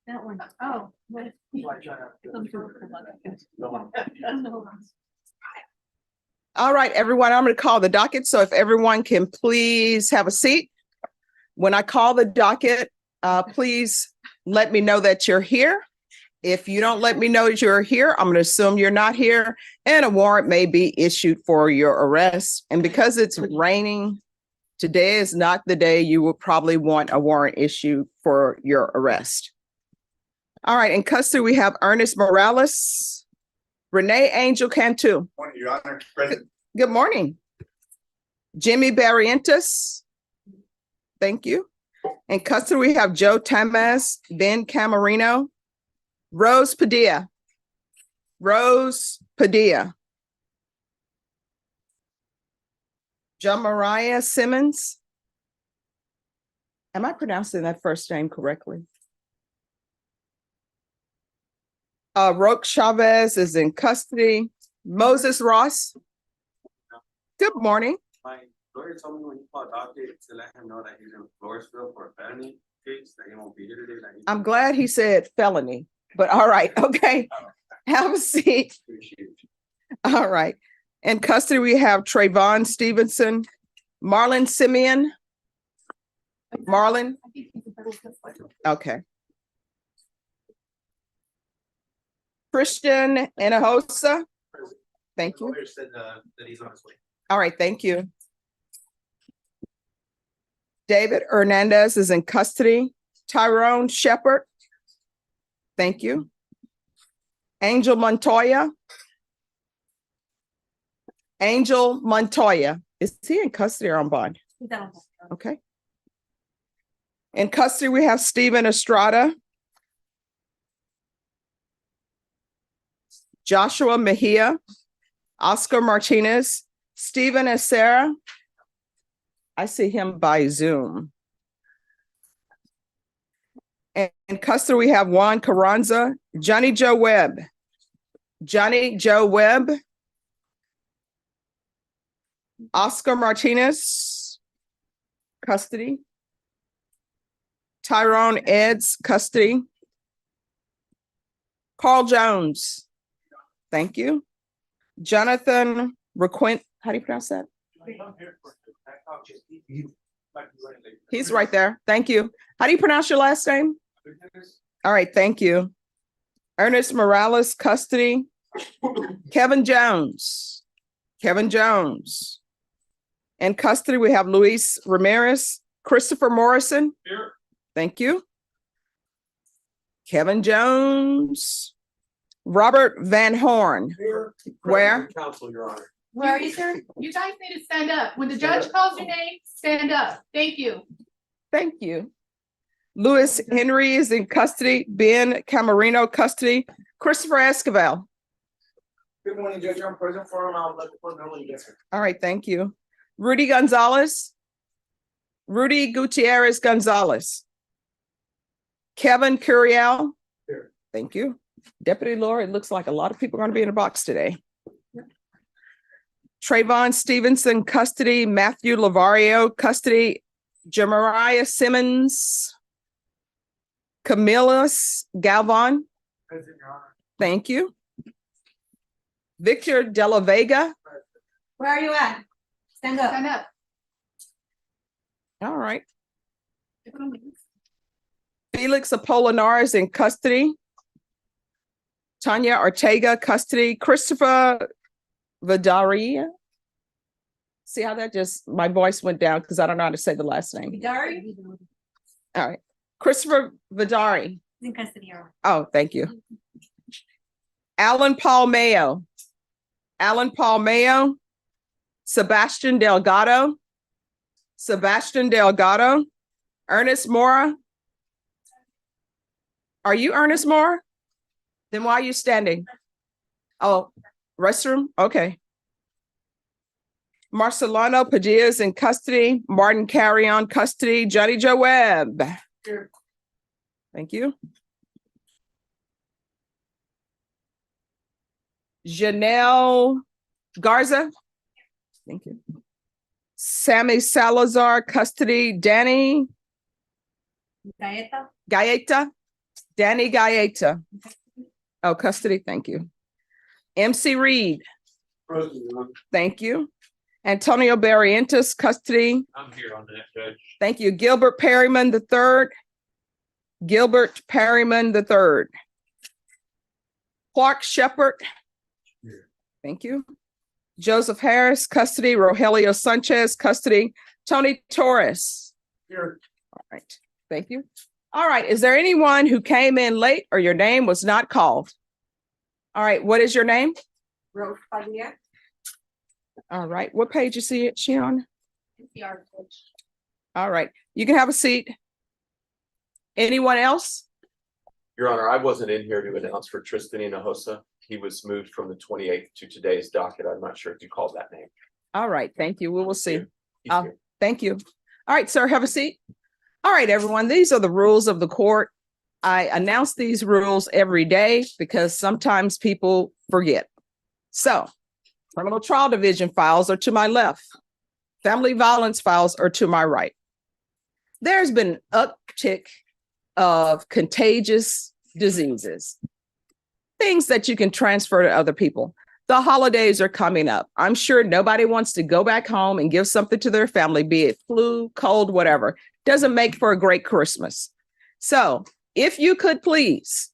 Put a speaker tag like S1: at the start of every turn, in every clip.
S1: That one. Oh.
S2: All right, everyone, I'm going to call the docket. So if everyone can please have a seat. When I call the docket, please let me know that you're here. If you don't let me know that you're here, I'm going to assume you're not here, and a warrant may be issued for your arrest. And because it's raining, today is not the day you will probably want a warrant issued for your arrest. All right, in custody, we have Ernest Morales, Renee Angel Cantu.
S3: Morning, Your Honor. Present.
S2: Good morning. Jimmy Barrientos. Thank you. In custody, we have Joe Tamez, Ben Camarino, Rose Padilla. Rose Padilla. John Mariah Simmons. Am I pronouncing that first name correctly? Roque Chavez is in custody. Moses Ross. Good morning.
S4: My lawyer told me when you called Docket to let him know that he's in Floresville for a felony case, that he won't be here today.
S2: I'm glad he said felony, but all right, okay. Have a seat. All right. In custody, we have Trayvon Stevenson, Marlon Simeon. Marlon? Okay. Christian Hinojosa. Thank you.
S4: Lawyer said that he's on his way.
S2: All right, thank you. David Hernandez is in custody. Tyrone Shepard. Thank you. Angel Montoya. Angel Montoya. Is he in custody or on bond? Okay. In custody, we have Stephen Estrada. Joshua Mejia. Oscar Martinez. Stephen Acera. I see him by Zoom. And in custody, we have Juan Carranza, Johnny Joe Webb. Johnny Joe Webb. Oscar Martinez, custody. Tyrone Eds, custody. Carl Jones. Thank you. Jonathan Requint, how do you pronounce that? He's right there. Thank you. How do you pronounce your last name? All right, thank you. Ernest Morales, custody. Kevin Jones. Kevin Jones. In custody, we have Luis Ramirez, Christopher Morrison.
S4: Here.
S2: Thank you. Kevin Jones. Robert Van Horn.
S4: Here.
S2: Where?
S4: Counsel, Your Honor.
S1: Where are you, sir? You guys need to stand up. When the judge calls your name, stand up. Thank you.
S2: Thank you. Louis Henry is in custody. Ben Camarino, custody. Christopher Esquivel.
S3: Good morning, Judge. I'm present for him. I'll let the court know when he gets here.
S2: All right, thank you. Rudy Gonzalez. Rudy Gutierrez Gonzalez. Kevin Curiel.
S3: Here.
S2: Thank you. Deputy Laura, it looks like a lot of people are going to be in the box today. Trayvon Stevenson, custody. Matthew Lavario, custody. Jamariah Simmons. Camillus Galvan.
S3: Present, Your Honor.
S2: Thank you. Victor De La Vega.
S1: Where are you at? Stand up. Stand up.
S2: All right. Felix Apollinaris is in custody. Tanya Ortega, custody. Christopher Vidaria. See how that just, my voice went down because I don't know how to say the last name.
S1: Vidari?
S2: All right. Christopher Vidari.
S1: In custody.
S2: Oh, thank you. Alan Paul Mayo. Alan Paul Mayo. Sebastian Delgado. Sebastian Delgado. Ernest Mora. Are you Ernest Mora? Then why are you standing? Oh, restroom? Okay. Marcelano Padilla is in custody. Martin Carrion, custody. Johnny Joe Webb.
S3: Here.
S2: Thank you. Janelle Garza. Thank you. Sammy Salazar, custody. Danny Gaeta, Danny Gaeta. Oh, custody, thank you. MC Reed, thank you. Antonio Barrientos, custody,
S4: I'm here on that, Judge.
S2: thank you. Gilbert Perryman III. Gilbert Perryman III. Clark Shepherd. Thank you. Joseph Harris, custody. Rogelio Sanchez, custody. Tony Torres.
S3: Here.
S2: All right, thank you. All right, is there anyone who came in late or your name was not called? All right, what is your name? All right, what page you see it, she on? All right, you can have a seat. Anyone else?
S5: Your Honor, I wasn't in here to announce for Tristan Hinojosa. He was moved from the 28th to today's docket. I'm not sure if you called that name.
S2: All right, thank you. We will see.
S5: He's here.
S2: Thank you. All right, sir, have a seat. All right, everyone, these are the rules of the court. I announce these rules every day because sometimes people forget. So, criminal trial division files are to my left. Family violence files are to my right. There's been an uptick of contagious diseases, things that you can transfer to other people. The holidays are coming up. I'm sure nobody wants to go back home and give something to their family, be it flu, cold, whatever. Doesn't make for a great Christmas. So if you could please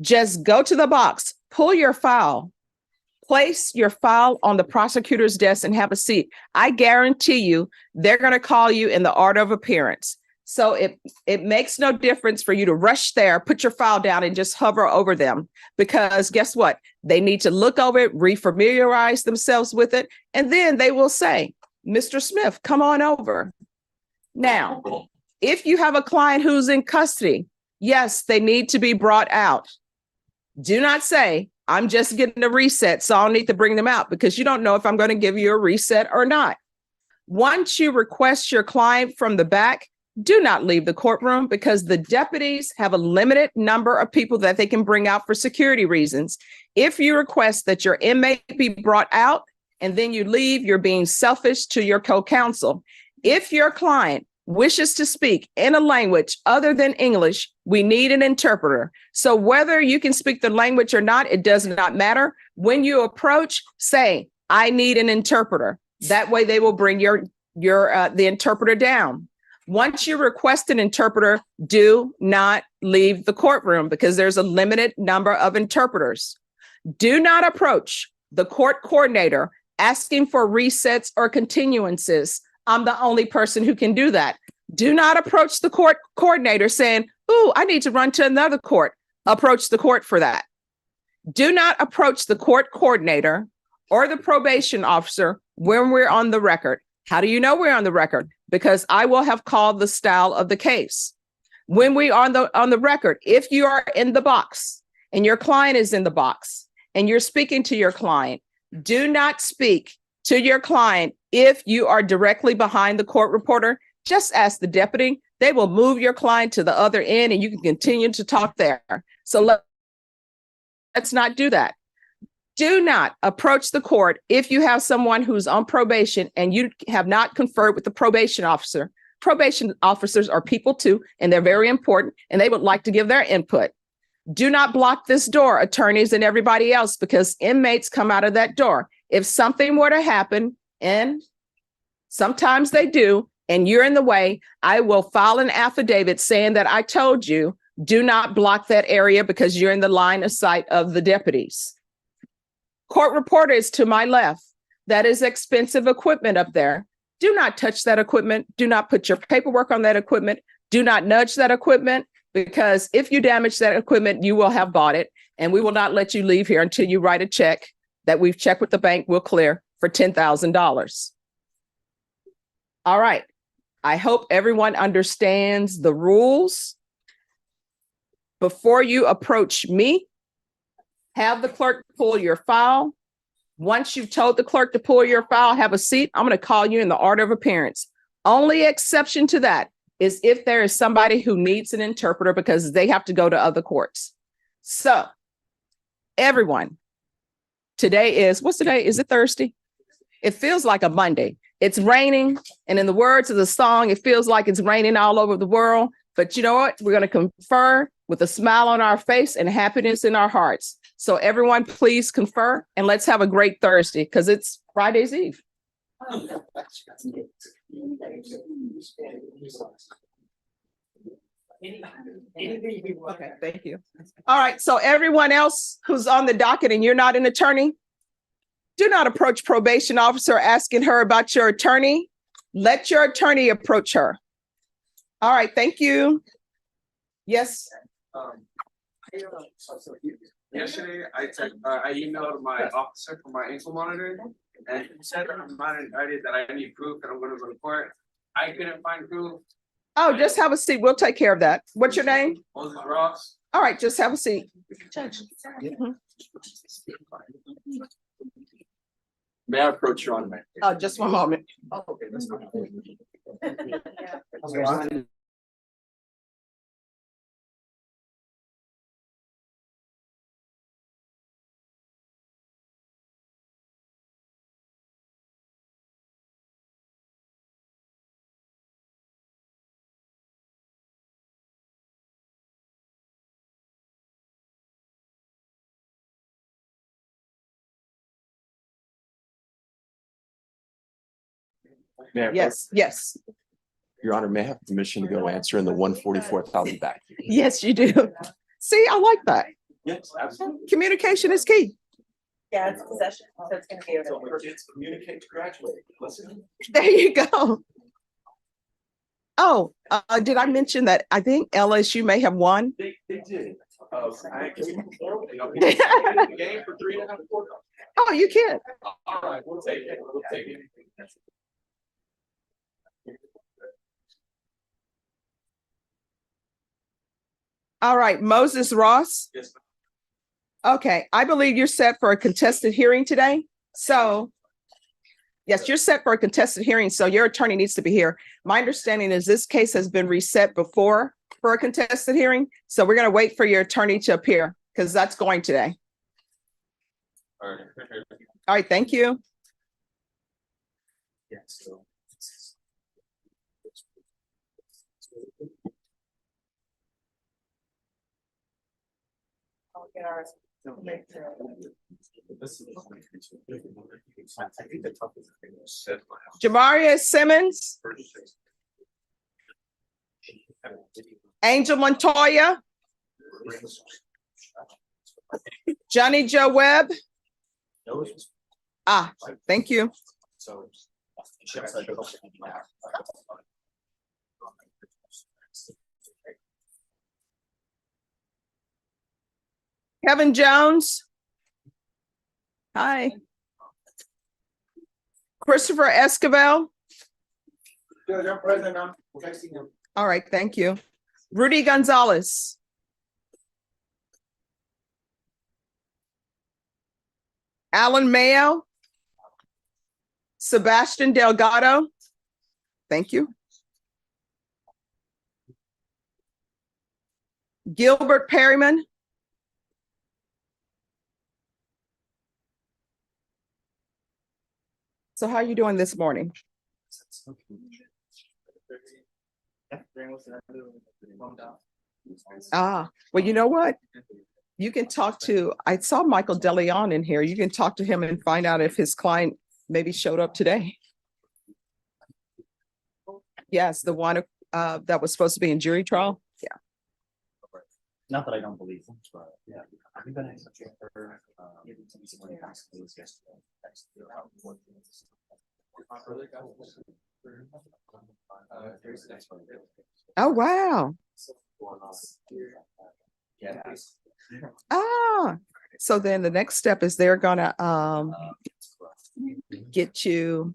S2: just go to the box, pull your file, place your file on the prosecutor's desk and have a seat. I guarantee you they're going to call you in the order of appearance. So it makes no difference for you to rush there, put your file down and just hover over them, because guess what? They need to look over it, refamiliarize themselves with it, and then they will say, Mr. Smith, come on over. Now, if you have a client who's in custody, yes, they need to be brought out. Do not say, I'm just getting a reset, so I'll need to bring them out, because you don't know if I'm going to give you a reset or not. Once you request your client from the back, do not leave the courtroom, because the deputies have a limited number of people that they can bring out for security reasons. If you request that your inmate be brought out and then you leave, you're being selfish to your co-counsel. If your client wishes to speak in a language other than English, we need an interpreter. So whether you can speak the language or not, it does not matter. When you approach, say, I need an interpreter. That way they will bring the interpreter down. Once you request an interpreter, do not leave the courtroom, because there's a limited number of interpreters. Do not approach the court coordinator asking for resets or continuances. I'm the only person who can do that. Do not approach the court coordinator saying, "Ooh, I need to run to another court." Approach the court for that. Do not approach the court coordinator or the probation officer when we're on the record. How do you know we're on the record? Because I will have called the style of the case. When we are on the record, if you are in the box and your client is in the box and you're speaking to your client, do not speak to your client if you are directly behind the court reporter. Just ask the deputy. They will move your client to the other end and you can continue to talk there. So let's not do that. Do not approach the court if you have someone who's on probation and you have not conferred with the probation officer. Probation officers are people too, and they're very important, and they would like to give their input. Do not block this door, attorneys and everybody else, because inmates come out of that door. If something were to happen, and sometimes they do, and you're in the way, I will file an affidavit saying that I told you, do not block that area because you're in the line of sight of the deputies. Court reporter is to my left. That is expensive equipment up there. Do not touch that equipment. Do not put your paperwork on that equipment. Do not nudge that equipment, because if you damage that equipment, you will have bought it, and we will not let you leave here until you write a check that we've checked with the bank will clear for $10,000. All right. I hope everyone understands the rules. Before you approach me, have the clerk pull your file. Once you've told the clerk to pull your file, have a seat. I'm going to call you in the order of appearance. Only exception to that is if there is somebody who needs an interpreter because they have to go to other courts. So, everyone, today is, what's today? Is it Thursday? It feels like a Monday. It's raining, and in the words of the song, it feels like it's raining all over the world. But you know what? We're going to confer with a smile on our face and happiness in our hearts. So everyone, please confer and let's have a great Thursday because it's Friday's Eve. Okay, thank you. All right, so everyone else who's on the docket and you're not an attorney, do not approach probation officer asking her about your attorney. Let your attorney approach her. All right, thank you. Yes.
S4: Yesterday, I emailed my officer for my ankle monitor, and he said I'm not indicted, that I need proof, that I'm gonna go to court. I couldn't find proof.
S2: Oh, just have a seat. We'll take care of that. What's your name?
S4: Moses Ross.
S2: All right, just have a seat.
S5: May I approach you on that?
S2: Just one moment.
S5: May I-
S2: Yes,
S5: Your Honor, may I have permission to go answer in the 144,000 back?
S2: yes, you do. See, I like that.
S5: Yes, absolutely.
S2: Communication is key.
S6: Yeah, it's possession, so it's gonna be.
S5: It's communicate to graduate. Listen.
S2: There you go. Oh, did I mention that I think LSU may have won?
S5: They did. I game for 3.5 quarters.
S2: Oh, you can.
S5: All right, we'll take it. We'll take it.
S2: All right, Moses Ross.
S5: Yes.
S2: Okay, I believe you're set for a contested hearing today. So yes, you're set for a contested hearing, so your attorney needs to be here. My understanding is this case has been reset before for a contested hearing. So we're going to wait for your attorney to appear because that's going today.
S5: All right.
S2: All right, thank you. Jamaria Simmons, Angel Montoya, Johnny Joe Webb. Thank you. Kevin Jones. Hi. Christopher Escobar.
S3: Judge, I'm present, I'm texting him.
S2: All right, thank you. Rudy Gonzalez. Alan Mayo. Sebastian Delgado. Thank you. Gilbert Perryman. So how are you doing this morning? Well, you know what? You can talk to, I saw Michael DeLeon in here. You can talk to him and find out if his client maybe showed up today. Yes, the one that was supposed to be in jury trial. Yeah.
S7: Not that I don't believe him, but yeah. Have you been in touch with her?
S2: Oh, wow.
S7: Yeah.
S2: So then the next step is they're gonna get you,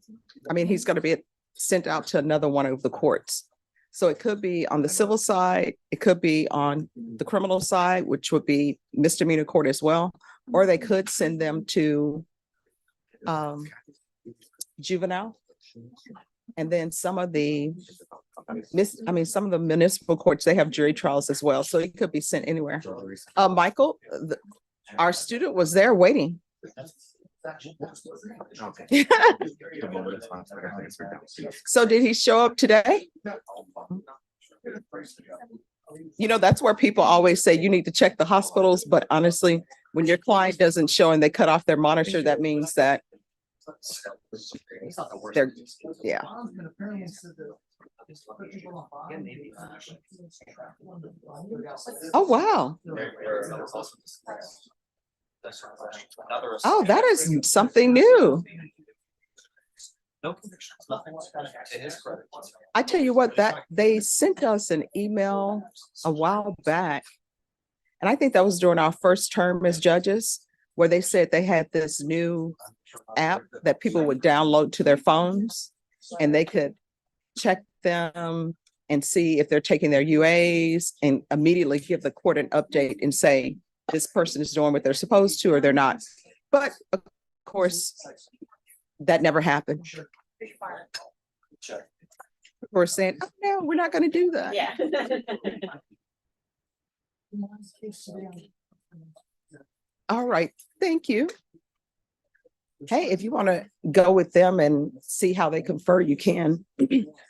S2: I mean, he's gonna be sent out to another one of the courts. So it could be on the civil side, it could be on the criminal side, which would be misdemeanor court as well, or they could send them to juvenile. And then some of the some of the municipal courts, they have jury trials as well. So it could be sent anywhere. Michael, our student was there waiting. So did he show up today? You know, that's where people always say you need to check the hospitals, but honestly, when your client doesn't show and they cut off their monitor, that means that they're, yeah. Oh, wow. Oh, that is something new. I tell you what, that they sent us an email a while back. And I think that was during our first term as judges, where they said they had this new app that people would download to their phones and they could check them and see if they're taking their UAs and immediately give the court an update and say, this person is doing what they're supposed to or they're not. But of course, that never happened. We're saying, oh, no, we're not going to do that.
S6: Yeah.
S2: All right, thank you. Hey, if you want to go with them and see how they confer, you can.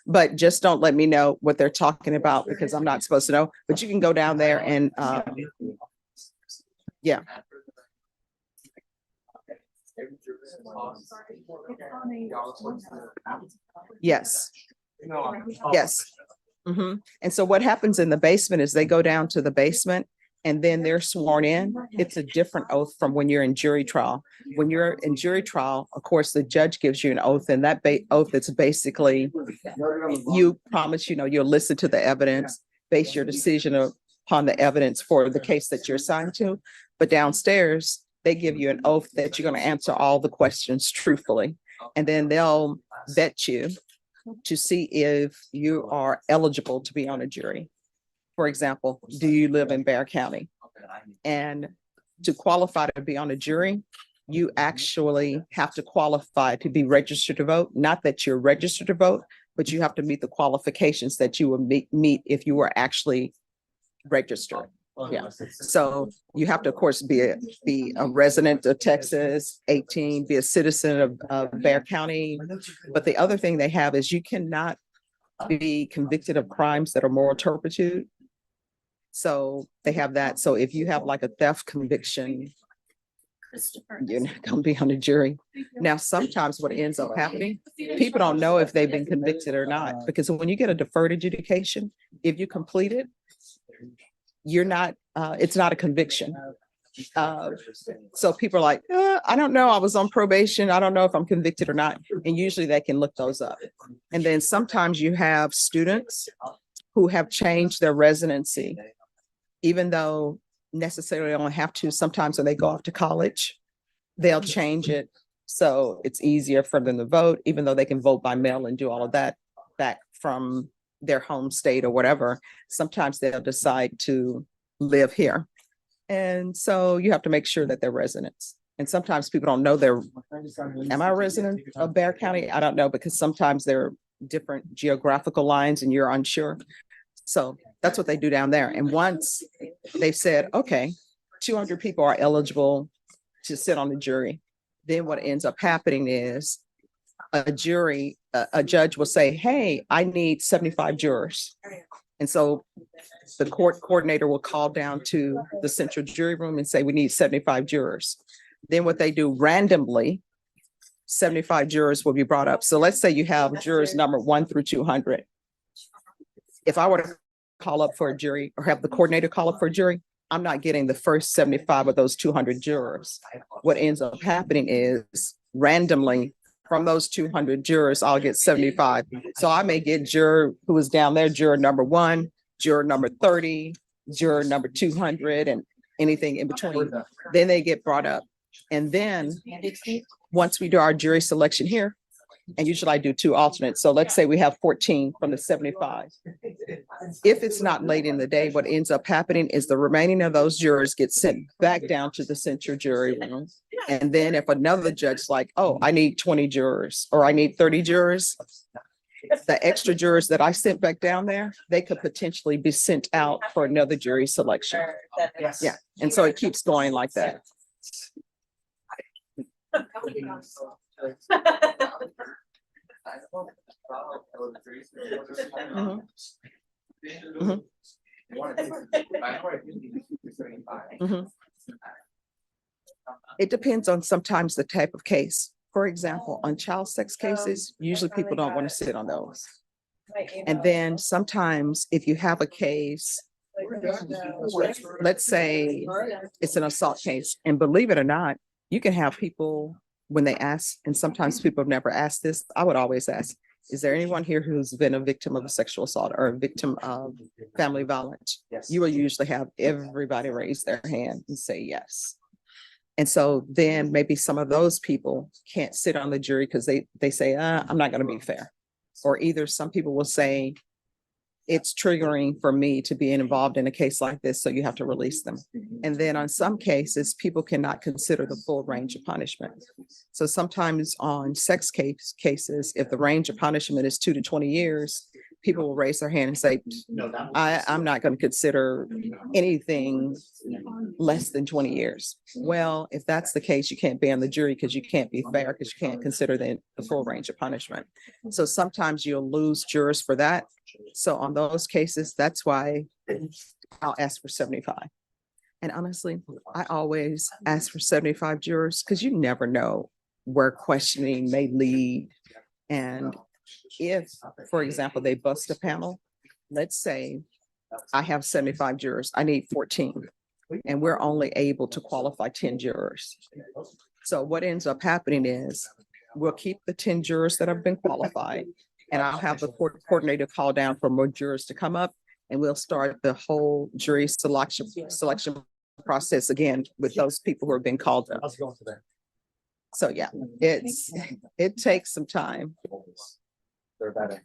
S2: But just don't let me know what they're talking about because I'm not supposed to know. But you can go down there and yeah. Yes. Yes. Mhm. And so what happens in the basement is they go down to the basement and then they're sworn in. It's a different oath from when you're in jury trial. When you're in jury trial, of course, the judge gives you an oath and that oath is basically you promise, you know, you'll listen to the evidence, base your decision upon the evidence for the case that you're assigned to. But downstairs, they give you an oath that you're going to answer all the questions truthfully. And then they'll vet you to see if you are eligible to be on a jury. For example, do you live in Bexar County? And to qualify to be on a jury, you actually have to qualify to be registered to vote. Not that you're registered to vote, but you have to meet the qualifications that you would meet if you were actually registered. Yeah. So you have to, of course, be a resident of Texas, 18, be a citizen of Bexar County. But the other thing they have is you cannot be convicted of crimes that are moral turpitude. So they have that. So if you have like a theft conviction, you're not going to be on a jury. Now, sometimes what ends up happening, people don't know if they've been convicted or not, because when you get a deferred adjudication, if you complete it, you're not, it's not a conviction. So people are like, I don't know, I was on probation. I don't know if I'm convicted or not. And usually they can look those up. And then sometimes you have students who have changed their residency, even though necessarily only have to. Sometimes when they go off to college, they'll change it. So it's easier for them to vote, even though they can vote by mail and do all of that back from their home state or whatever. Sometimes they'll decide to live here. And so you have to make sure that they're residents. And sometimes people don't know am I a resident of Bexar County? I don't know, because sometimes there are different geographical lines and you're unsure. So that's what they do down there. And once they've said, okay, 200 people are eligible to sit on the jury, then what ends up happening is a judge will say, hey, I need 75 jurors. And so the court coordinator will call down to the central jury room and say, we need 75 jurors. Then what they do randomly, 75 jurors will be brought up. So let's say you have jurors number 1 through 200. If I were to call up for a jury or have the coordinator call up for a jury, I'm not getting the first 75 of those 200 jurors. What ends up happening is randomly from those 200 jurors, I'll get 75. So I may get juror who is down there, juror number 1, juror number 30, juror number 200, and anything in between. Then they get brought up. And then once we do our jury selection here, and usually I do 2 alternates. So let's say we have 14 from the 75. If it's not late in the day, what ends up happening is the remaining of those jurors get sent back down to the central jury room. And then if another judge's like, oh, I need 20 jurors or I need 30 jurors, the extra jurors that I sent back down there, they could potentially be sent out for another jury selection. Yeah. And so it keeps going like that. Mhm. Mhm. Mhm. It depends on sometimes the type of case. For example, on child sex cases, usually people don't want to sit on those. And then sometimes if you have a case, let's say it's an assault case, and believe it or not, you can have people when they ask, and sometimes people have never asked this, I would always ask, is there anyone here who's been a victim of a sexual assault or a victim of family violence?
S7: Yes.
S2: You will usually have everybody raise their hand and say yes. And so then maybe some of those people can't sit on the jury because they say, I'm not going to be fair. Or either some people will say, it's triggering for me to be involved in a case like this, so you have to release them. And then on some cases, people cannot consider the full range of punishment. So sometimes on sex cases, if the range of punishment is 2 to 20 years, people will raise their hand and say, I'm not going to consider anything less than 20 years. Well, if that's the case, you can't be on the jury because you can't be fair because you can't consider the full range of punishment. So sometimes you'll lose jurors for that. So on those cases, that's why I'll ask for 75. And honestly, I always ask for 75 jurors because you never know where questioning may lead. And if, for example, they bust a panel, let's say I have 75 jurors, I need 14, and we're only able to qualify 10 jurors. So what ends up happening is we'll keep the 10 jurors that have been qualified, and I'll have the court coordinator call down for more jurors to come up, and we'll start the whole jury selection process again with those people who have been called up.
S7: How's it going today?
S2: So yeah, it takes some time.
S7: They're better.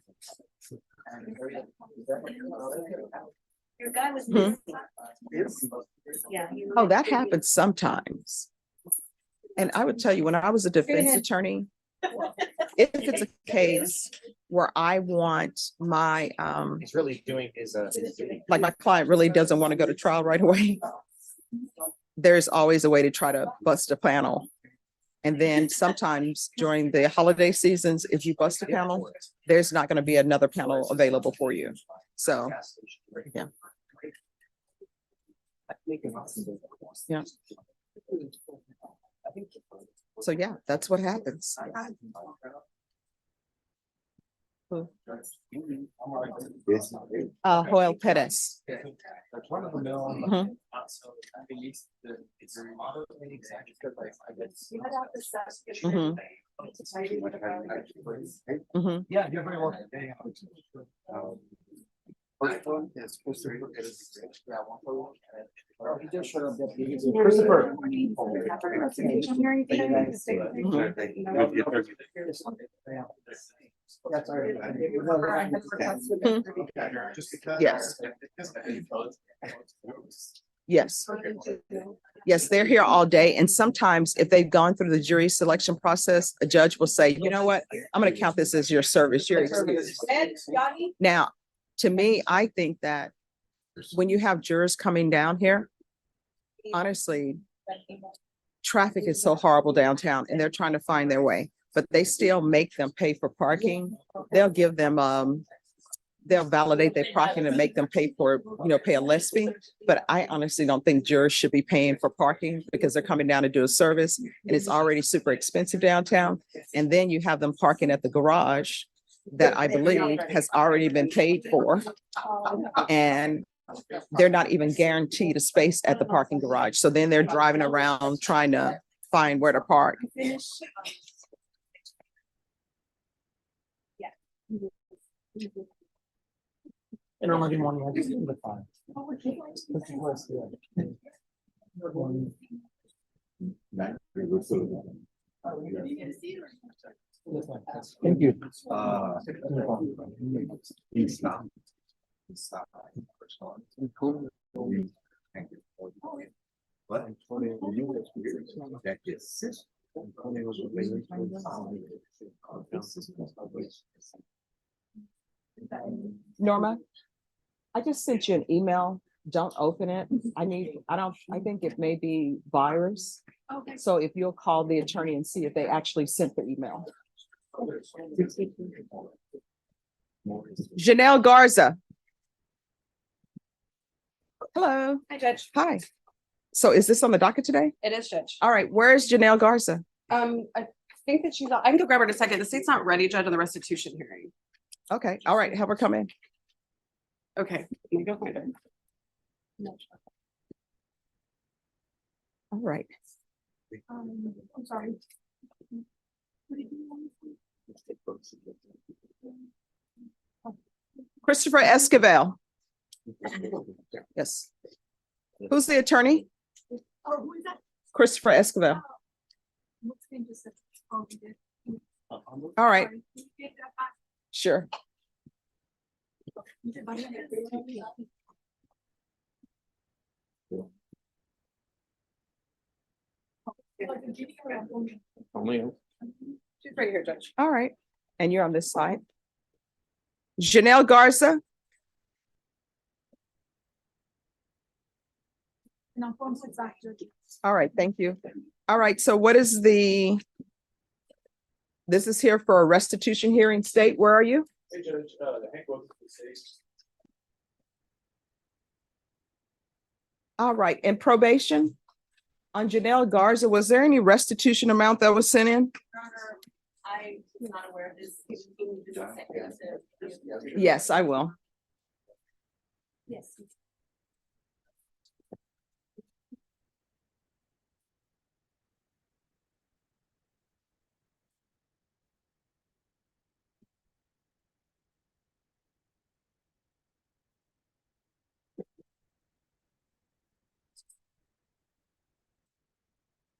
S6: Your guy was
S2: Hmm.
S6: missing. Yeah.
S2: Oh, that happens sometimes. And I would tell you, when I was a defense attorney, if it's a case where I want my,
S7: He's really doing his
S2: like my client really doesn't want to go to trial right away, there's always a way to try to bust a panel. And then sometimes during the holiday seasons, if you bust a panel, there's not going to be another panel available for you. So, yeah. Yeah. So yeah, that's what happens. Joel Perez. Mhm. Mhm. Mhm.
S7: Yeah, you're very welcome. Christopher.
S2: Yes. Yes. Yes, they're here all day. And sometimes if they've gone through the jury selection process, a judge will say, you know what, I'm going to count this as your service, your excuse. Now, to me, I think that when you have jurors coming down here, honestly, traffic is so horrible downtown and they're trying to find their way, but they still make them pay for parking. They'll give them, they'll validate their parking and make them pay for, pay a less fee. But I honestly don't think jurors should be paying for parking because they're coming down to do a service and it's already super expensive downtown. And then you have them parking at the garage that I believe has already been paid for. And they're not even guaranteed a space at the parking garage. So then they're driving around trying to find where to park.
S7: Good morning. I just need to find. Thank you.
S2: Norma, I just sent you an email. Don't open it. I think it may be virus.
S1: Okay.
S2: So if you'll call the attorney and see if they actually sent the email. Janelle Garza. Hello.
S8: Hi, Judge.
S2: Hi. So is this on the docket today?
S8: It is Judge.
S2: All right, where's Janelle Garza?
S8: I think that I can go grab her in a second. The state's not ready, Judge, on the restitution hearing.
S2: Okay, all right, have her come in.
S8: Okay, let me go find her.
S2: All right.
S1: I'm sorry.
S2: Christopher Esquivel. Yes. Who's the attorney?
S1: Oh, who is that?
S2: Christopher Esquivel.
S1: What's the name? Just a- oh, we did.
S2: All right,
S1: Sorry. Can you get that back?
S2: sure.
S1: You did by hand.
S8: She's right here, Judge.
S2: All right, and you're on this side. Janelle Garza.
S1: And I'm from Zach, Judge.
S2: All right, thank you. All right, so what is this is here for a restitution hearing. State, where are you?
S5: Hey, Judge, Hank was the city.
S2: All right, and probation? On Janelle Garza, was there any restitution amount that was sent in?
S6: I'm not aware of this.
S2: Yes, I will.
S1: Yes.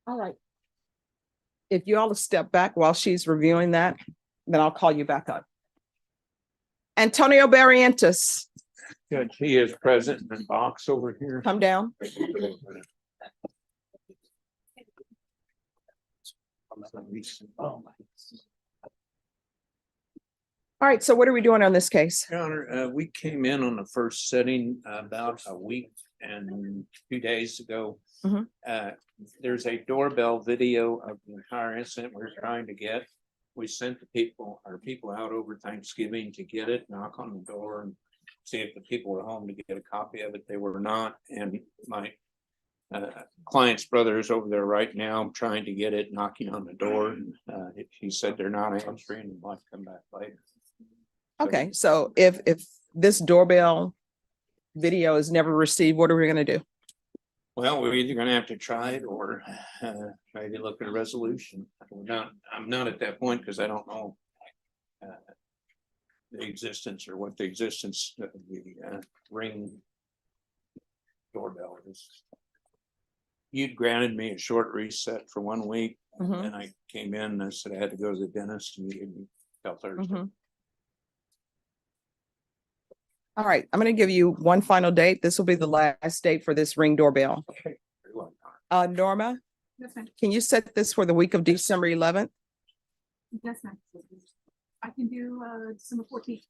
S2: All right. If you all step back while she's reviewing that, then I'll call you back up. Antonio Barrientos,
S9: Judge, he is present in the box over here.
S2: come down. All right, so what are we doing on this case?
S9: Your Honor, we came in on the first setting about a week and 2 days ago.
S2: Mhm.
S9: There's a doorbell video of the entire incident we're trying to get. We sent our people out over Thanksgiving to get it, knock on the door and see if the people were home to get a copy of it. They were not, and my client's brother is over there right now trying to get it, knocking on the door. He said they're not answering and might come back later.
S2: Okay, so if this doorbell video is never received, what are we gonna do?
S9: Well, we're either gonna have to try it or maybe look at a resolution. I'm not at that point because I don't know the existence or what the existence of the Ring doorbell is. You'd granted me a short reset for 1 week,
S2: Mhm.
S9: and I came in and I said I had to go to the dentist and you gave me till Thursday.
S2: Mhm. All right, I'm gonna give you one final date. This will be the last date for this Ring doorbell.
S9: Very well, Your Honor.
S2: Norma,
S1: Yes, ma'am.
S2: can you set this for the week of December 11th?
S1: Yes, ma'am. I can do December 14th.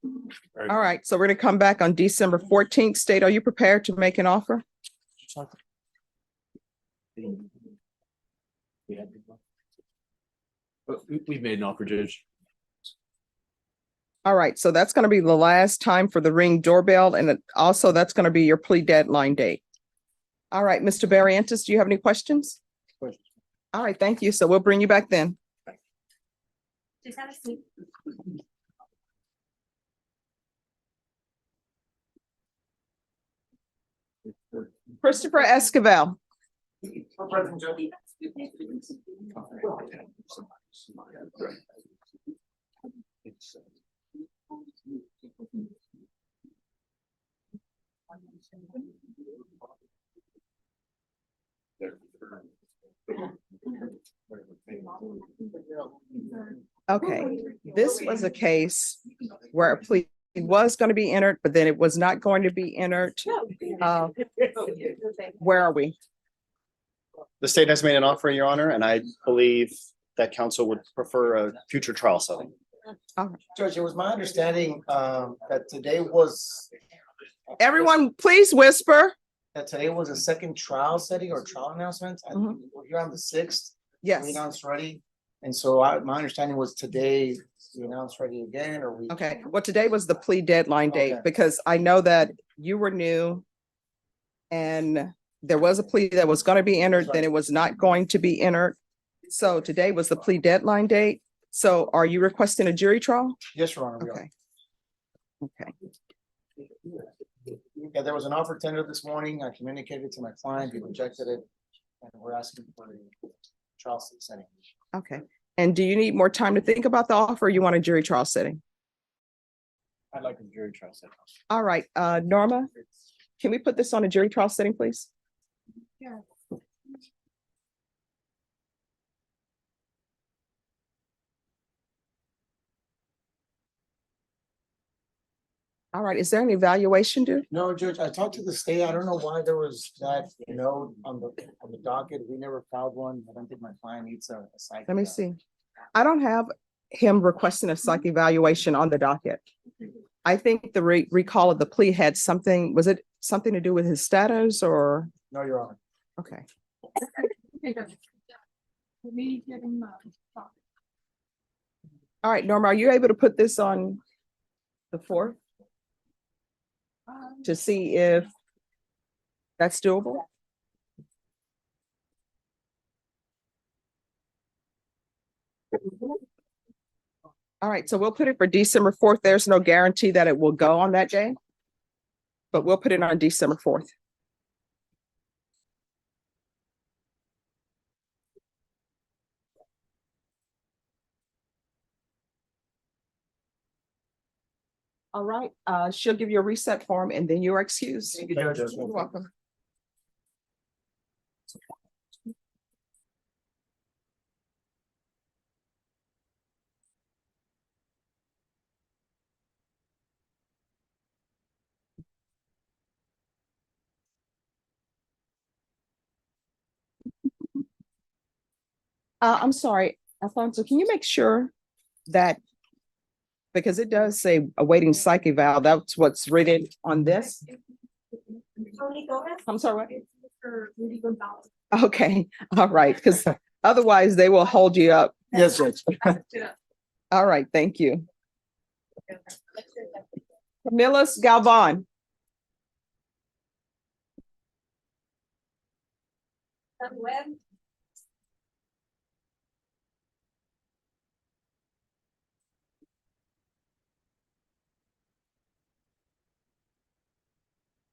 S9: Very
S2: All
S9: good.
S2: right, so we're gonna come back on December 14th. State, are you prepared to make an offer?
S7: But we've made an offer, Judge.
S2: All right, so that's gonna be the last time for the Ring doorbell, and also that's gonna be your plea deadline date. All right, Mr. Barrientos, do you have any questions?
S7: Questions.
S2: All right, thank you. So we'll bring you back then.
S6: Just have a seat.
S2: Christopher Esquivel.
S3: Present, Judge.
S2: Okay, this was a case where a plea was going to be entered, but then it was not going to be entered. Where are we?
S10: The state has made an offer, Your Honor, and I believe that counsel would prefer a future trial setting.
S3: Judge, it was my understanding that today was
S2: Everyone, please whisper.
S3: a second trial setting or trial announcement. And
S2: Mhm.
S3: we're here on the 6th.
S2: Yes.
S3: We announced ready. And so my understanding was today we announced ready again, or we.
S2: Okay, well, today was the plea deadline date
S3: Okay.
S2: because I know that you were new. And there was a plea that was going to be entered, then it was not going to be entered. So today was the plea deadline date. So are you requesting a jury trial?
S3: Yes, Your Honor, we are.
S2: Okay. Okay.
S3: Yeah, there was an offer tendered this morning. I communicated to my client, he rejected it. And we're asking for the trial setting.
S2: Okay. And do you need more time to think about the offer or you want a jury trial setting?
S10: I'd like a jury trial setting.
S2: All right, Norma, can we put this on a jury trial setting, please?
S1: Yeah.
S2: All right, is there an evaluation due?
S3: No, Judge, I talked to the state. I don't know why there was that note on the docket. We never filed one. I don't think my client needs a psych.
S2: Let me see. I don't have him requesting a psych evaluation on the docket. I think the recall of the plea had something, was it something to do with his status or?
S3: No, Your Honor.
S2: Okay,
S1: Okay, Judge. Let me get him, talk.
S2: all right, Norma, are you able to put this on the 4th to see if that's doable? All right, so we'll put it for December 4th. There's no guarantee that it will go on that day, but we'll put it on December 4th. All right, she'll give you a reset form and then you're excused.
S3: Thank you, Judge.
S2: You're welcome. I'm sorry, Alfonso, can you make sure that, because it does say awaiting psych eval, that's what's written on this?
S6: Tony Gomez?
S2: I'm sorry, what?
S1: For Rudy Gonzalez.
S2: Okay, all right, because otherwise they will hold you up.
S3: Yes, Judge.
S2: All right, thank you. Camillus Galvan.
S6: Webb?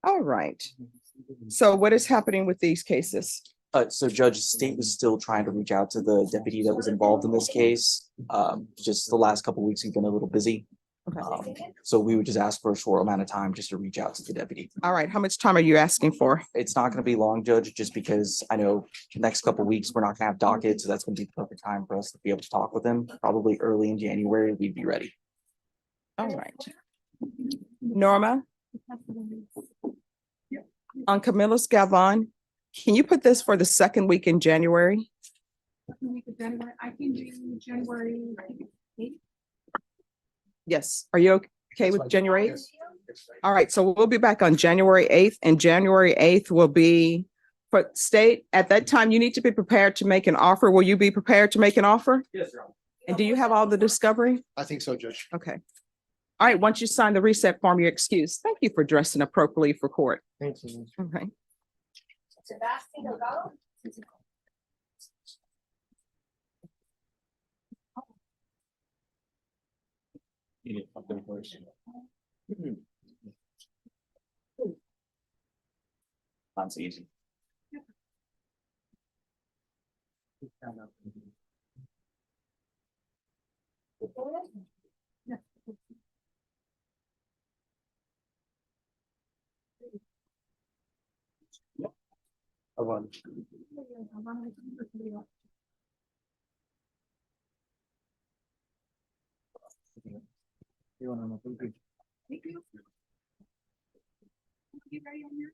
S2: All right. So what is happening with these cases?
S7: So Judge, the state was still trying to reach out to the deputy that was involved in this case. Just the last couple of weeks, we've been a little busy.
S2: Okay.
S7: So we would just ask for a short amount of time just to reach out to the deputy.
S2: All right, how much time are you asking for?
S7: It's not gonna be long, Judge, just because I know the next couple of weeks, we're not gonna have docket, so that's gonna be the perfect time for us to be able to talk with him. Probably early in January, we'd be ready.
S2: All right. Norma? On Camillus Galvan, can you put this for the second week in January?
S1: Second week of January. I can do January 8th.
S2: Yes, are you okay with January 8th? All right, so we'll be back on January 8th, and January 8th will be for state. At that time, you need to be prepared to make an offer. Will you be prepared to make an offer?
S10: Yes, Your Honor.
S2: And do you have all the discovery?
S10: I think so, Judge.
S2: Okay. All right, once you sign the reset form, you're excused. Thank you for dressing appropriately for court.
S3: Thank you.
S2: Okay.
S6: Sebastian Delgado?
S5: You need something first.
S7: That's easy.
S1: Thank you. You ready on yours?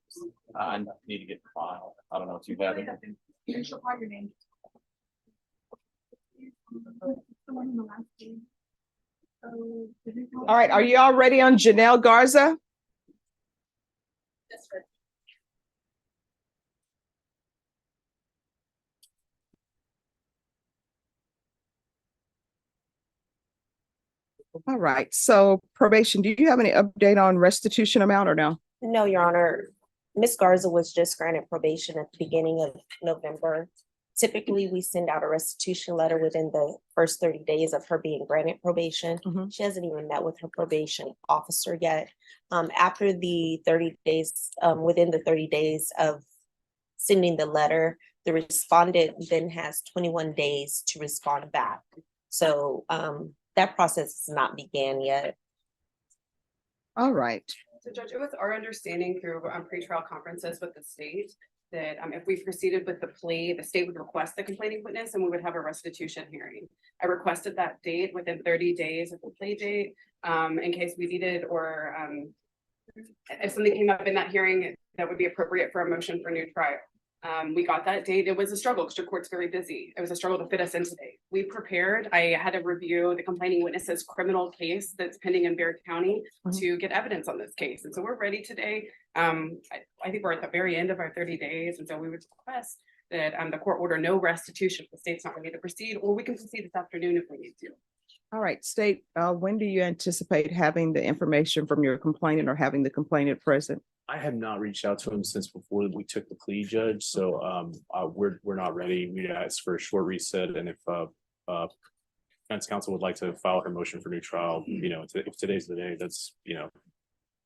S5: I need to get the file. I don't know if you have it.
S1: You should call your name. The one in the last page. So,
S2: All right, are you all ready on Janelle Garza?
S6: That's right.
S2: All right, so probation, do you have any update on restitution amount or no?
S6: No, Your Honor. Ms. Garza was just granted probation at the beginning of November. Typically, we send out a restitution letter within the first 30 days of her being granted probation.
S2: Mhm.
S6: She hasn't even met with her probation officer yet. After the 30 days, within the 30 days of sending the letter, the respondent then has 21 days to respond back. So that process has not began yet.
S2: All right.
S8: So Judge, it was our understanding through pretrial conferences with the state that if we proceeded with the plea, the state would request the complaining witness and we would have a restitution hearing. I requested that date within 30 days of the plea date, in case we needed, or if something came up in that hearing that would be appropriate for a motion for new trial. We got that date. It was a struggle because the court's very busy. It was a struggle to fit us in today. We prepared. I had to review the complaining witness's criminal case that's pending in Bear County to get evidence on this case. And so we're ready today. I think we're at the very end of our 30 days. And so we would request that the court order no restitution if the state's not ready to proceed, or we can proceed this afternoon if we need to.
S2: All right, state, when do you anticipate having the information from your complainant or having the complainant present?
S11: I have not reached out to him since before we took the plea, Judge, so we're not ready. We asked for a short reset, and if defense counsel would like to file her motion for new trial, if today's the day, that's,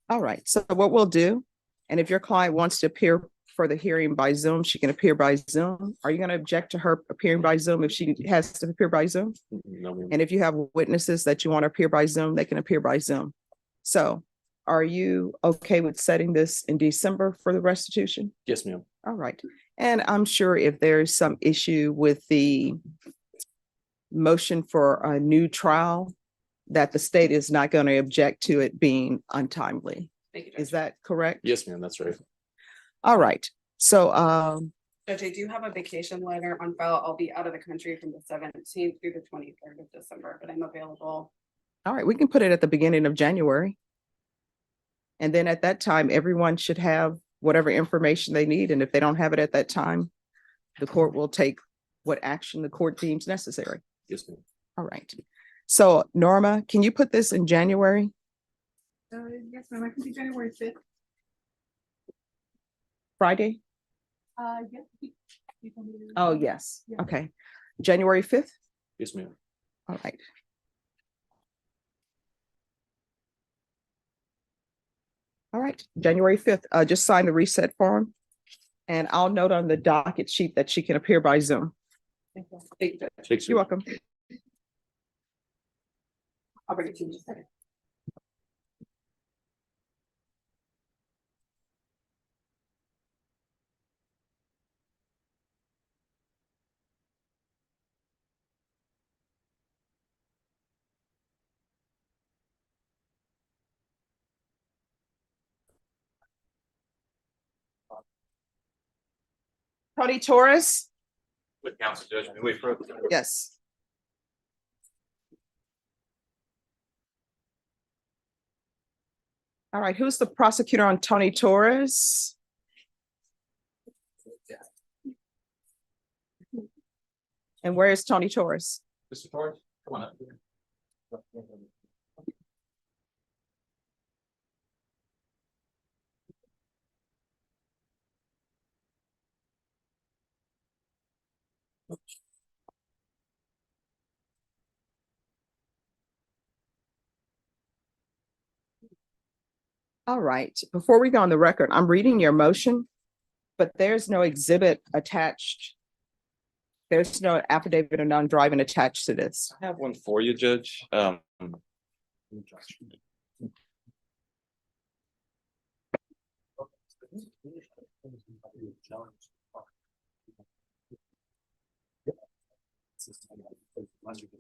S2: All right, so what we'll do, and if your client wants to appear for the hearing by Zoom, she can appear by Zoom. Are you going to object to her appearing by Zoom if she has to appear by Zoom?
S11: no, ma'am.
S2: And if you have witnesses that you want to appear by Zoom, they can appear by Zoom. So are you okay with setting this in December for the restitution?
S11: Yes, ma'am.
S2: All right. And I'm sure if there's some issue with the motion for a new trial, that the state is not going to object to it being untimely.
S8: Thank you, Judge.
S2: Is that correct?
S11: Yes, ma'am, that's right.
S2: All right. So
S8: Judge, I do have a vacation letter on file. I'll be out of the country from the 17th through the 23rd of December, but I'm available.
S2: all right, we can put it at the beginning of January. And then at that time, everyone should have whatever information they need. And if they don't have it at that time, the court will take what action the court deems necessary.
S11: Yes, ma'am.
S2: All right. So Norma, can you put this in January?
S1: Yes, ma'am, I can do January 5th.
S2: Friday?
S1: Yes.
S2: Oh, yes.
S1: Yeah.
S2: Okay. January 5th?
S11: Yes, ma'am.
S2: All right. All right, January 5th, just sign the reset form. And I'll note on the docket sheet that she can appear by Zoom.
S8: Thank you, Judge.
S11: Thanks,
S2: You're welcome.
S8: I'll bring it to you in just a second.
S2: Tony Torres?
S5: With council judgment, we approve.
S2: Yes. All right, who's the prosecutor on Tony Torres? And where is Tony Torres?
S5: Mr. Torres, come on up.
S2: All right, before we go on the record, I'm reading your motion, but there's no exhibit attached. There's no affidavit of non-driving attached to this.
S12: I have one for you, Judge.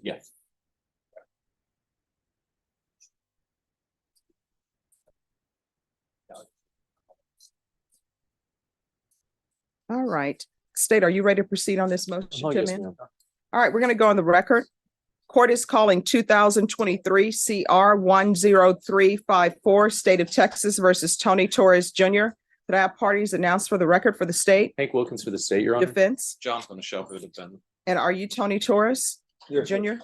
S12: Yes.
S2: All right, State, are you ready to proceed on this motion?
S11: Oh,
S2: to
S11: yes,
S2: amend?
S11: ma'am.
S2: All right, we're going to go on the record. Court is calling 2023 CR 10354, State of Texas versus Tony Torres Jr. Could I have parties announced for the record for the state?
S11: Hank Wilkins for the state, Your Honor.
S2: Defense?
S12: Jonathan Michelle for the defendant.
S2: And are you Tony Torres Jr.?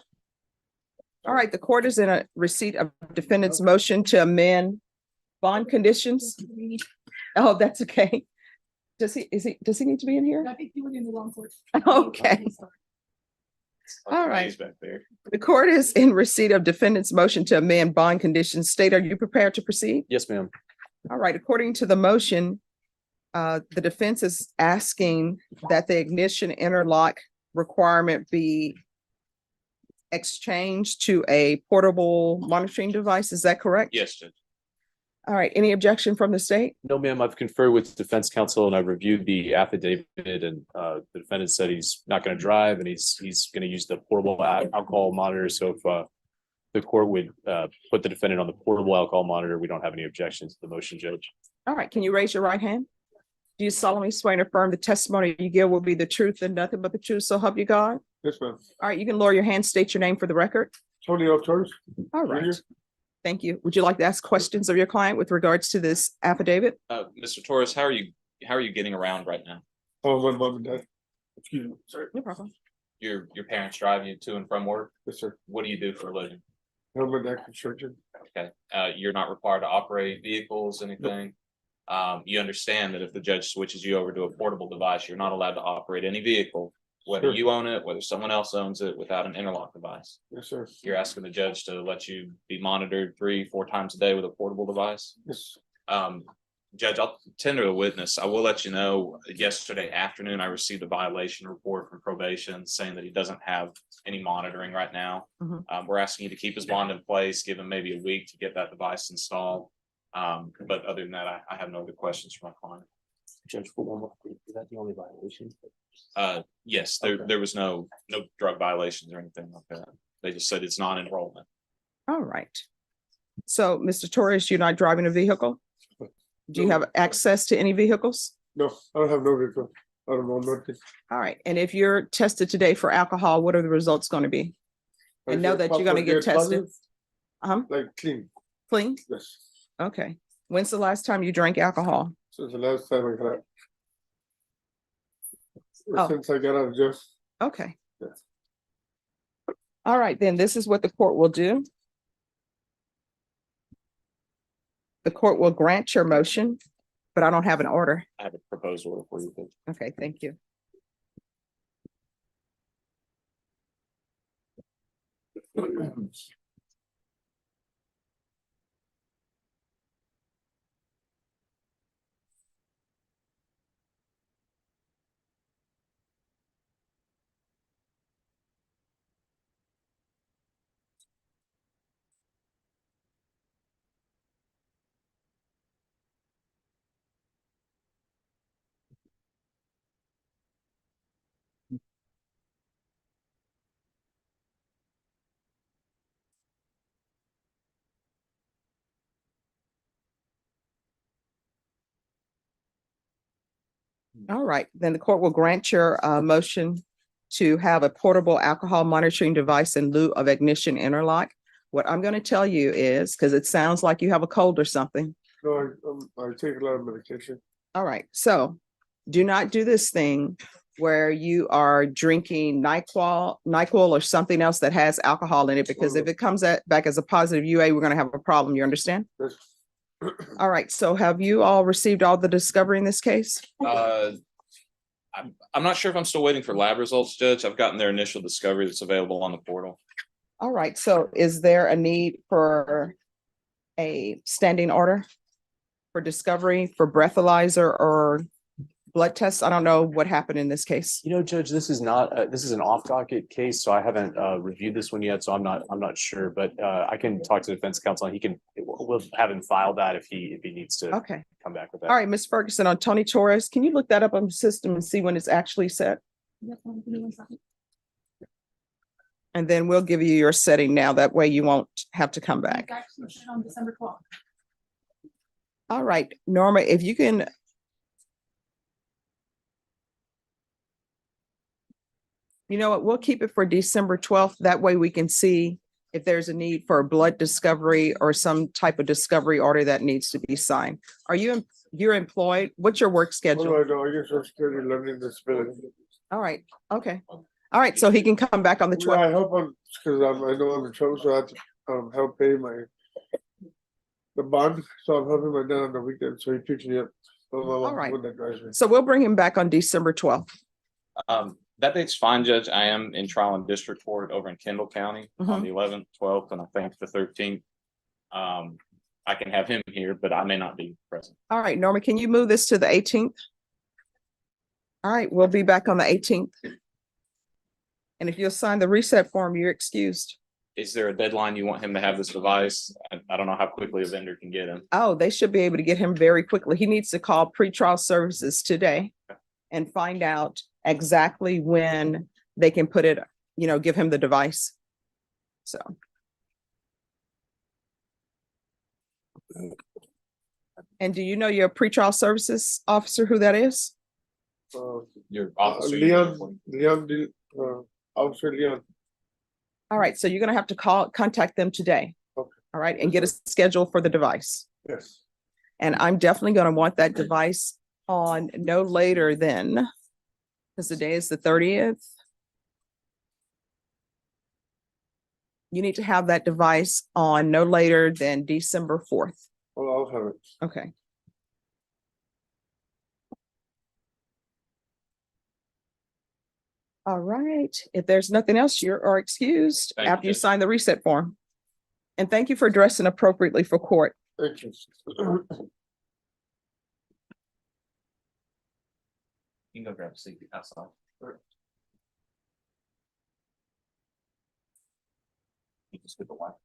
S2: All right, the court is in a receipt of defendant's motion to amend bond conditions. Oh, that's okay. Does he need to be in here?
S1: I think you went in the wrong court.
S2: Okay. All right.
S12: He's back there.
S2: The court is in receipt of defendant's motion to amend bond conditions. State, are you prepared to proceed?
S11: Yes, ma'am.
S2: All right, according to the motion, the defense is asking that the ignition interlock requirement be exchanged to a portable monitoring device. Is that correct?
S12: Yes, Judge.
S2: All right, any objection from the state?
S11: No, ma'am, I've conferred with defense counsel and I've reviewed the affidavit and the defendant said he's not going to drive and he's going to use the portable alcohol monitor. So if the court would put the defendant on the portable alcohol monitor, we don't have any objections to the motion, Judge.
S2: All right, can you raise your right hand? Do you solemnly swear and affirm the testimony you give will be the truth and nothing but the truth, so help you God?
S3: Yes, ma'am.
S2: All right, you can lower your hand, state your name for the record.
S3: Tony Thurs.
S2: All right. Thank you. Would you like to ask questions of your client with regards to this affidavit?
S12: Mr. Torres, how are you getting around right now?
S3: Oh, my mom and dad. Excuse me, sorry.
S2: No problem.
S12: Your parents driving you to and from work?
S3: Yes, sir.
S12: What do you do for a living?
S3: Helmet and construction.
S12: Okay, you're not required to operate vehicles, anything? You understand that if the judge switches you over to a portable device, you're not allowed to operate any vehicle, whether
S3: Sure.
S12: you own it, whether someone else owns it, without an interlock device.
S3: Yes, sir.
S12: You're asking the judge to let you be monitored 3-4 times a day with a portable device?
S3: Yes.
S12: Judge, I'll tender the witness. I will let you know, yesterday afternoon, I received a violation report from probation saying that he doesn't have any monitoring right now.
S2: Mhm.
S12: We're asking you to keep his bond in place, give him maybe a week to get that device installed. But other than that, I have no other questions for my client.
S11: Judge, for one more, is that the only violation?
S12: Yes,
S11: Okay.
S12: there was no drug violations or anything like that. They just said it's non-enrollment.
S2: All right. So, Mr. Torres, you're not driving a vehicle? Do you have access to any vehicles?
S3: No, I don't have no vehicle. I don't know nothing.
S2: All right. And if you're tested today for alcohol, what are the results going to be? I know that you're going to get tested.
S3: Like clean,
S2: Clean?
S3: yes.
S2: Okay. When's the last time you drank alcohol?
S3: Since the last time I got.
S2: Oh.
S3: Since I got out of jail.
S2: Okay.
S3: Yes.
S2: All right, then this is what the court will do. The court will grant your motion, but I don't have an order.
S12: I have a proposed order for you.
S2: Okay, thank you. All right, then the court will grant your motion to have a portable alcohol monitoring device in lieu of ignition interlock. What I'm going to tell you is, because it sounds like you have a cold or something.
S3: No, I take a lot of medication.
S2: All right, so do not do this thing where you are drinking NyQuil or something else that has alcohol in it, because if it comes back as a positive UA, we're going to have a problem. You understand?
S3: Yes.
S2: All right, so have you all received all the discovery in this case?
S12: I'm not sure if I'm still waiting for lab results, Judge. I've gotten their initial discovery that's available on the portal.
S2: All right, so is there a need for a standing order for discovery, for breathalyzer or blood tests? I don't know what happened in this case.
S11: You know, Judge, this is not, this is an off docket case, so I haven't reviewed this one yet, so I'm not sure, but I can talk to the defense counsel and we'll have him file that if he needs to
S2: Okay,
S11: come back with that.
S2: all right, Ms. Ferguson, on Tony Torres, can you look that up on the system and see when it's actually set? And then we'll give you your setting now. That way you won't have to come back.
S1: It's actually set on December 12th.
S2: All right, Norma, if you can. You know what, we'll keep it for December 12th. That way we can see if there's a need for a blood discovery or some type of discovery order that needs to be signed. Are you're employed? What's your work
S3: What
S2: schedule?
S3: do I do? I guess I'm security learning disability.
S2: All right, okay. All right, so he can come back on the
S3: Yeah,
S2: 12th.
S3: I help him because I know I'm in trouble, so I have to help pay the bond. So I'm helping my dad on the weekend, so he picks me up
S2: All right. So we'll bring him back on December 12th.
S12: That date's fine, Judge. I am in trial in district court over in Kendall County on the 11th, 12th, and I think the 13th. I can have him here, but I may not be present.
S2: All right, Norma, can you move this to the 18th? All right, we'll be back on the 18th. And if you'll sign the reset form, you're excused.
S12: Is there a deadline you want him to have this device? I don't know how quickly a vendor can get him.
S2: Oh, they should be able to get him very quickly. He needs to call pretrial services today and find out exactly when they can put it, give him the device. So. And do you know your pretrial services officer, who that is?
S12: Your officer.
S13: Officer Leon.
S2: All right, so you're gonna have to contact them today.
S13: Okay.
S2: All right, and get a schedule for the device.
S13: Yes.
S2: And I'm definitely gonna want that device on no later than, because the day is the 30th. You need to have that device on no later than December 4th.
S13: Well, I'll have it.
S2: Okay. All right, if there's nothing else, you are excused
S12: Thank you,
S2: after you
S12: Judge.
S2: sign the reset form. And thank you for dressing appropriately for court.
S13: Thank you.
S12: You can go grab a seat outside. You can skip a while.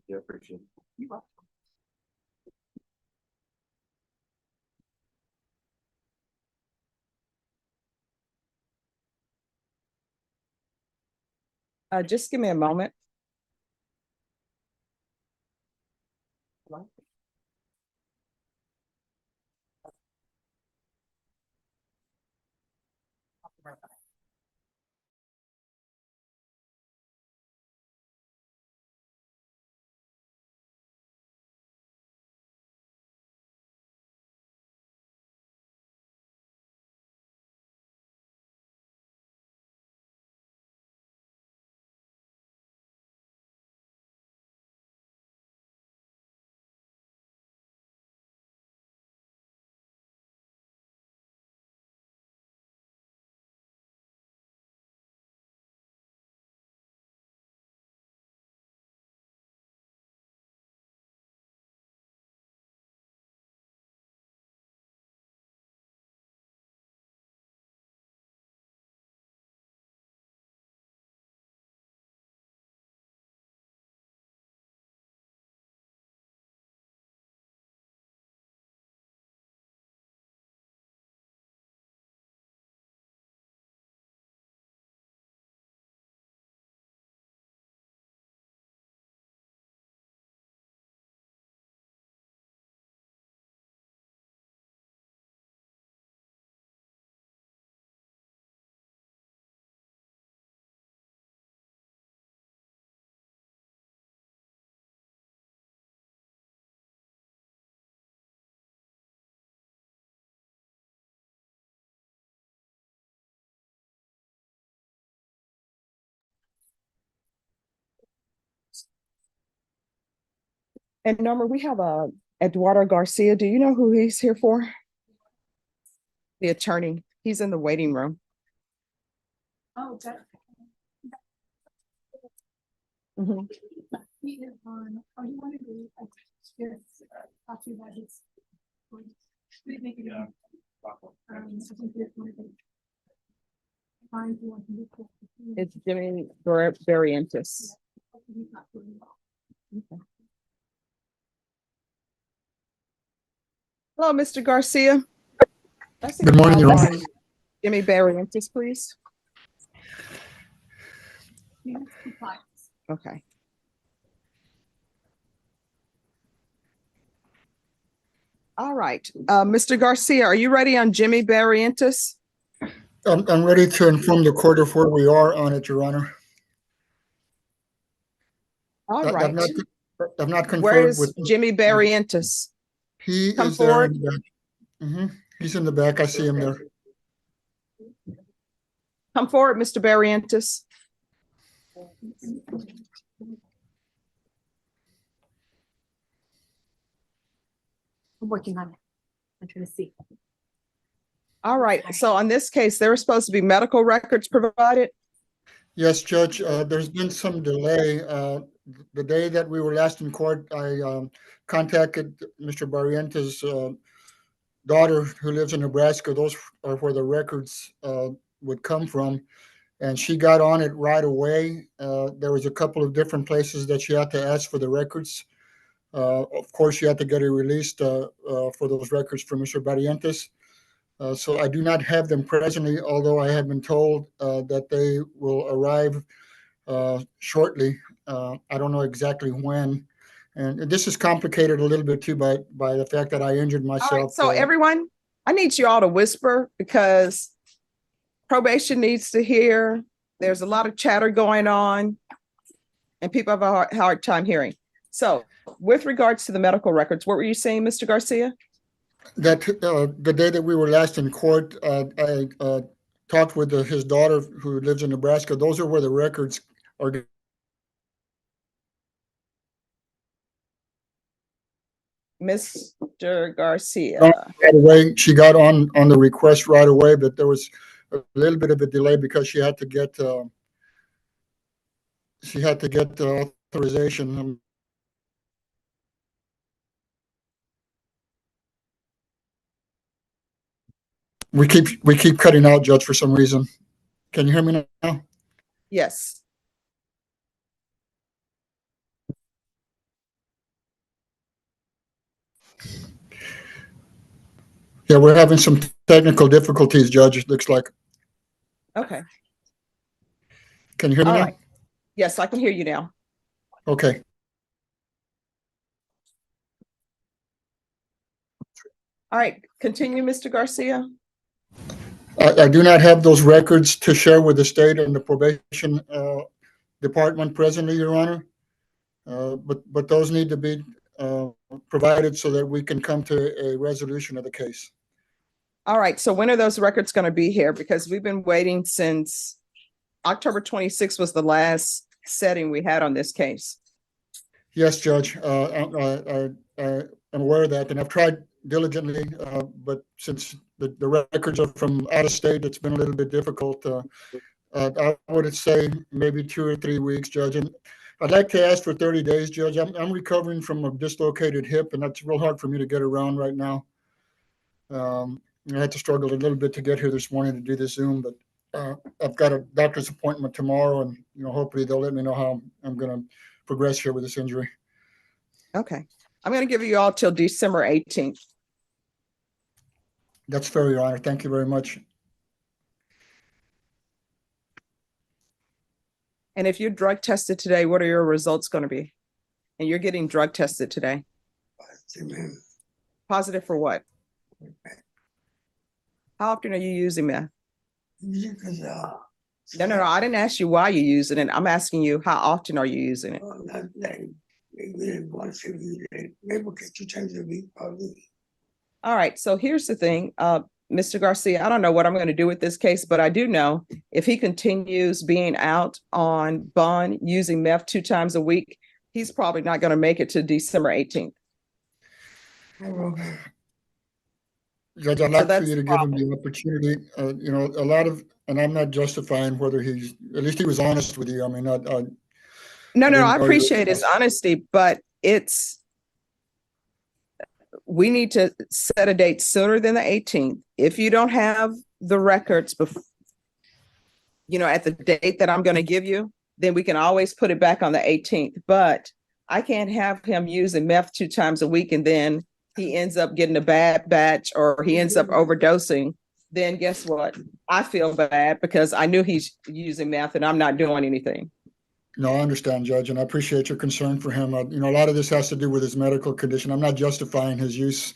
S12: Yeah, appreciate it.
S2: Just give me a moment. And Norma, we have Eduardo Garcia. Do you know who he's here for? The attorney. He's in the waiting room.
S1: Oh, that.
S2: Mhm.
S1: He is on, oh, you want to do, yes, talk to you about his.
S12: Yeah.
S1: I think there's one of the- Find you want to do cool.
S2: It's Jimmy Barrientos.
S1: He's not doing well.
S2: Hello, Mr. Garcia.
S13: Good morning, Your Honor.
S2: Jimmy Barrientos, please.
S1: He has compliance.
S2: Okay. All right, Mr. Garcia, are you ready on Jimmy Barrientos?
S13: I'm ready to inform the court of where we are on it, Your Honor.
S2: All
S13: I've
S2: right.
S13: not
S2: Where
S13: conferred
S2: is
S13: with.
S2: Jimmy Barrientos?
S13: He
S2: Come
S13: is there
S2: forward.
S13: in the back. He's in the back. I see him there.
S2: Come forward, Mr. Barrientos.
S1: I'm working on it. I'm trying to see.
S2: All right, so on this case, there were supposed to be medical records provided.
S13: Yes, Judge, there's been some delay. The day that we were last in court, I contacted Mr. Barrientos' daughter who lives in Nebraska. Those are where the records would come from. And she got on it right away. There was a couple of different places that she had to ask for the records. Of course, she had to get it released for those records from Mr. Barrientos. So I do not have them presently, although I have been told that they will arrive shortly. I don't know exactly when. And this is complicated a little bit too by the fact that I injured
S2: All right,
S13: myself.
S2: so everyone, I need you all to whisper because probation needs to hear. There's a lot of chatter going on and people have a hard time hearing. So with regards to the medical records, what were you saying, Mr. Garcia?
S13: That the day that we were last in court, I talked with his daughter who lives in Nebraska. Those are where the records are.
S2: Mr. Garcia.
S13: Right away, she got on the request right away, but there was a little bit of a delay because she had to get authorization. We keep cutting out, Judge, for some reason. Can you hear me now?
S2: Yes.
S13: Yeah, we're having some technical difficulties, Judge, it looks like.
S2: Okay.
S13: Can you hear me
S2: All
S13: now?
S2: right. Yes, I can hear you now.
S13: Okay.
S2: All right, continue, Mr. Garcia.
S13: I do not have those records to share with the state and the probation department presently, Your Honor. But those need to be provided so that we can come to a resolution of the case.
S2: All right, so when are those records going to be here? Because we've been waiting since October 26th was the last setting we had on this case.
S13: Yes, Judge, I'm aware of that, and I've tried diligently, but since the records are from out of state, it's been a little bit difficult. I would say maybe 2 or 3 weeks, Judge. And I'd like to ask for 30 days, Judge. I'm recovering from a dislocated hip, and that's real hard for me to get around right now. I had to struggle a little bit to get here this morning to do this Zoom, but I've got a doctor's appointment tomorrow, and hopefully they'll let me know how I'm going to progress here with this injury.
S2: Okay, I'm going to give you all till December 18th.
S13: That's fair, Your Honor. Thank you very much.
S2: And if you're drug tested today, what are your results going to be? And you're getting drug tested today. Positive for what? How often are you using meth? No, I didn't ask you why you're using it. I'm asking you, how often are you using it?
S14: Once a week, maybe 2 times a week, probably.
S2: All right, so here's the thing, Mr. Garcia, I don't know what I'm going to do with this case, but I do know if he continues being out on bond using meth 2 times a week, he's probably not going to make it to December 18th.
S13: Judge, I'd like for you to give him the opportunity, a lot of, and I'm not justifying whether at least he was honest with you. I mean,
S2: No, I appreciate his honesty, but we need to set a date sooner than the 18th. If you don't have the records before, at the date that I'm going to give you, then we can always put it back on the 18th. But I can't have him using meth 2 times a week and then he ends up getting a bad batch or he ends up overdosing. Then guess what? I feel bad because I knew he's using meth and I'm not doing anything.
S13: No, I understand, Judge, and I appreciate your concern for him. A lot of this has to do with his medical condition. I'm not justifying his use,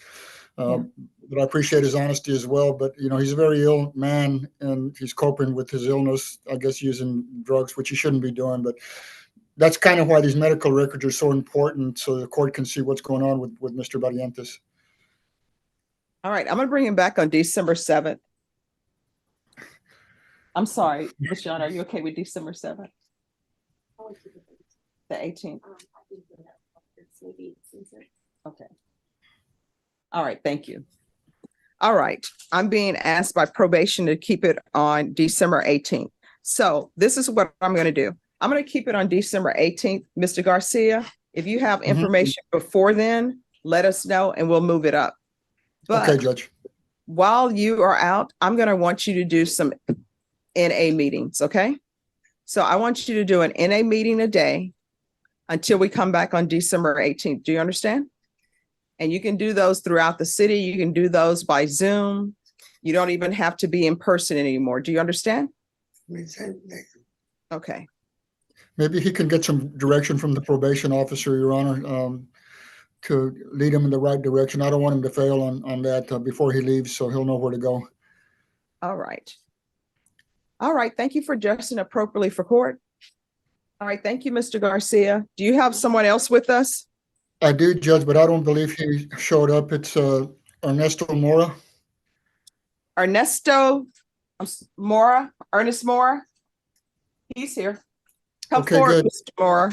S13: but I appreciate his honesty as well. But, he's a very ill man and he's coping with his illness, I guess, using drugs, which he shouldn't be doing. But that's kind of why these medical records are so important, so the court can see what's going on with Mr. Barrientos.
S2: All right, I'm going to bring him back on December 7th. I'm sorry, Michelle, are you okay with December 7th? The 18th. Okay. All right, thank you. All right, I'm being asked by probation to keep it on December 18th. So this is what I'm gonna do. I'm gonna keep it on December 18th. Mr. Garcia, if you have information before then, let us know and we'll move it up.
S13: Okay,
S2: But
S13: Judge.
S2: while you are out, I'm gonna want you to do some NA meetings, okay? So I want you to do an NA meeting a day until we come back on December 18th. Do you understand? And you can do those throughout the city. You can do those by Zoom. You don't even have to be in person anymore. Do you understand? Okay.
S13: Maybe he can get some direction from the probation officer, Your Honor, to lead him in the right direction. I don't want him to fail on that before he leaves, so he'll know where to go.
S2: All right. All right. Thank you for dressing appropriately for court. All right. Thank you, Mr. Garcia. Do you have someone else with us?
S13: I do, Judge, but I don't believe he showed up. It's Ernesto Mora.
S2: Ernesto Mora, Ernest Mora. He's here. Come
S13: Okay,
S2: forward,
S13: good.
S2: Mr. Mora.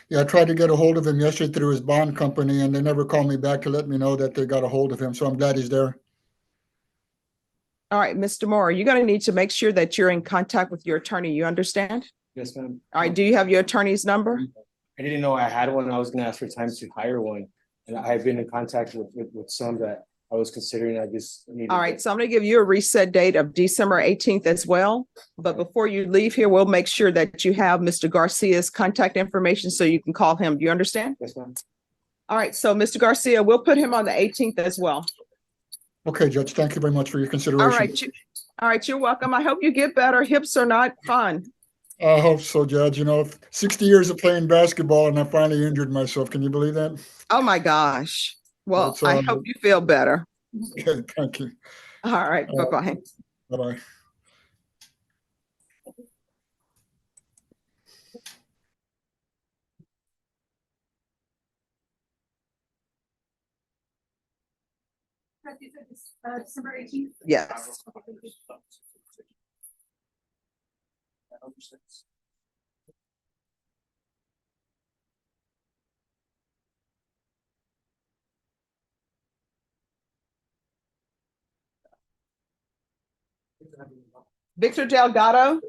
S13: Yeah, I tried to get a hold of him yesterday through his bond company, and they never called me back to let me know that they got a hold of him. So I'm glad he's there.
S2: All right, Mr. Moore, you're going to need to make sure that you're in contact with your attorney. You understand?
S15: Yes, ma'am.
S2: All right, do you have your attorney's number?
S15: I didn't know I had one. I was gonna ask for time to hire one. And I've been in contact with some that I was considering. I just needed.
S2: All right, so I'm going to give you a reset date of December 18th as well. But before you leave here, we'll make sure that you have Mr. Garcia's contact information so you can call him. Do you understand?
S15: Yes, ma'am.
S2: All right, so Mr. Garcia, we'll put him on the 18th as well.
S13: Okay, Judge, thank you very much for your
S2: All
S13: consideration.
S2: right, all right, you're welcome. I hope you get better. Hips are not fun.
S13: I hope so, Judge. You know, 60 years of playing basketball and I finally injured myself. Can you believe that?
S2: Oh, my gosh. Well,
S13: It's,
S2: I hope you feel better.
S13: Okay, thank you.
S2: All right, bye-bye.
S13: Bye-bye.
S1: December 18th.
S2: Yes. Victor Delgado.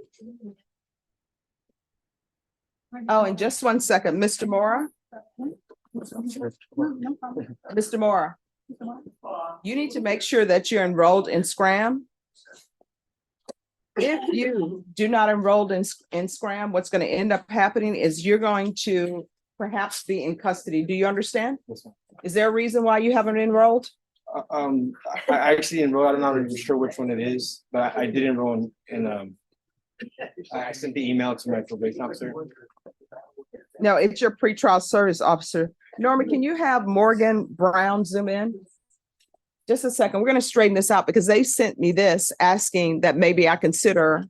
S2: Oh, and just 1 second, Mr. Mora. Mr. Mora, you need to make sure that you're enrolled in Scram. If you do not enroll in Scram, what's going to end up happening is you're going to perhaps be in custody. Do you understand?
S15: Yes, ma'am.
S2: Is there a reason why you haven't enrolled?
S15: I actually enrolled. I'm not really sure which one it is, but I did enroll in I sent the email to my probation officer.
S2: No, it's your pretrial service officer. Norma, can you have Morgan Brown zoom in? Just a second. We're going to straighten this out because they sent me this asking that maybe I consider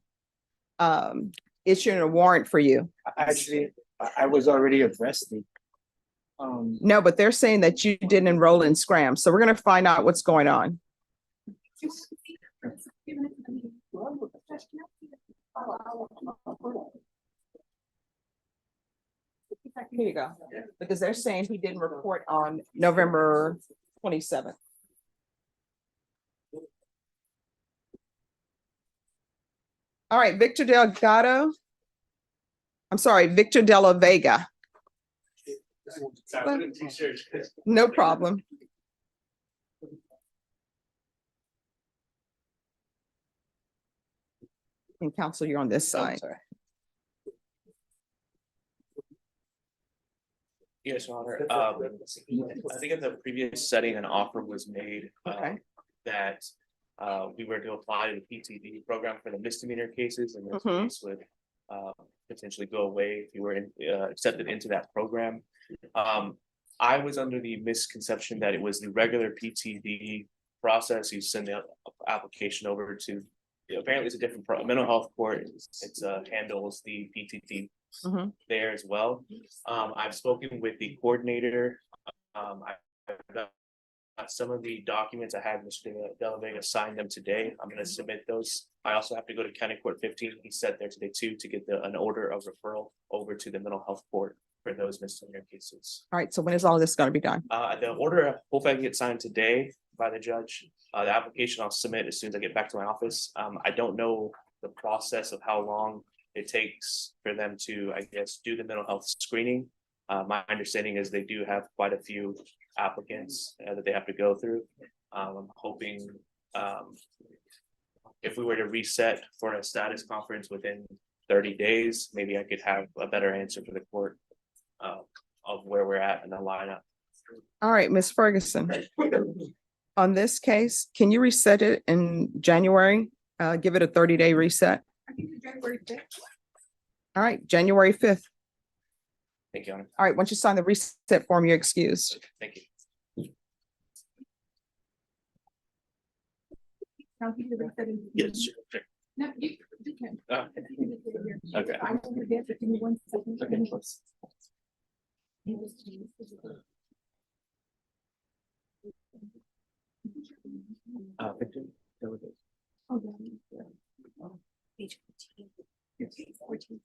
S2: issuing a warrant for you.
S15: Actually, I was already arrested.
S2: No, but they're saying that you didn't enroll in Scram. So we're going to find out what's going on. Here you go. Because they're saying he didn't report on November 27th. All right, Victor Delgado. I'm sorry, Victor de la Vega. No problem. And counsel, you're on this side.
S16: Yes, Your Honor. I think in the previous setting, an offer was made that we were to apply to the PTD program for the misdemeanor cases, and this case would potentially go away if you were accepted into that program. I was under the misconception that it was the regular PTD process. You send the application over to, apparently it's a different mental health court. It's handles the PTD there as well. I've spoken with the coordinator. I've got some of the documents I had Mr. De La Vega sign them today. I'm gonna submit those. I also have to go to County Court 15. He said there today too, to get an order of referral over to the mental health court for those misdemeanor cases.
S2: All right, so when is all this gonna be done?
S16: The order, hopefully I can get signed today by the judge. The application I'll submit as soon as I get back to my office. I don't know the process of how long it takes for them to, I guess, do the mental health screening. My understanding is they do have quite a few applicants that they have to go through. I'm hoping, if we were to reset for a status conference within 30 days, maybe I could have a better answer for the court of where we're at in the lineup.
S2: All right, Ms. Ferguson. On this case, can you reset it in January? Give it a 30-day reset?
S1: I think it's January 5th.
S2: All right, January 5th.
S16: Thank you, Honor.
S2: All right, once you sign the reset form, you're excused.
S16: Thank you.
S1: Now, you can reset it.
S16: Yes, sure.
S1: No, you can.
S16: Okay.
S1: I will forget, but give me 1 second.
S16: Okay. Victor, go with it.
S6: Page 14.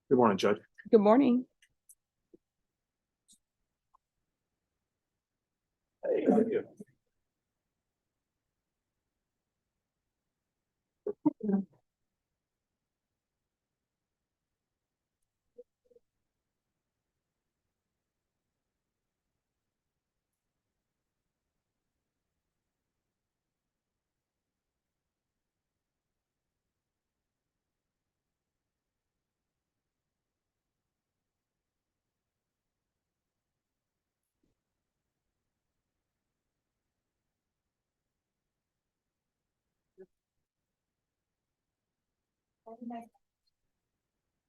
S11: Good morning, Judge.
S2: Good morning.
S5: Hey, how are you?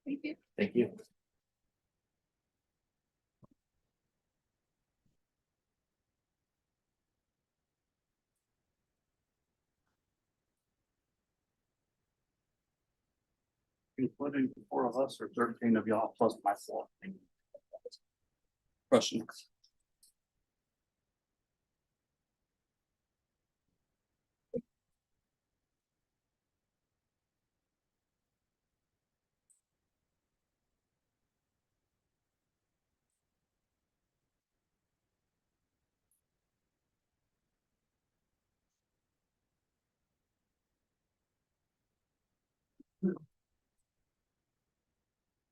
S1: Thank you.
S5: Thank you.
S11: Including 4 of us or 13 of y'all plus my 4. Questions?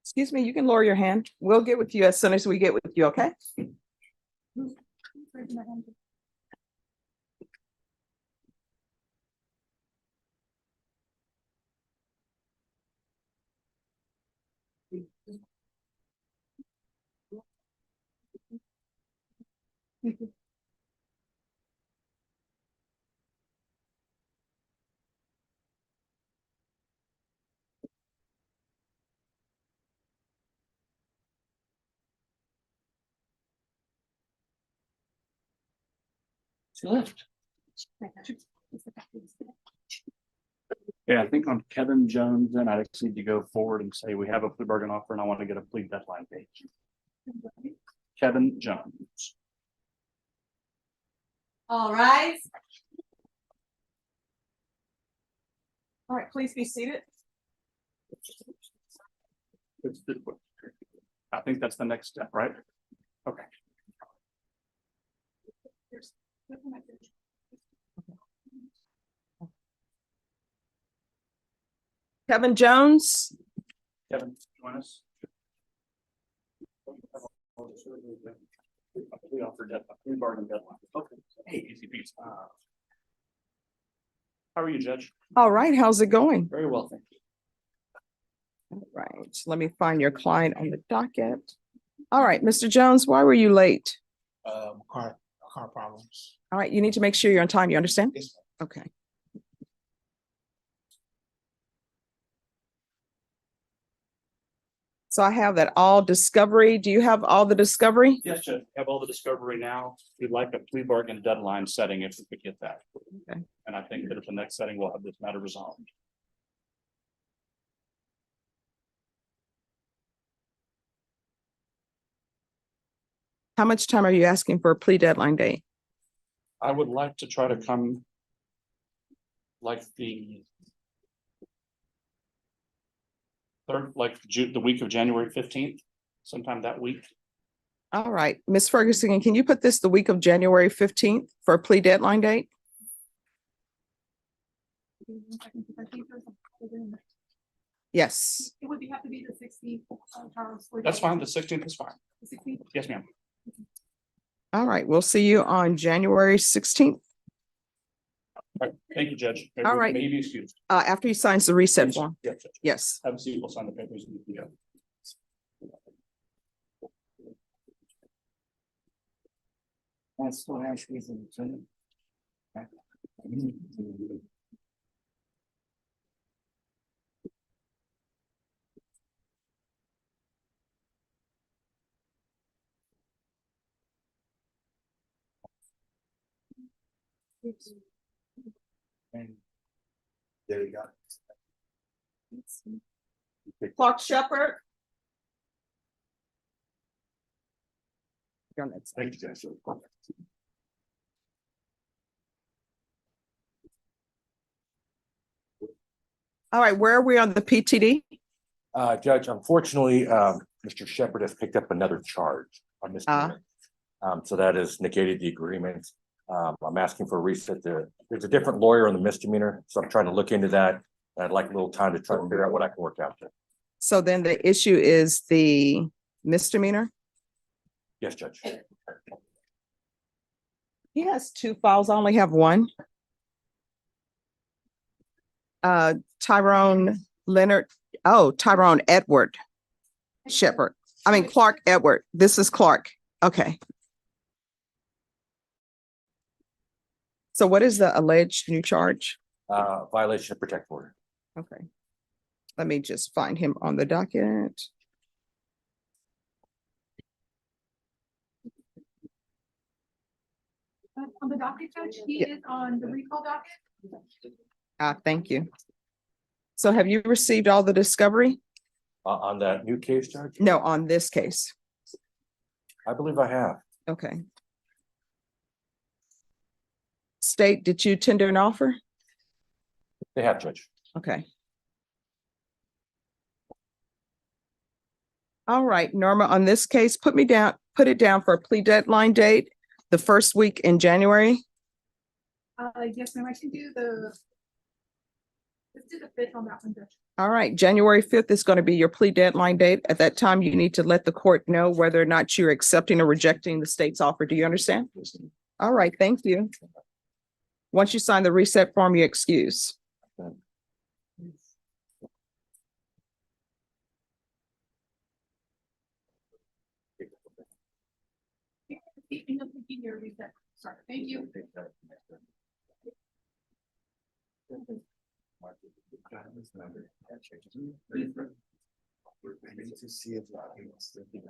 S2: Excuse me, you can lower your hand. We'll get with you as soon as we get with you, okay?
S11: She left. Yeah, I think on Kevin Jones, then I just need to go forward and say we have a plea bargain offer and I want to get a plea deadline date. Kevin Jones.
S2: All right. All right, please be seated.
S11: I think that's the next step, right? Okay.
S2: Kevin Jones,
S11: Kevin, join us. We offered that, we bargained deadline. Okay. Hey, easy peasy. How are you, Judge?
S2: all right, how's it going?
S11: Very well, thank you.
S2: All right, let me find your client on the docket. All right, Mr. Jones, why were you late?
S14: Car problems.
S2: All right, you need to make sure you're on time, you understand?
S14: Yes,
S2: Okay. So I have that all discovery. Do you have all the discovery?
S11: Yes, Judge, have all the discovery now. We'd like a plea bargain deadline setting if we could get that.
S2: Okay.
S11: And I think that at the next setting, we'll have this matter resolved.
S2: How much time are you asking for a plea deadline date?
S11: I would like to try to come like the third, like the week of January 15th, sometime that week.
S2: All right, Ms. Ferguson, can you put this the week of January 15th for a plea deadline date? Yes.
S1: It would have to be the 16th. Charles.
S11: That's fine. The 16th is fine.
S1: The 16th?
S11: Yes, ma'am.
S2: All right, we'll see you on January 16th.
S11: All right. Thank you, Judge.
S2: All right.
S11: May you be excused.
S2: After he signs the reset form.
S11: Yes, Judge.
S2: Yes.
S11: Have a seat. We'll sign the papers. And we can go.
S3: That's what actually is in the.
S14: There you go.
S2: Clark Shepherd.
S11: Thank you, Judge.
S2: All right, where are we on the PTD?
S17: Judge, unfortunately, Mr. Shepherd has picked up another charge on this. So that has negated the agreement. I'm asking for a reset there. There's a different lawyer on the misdemeanor, so I'm trying to look into that. I'd like a little time to try to figure out what I can work out there.
S2: So then the issue is the misdemeanor?
S17: Yes, Judge.
S2: He has two files. I only have one. Tyrone Edward Shepherd. I mean, Clark Edward. This is Clark. Okay. So what is the alleged new charge?
S17: Violation of protective order.
S2: Okay. Let me just find him on the docket.
S1: On the docket, Judge, he is on the recall docket.
S2: Thank you. So have you received all the discovery?
S17: On that new case, Judge?
S2: No, on this case.
S17: I believe I have.
S2: Okay. State, did you tender an offer?
S17: They have, Judge.
S2: Okay. All right, Norma, on this case, put it down for a plea deadline date, the first week in January.
S1: Yes, ma'am, I can do let's do the 5th on that one, Judge.
S2: All right, January 5th is going to be your plea deadline date. At that time, you need to let the court know whether or not you're accepting or rejecting the state's offer. Do you understand? All right, thank you. Once you sign the reset form, you excuse.
S1: Your reset. Sorry, thank you.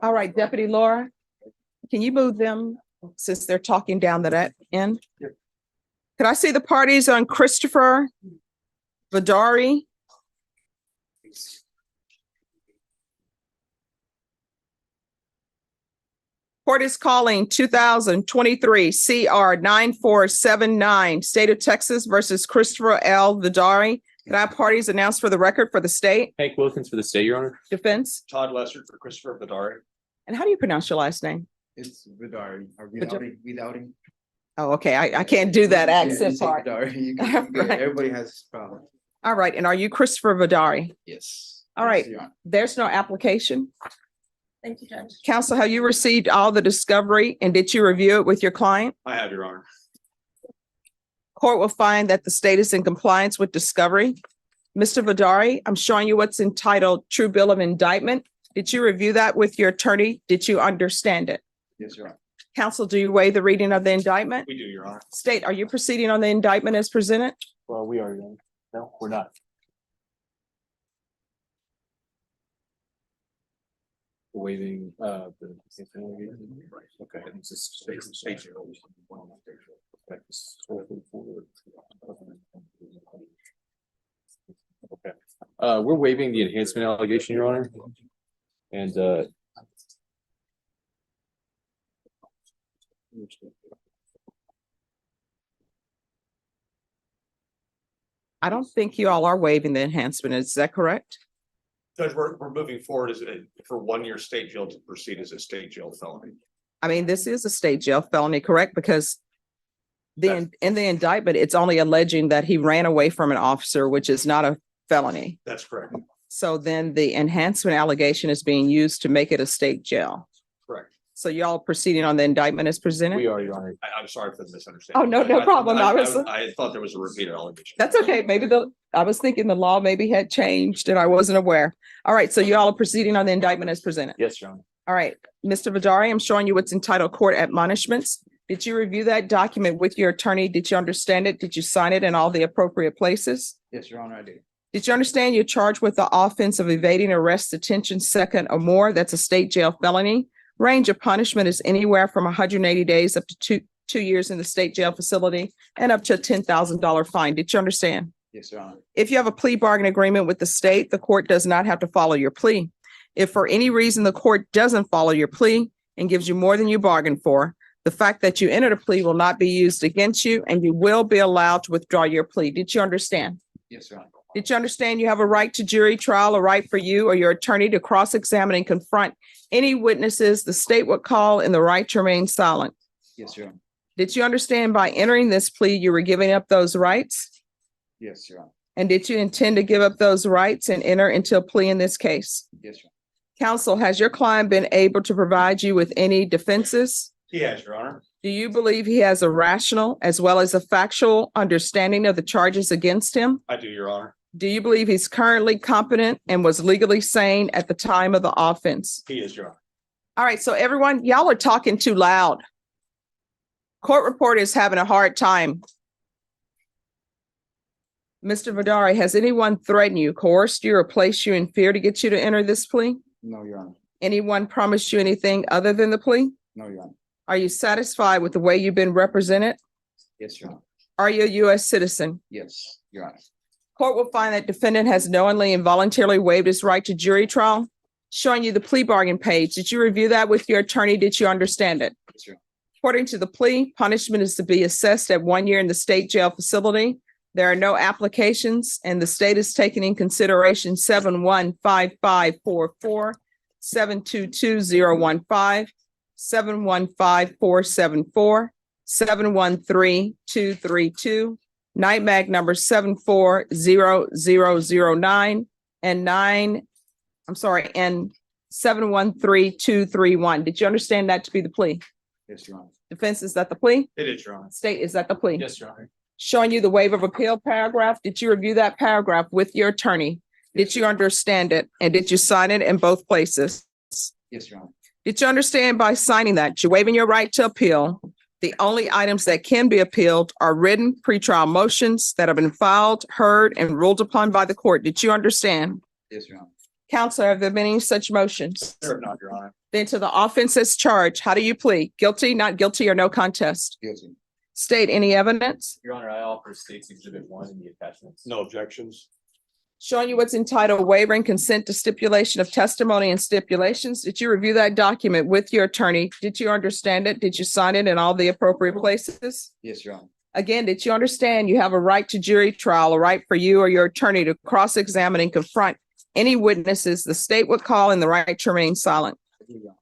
S2: All right, Deputy Laura, can you move them since they're talking down to that end? Could I see the parties on Christopher Vidari? Court is calling 2023 CR 9479, State of Texas versus Christopher L. Vidari. Can I have parties announced for the record for the state?
S16: Hank Wilkins for the state, Your Honor.
S2: Defense?
S12: Todd Lester for Christopher Bedard.
S2: And how do you pronounce your last name?
S12: It's Bedard, or
S2: Bedard.
S12: without him.
S2: Oh, okay, I can't do that accent part. Right.
S15: Everybody has this problem.
S2: All right, and are you Christopher Vidari?
S15: Yes.
S2: All right, there's no application.
S6: Thank you, Judge.
S2: Counsel, have you received all the discovery and did you review it with your client?
S11: I have, Your Honor.
S2: Court will find that the state is in compliance with discovery. Mr. Vidari, I'm showing you what's entitled True Bill of Indictment. Did you review that with your attorney? Did you understand it?
S15: Yes, Your Honor.
S2: Counsel, do you waive the reading of the indictment?
S11: We do, Your Honor.
S2: State, are you proceeding on the indictment as presented?
S11: Well, we are, Your Honor. No, we're not. Waiving, the. Okay. It's just state. Okay, we're waiving the enhancement allegation, Your Honor. And,
S2: I don't think you all are waiving the enhancement. Is that correct?
S5: Judge, we're moving forward for 1 year state jail to proceed as a state jail felony.
S2: I mean, this is a state jail felony, correct? Because in the indictment, it's only alleging that he ran away from an officer, which is not a felony.
S5: That's correct.
S2: So then the enhancement allegation is being used to make it a state jail.
S5: Correct.
S2: So y'all proceeding on the indictment as presented?
S11: we are, Your Honor.
S5: I'm sorry for the misunderstanding.
S2: Oh, no problem.
S5: I thought there was a repeated allegation.
S2: That's okay. I was thinking the law maybe had changed and I wasn't aware. All right, so you all are proceeding on the indictment as presented.
S11: Yes, Your Honor.
S2: All right, Mr. Vidari, I'm showing you what's entitled Court Admonishments. Did you review that document with your attorney? Did you understand it? Did you sign it in all the appropriate places?
S15: Yes, Your Honor, I did.
S2: Did you understand you're charged with the offense of evading arrest, detention, second or more? That's a state jail felony. Range of punishment is anywhere from 180 days up to two years in the state jail facility and up to a $10,000 fine. Did you understand?
S15: Yes, Your Honor.
S2: If you have a plea bargain agreement with the state, the court does not have to follow your plea. If for any reason the court doesn't follow your plea and gives you more than you bargained for, the fact that you entered a plea will not be used against you and you will be allowed to withdraw your plea. Did you understand?
S15: Yes, Your Honor.
S2: Did you understand you have a right to jury trial, a right for you or your attorney to cross-examine and confront any witnesses the state would call and the right to remain silent?
S15: Yes, Your Honor.
S2: Did you understand by entering this plea, you were giving up those rights?
S15: Yes, Your Honor.
S2: And did you intend to give up those rights and enter into a plea in this case?
S15: Yes, Your Honor.
S2: Counsel, has your client been able to provide you with any defenses?
S5: He has, Your Honor.
S2: Do you believe he has a rational as well as a factual understanding of the charges against him?
S5: I do, Your Honor.
S2: Do you believe he's currently competent and was legally sane at the time of the offense?
S5: He is, Your Honor.
S2: All right, so everyone, y'all are talking too loud. Court reporter is having a hard time. Mr. Vidari, has anyone threatened you, coerced you, or placed you in fear to get you to enter this plea?
S15: No, Your Honor.
S2: Anyone promised you anything other than the plea?
S15: No, Your Honor.
S2: Are you satisfied with the way you've been represented?
S15: Yes, Your Honor.
S2: Are you a U.S. citizen?
S15: Yes, Your Honor.
S2: Court will find that defendant has knowingly and voluntarily waived his right to jury trial. Showing you the plea bargain page. Did you review that with your attorney? Did you understand it?
S15: Yes, Your Honor.
S2: According to the plea, punishment is to be assessed at 1 year in the state jail facility. There are no applications and the state is taking in consideration 715544, 722015, 715474, 713232, night mag number 740009 and 713231. Did you understand that to be the plea?
S15: Yes, Your Honor.
S2: Defense, is that the plea?
S5: It is, Your Honor.
S2: State, is that the plea?
S11: Yes, Your Honor.
S2: Showing you the waiver of appeal paragraph. Did you review that paragraph with your attorney? Did you understand it? And did you sign it in both places?
S15: Yes, Your Honor.
S2: Did you understand by signing that you're waiving your right to appeal? The only items that can be appealed are written pretrial motions that have been filed, heard, and ruled upon by the court. Did you understand?
S15: Yes, Your Honor.
S2: Counselor, have there been any such motions?
S5: There have not, Your Honor.
S2: Then to the offense as charged, how do you plead? Guilty, not guilty, or no contest?
S15: Guilty.
S2: State, any evidence?
S11: Your Honor, I offer State's Exhibit 1 in the attachments.
S5: No objections.
S2: Showing you what's entitled waiver and consent to stipulation of testimony and stipulations. Did you review that document with your attorney? Did you understand it? Did you sign it in all the appropriate places?
S15: Yes, Your Honor.
S2: Again, did you understand you have a right to jury trial, a right for you or your attorney to cross-examine and confront any witnesses the state would call and the right to remain silent?
S15: I do, Your Honor.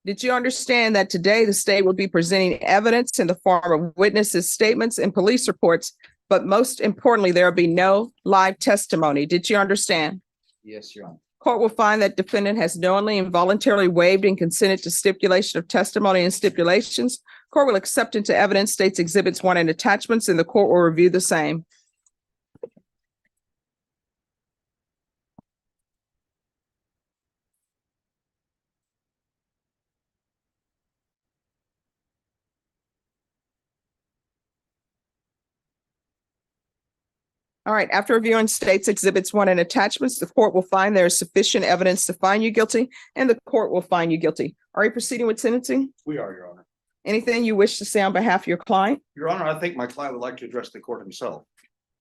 S2: Did you understand that today the state will be presenting evidence in the form of witnesses' statements and police reports, but most importantly, there will be no live testimony? Did you understand?
S15: Yes, Your Honor.
S2: Court will find that defendant has knowingly and voluntarily waived and consented to stipulation of testimony and stipulations. Court will accept into evidence states exhibits 1 and attachments, and the court will review the same. All right, after reviewing states exhibits 1 and attachments, the court will find there is sufficient evidence to find you guilty, and the court will find you guilty. Are you proceeding with sentencing?
S17: We are, Your Honor.
S2: Anything you wish to say on behalf of your client?
S17: Your Honor, I think my client would like to address the court himself.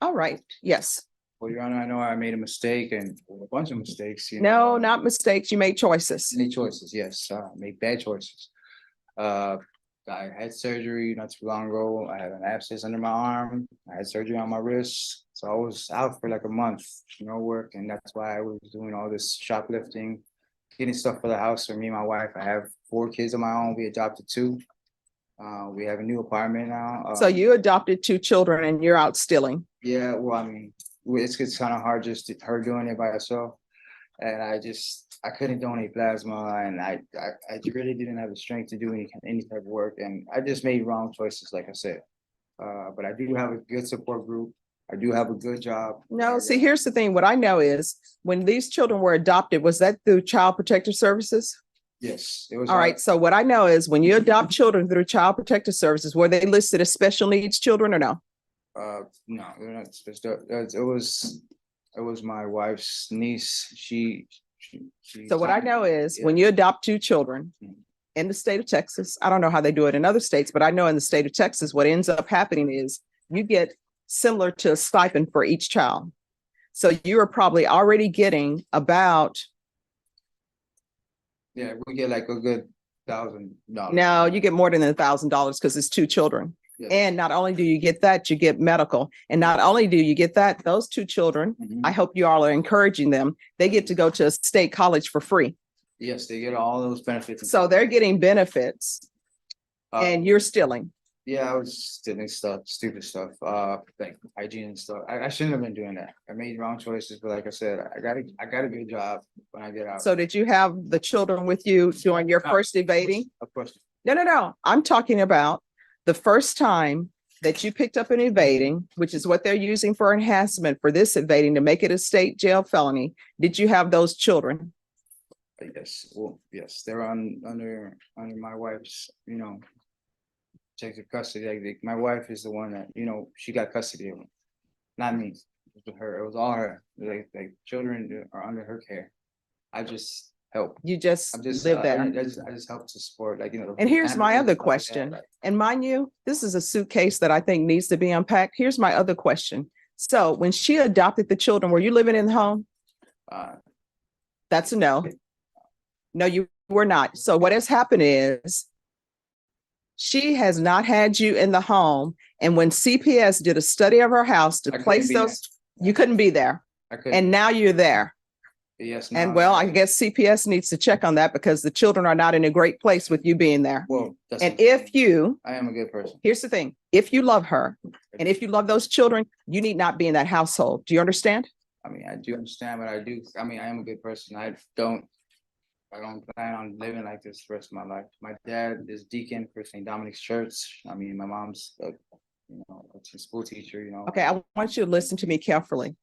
S2: All right, yes.
S15: Well, Your Honor, I know I made a mistake and a bunch of mistakes.
S2: No, not mistakes. You made choices.
S15: Many choices, yes, made bad choices. I had surgery not too long ago. I had an abscess under my arm. I had surgery on my wrist. So I was out for like a month, no work. And that's why I was doing all this shoplifting, getting stuff for the house for me and my wife. I have 4 kids of my own. We adopted 2. We have a new apartment now.
S2: So you adopted 2 children and you're out stealing.
S15: Yeah, well, I mean, it's kind of hard just her doing it by herself. And I couldn't donate plasma, and I really didn't have the strength to do any type of work. And I just made wrong choices, like I said. But I do have a good support group. I do have a good job.
S2: No, see, here's the thing. What I know is when these children were adopted, was that through Child Protective Services?
S15: Yes, it was.
S2: All right. So what I know is when you adopt children through Child Protective Services, were they listed as special needs children or no?
S15: No, they're not supposed to. It was my wife's niece. She
S2: So what I know is when you adopt 2 children in the state of Texas, I don't know how they do it in other states, but I know in the state of Texas, what ends up happening is you get similar to a stipend for each child. So you are probably already getting about.
S15: Yeah, we get like a good $1,000.
S2: No, you get more than $1,000 because it's 2 children.
S15: Yeah.
S2: And not only do you get that, you get medical. And not only do you get that, those 2 children, I hope you all are encouraging them. They get to go to a state college for free.
S15: Yes, they get all those benefits.
S2: So they're getting benefits and you're stealing.
S15: Yeah, I was stealing stuff, stupid stuff, like hygiene and stuff. I shouldn't have been doing that. I made wrong choices, but like I said, I got a good job when I get out.
S2: So did you have the children with you during your first evading?
S15: Of course.
S2: No. I'm talking about the first time that you picked up an evading, which is what they're using for enhancement for this evading to make it a state jail felony. Did you have those children?
S15: Yes, well, yes, they're under my wife's, protective custody. Like, my wife is the one that, she got custody of them, not me. It was her. It was all her. Like children are under her care. I just help.
S2: You just live there.
S15: I just help to support,
S2: And here's my other question. And mind you, this is a suitcase that I think needs to be unpacked. Here's my other question. So when she adopted the children, were you living in the home? That's a no. No, you were not. So what has happened is she has not had you in the home. And when CPS did a study of her house to place those, you couldn't be there. And now you're there.
S15: Yes.
S2: And well, I guess CPS needs to check on that because the children are not in a great place with you being there.
S15: Well,
S2: and if you,
S15: I am a good person.
S2: Here's the thing. If you love her and if you love those children, you need not be in that household. Do you understand?
S15: I mean, I do understand, but I am a good person. I don't plan on living like this the rest of my life. My dad is deacon for St. Dominic's Church. I mean, my mom's, a school teacher,
S2: Okay, I want you to listen to me carefully.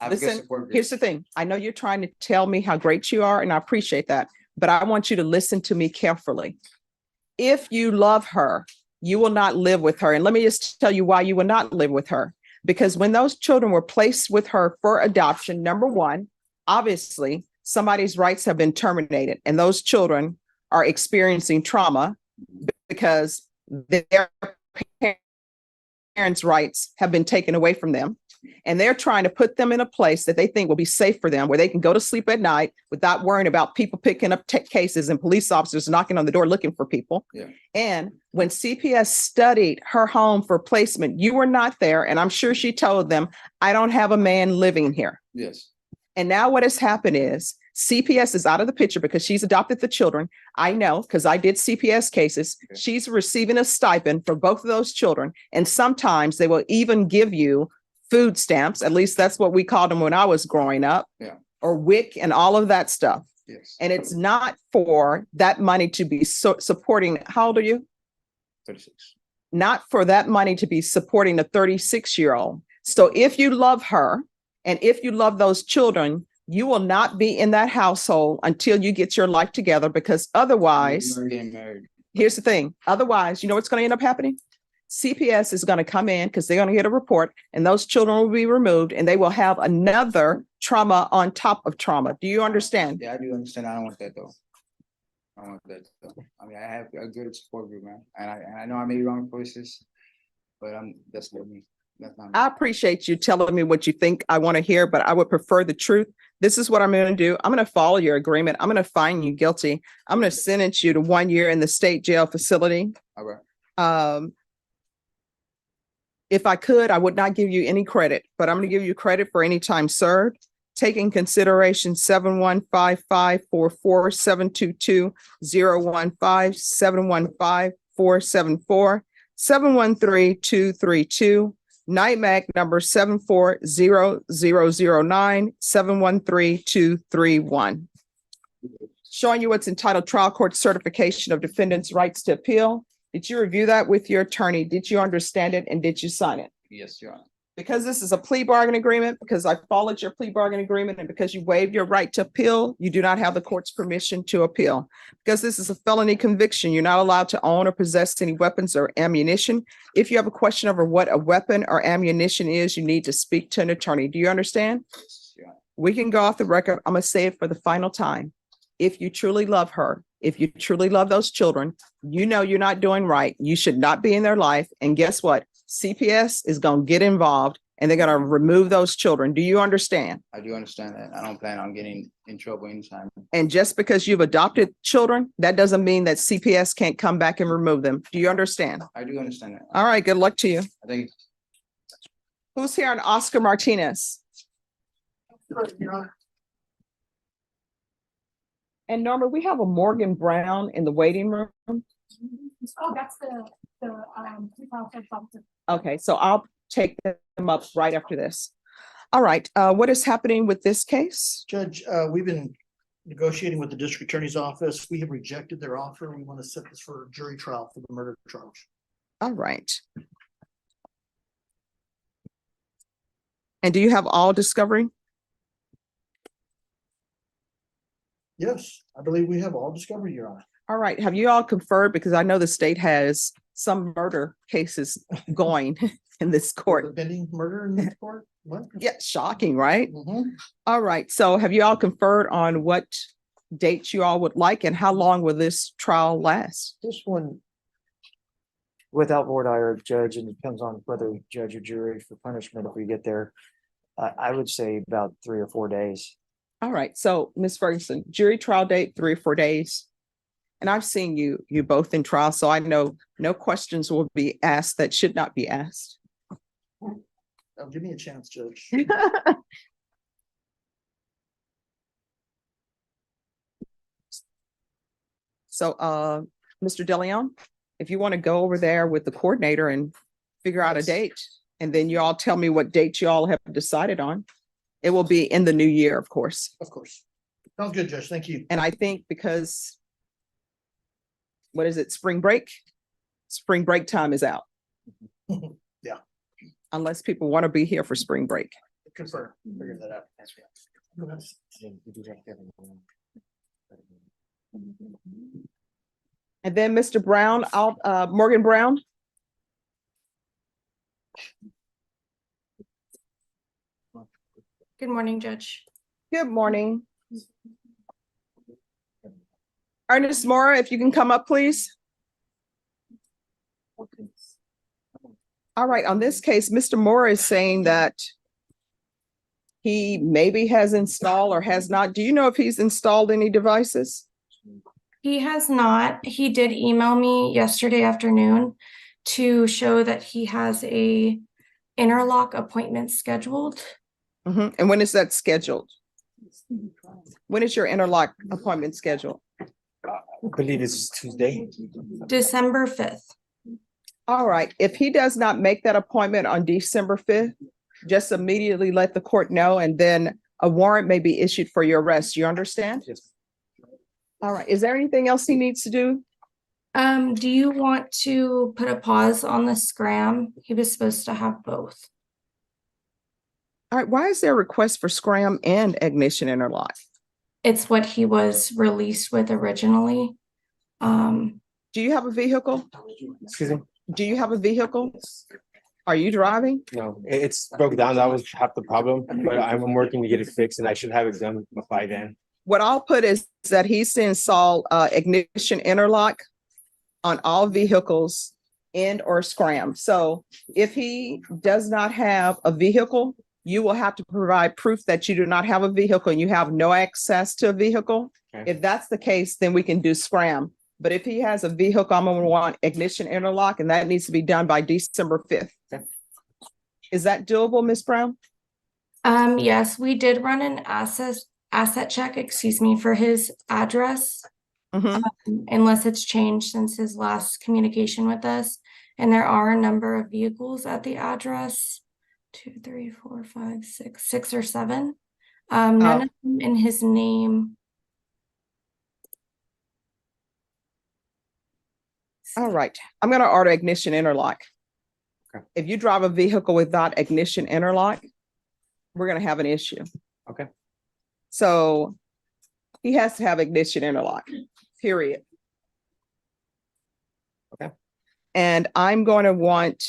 S2: Listen, here's the thing. I know you're trying to tell me how great you are, and I appreciate that, but I want you to listen to me carefully. If you love her, you will not live with her. And let me just tell you why you will not live with her. Because when those children were placed with her for adoption, number one, obviously, somebody's rights have been terminated, and those children are experiencing trauma because their parents' rights have been taken away from them. And they're trying to put them in a place that they think will be safe for them, where they can go to sleep at night without worrying about people picking up cases and police officers knocking on the door looking for people.
S15: Yeah.
S2: And when CPS studied her home for placement, you were not there. And I'm sure she told them, I don't have a man living here.
S15: Yes.
S2: And now what has happened is CPS is out of the picture because she's adopted the children. I know, because I did CPS cases.
S7: Okay.
S2: She's receiving a stipend for both of those children. And sometimes they will even give you food stamps. At least that's what we called them when I was growing up.
S7: Yeah.
S2: Or WIC and all of that stuff.
S7: Yes.
S2: And it's not for that money to be supporting. How old are you?
S7: 36.
S2: Not for that money to be supporting a 36-year-old. So if you love her and if you love those children, you will not be in that household until you get your life together, because otherwise,
S7: We're getting married.
S2: here's the thing. Otherwise, you know what's going to end up happening? CPS is going to come in because they're going to get a report and those children will be removed and they will have another trauma on top of trauma. Do you understand?
S15: Yeah, I do understand. I don't want that though. I don't want that though. I mean, I have a good support group, man, and I know I made wrong choices, but that's not me. That's not me.
S2: I appreciate you telling me what you think I want to hear, but I would prefer the truth. This is what I'm going to do. I'm going to follow your agreement. I'm going to find you guilty. I'm going to sentence you to 1 year in the state jail facility.
S15: All right.
S2: If I could, I would not give you any credit, but I'm going to give you credit for any time served. Taking consideration 715544722 015 715 474 713232 NIMAC number 7400009 713231. Showing you what's entitled Trial Court Certification of Defendant's Rights to Appeal. Did you review that with your attorney? Did you understand it and did you sign it?
S15: Yes, Your Honor.
S2: Because this is a plea bargain agreement, because I followed your plea bargain agreement, and because you waived your right to appeal, you do not have the court's permission to appeal. Because this is a felony conviction, you're not allowed to own or possess any weapons or ammunition. If you have a question over what a weapon or ammunition is, you need to speak to an attorney. Do you understand?
S15: Yes, Your Honor.
S2: We can go off the record. I'm going to say it for the final time. If you truly love her, if you truly love those children, you know you're not doing right. You should not be in their life. And guess what? CPS is going to get involved and they're going to remove those children. Do you understand?
S15: I do understand that. I don't plan on getting in trouble anytime.
S2: And just because you've adopted children, that doesn't mean that CPS can't come back and remove them. Do you understand?
S15: I do understand that.
S2: All right. Good luck to you.
S15: I think
S2: Who's here on Oscar Martinez? And Norma, we have a Morgan Brown in the waiting room.
S1: Oh, that's the.
S2: Okay, so I'll take them up right after this. All right, what is happening with this case?
S14: Judge, we've been negotiating with the district attorney's office. We have rejected their offer. We want to set this for a jury trial for the murder charge.
S2: All right. And do you have all discovery?
S14: Yes, I believe we have all discovery, Your Honor.
S2: All right, have you all conferred? Because I know the state has some murder cases going in this
S14: The
S2: court.
S14: pending murder in this court? What?
S2: Yeah, shocking, right?
S14: Mhm.
S2: All right, so have you all conferred on what dates you all would like and how long will this trial last?
S3: This one, without board ire, judge, and it depends on whether judge or jury for punishment, if we get there, I would say about 3 or 4 days.
S2: All right, so Ms. Ferguson, jury trial date, 3 or 4 days. And I've seen you both in trial, so I know no questions will be asked that should not be asked.
S14: Oh, give me a chance, Judge.
S2: So, Mr. DeLeon, if you want to go over there with the coordinator and figure out a
S14: Yes.
S2: date, and then you all tell me what date you all have decided on. It will be in the new year, of course.
S14: Of course. Sounds good, Judge. Thank you.
S2: And I think because, what is it, spring break? Spring break time is out.
S14: Yeah.
S2: Unless people want to be here for spring break.
S14: Confirm. Figure that out.
S2: And then Mr. Brown, Morgan Brown.
S18: Good morning, Judge.
S2: Good morning. Ernest Mora, if you can come up, please. All right, on this case, Mr. Mora is saying that he maybe has installed or has not. Do you know if he's installed any devices?
S18: He has not. He did email me yesterday afternoon to show that he has a interlock appointment scheduled.
S2: And when is that scheduled? When is your interlock appointment scheduled?
S15: I believe it's Tuesday.
S18: December 5th.
S2: All right, if he does not make that appointment on December 5th, just immediately let the court know, and then a warrant may be issued for your arrest. You understand?
S15: Yes.
S2: All right, is there anything else he needs to do?
S18: Do you want to put a pause on the scram? He was supposed to have both.
S2: All right, why is there a request for scram and ignition interlock?
S18: It's what he was released with originally.
S2: Do you have a vehicle?
S15: Excuse me?
S2: Do you have a vehicle? Are you driving?
S15: No, it's broke down. That was half the problem, but I'm working to get it fixed and I should have it done by then.
S2: What I'll put is that he's to install ignition interlock on all vehicles and or scram. So if he does not have a vehicle, you will have to provide proof that you do not have a vehicle and you have no access to a vehicle.
S15: Okay.
S2: If that's the case, then we can do scram. But if he has a vehicle, I'm gonna want ignition interlock, and that needs to be done by December 5th.
S15: Okay.
S2: Is that doable, Ms. Brown?
S18: Yes, we did run an asset check, excuse me, for his address. Unless it's changed since his last communication with us. And there are a number of vehicles at the address. 2, 3, 4, 5, 6 or 7. None of them in his name.
S2: All right, I'm gonna order ignition interlock.
S15: Okay.
S2: If you drive a vehicle without ignition interlock, we're gonna have an issue.
S15: Okay.
S2: So he has to have ignition interlock, period.
S15: Okay.
S2: And I'm going to want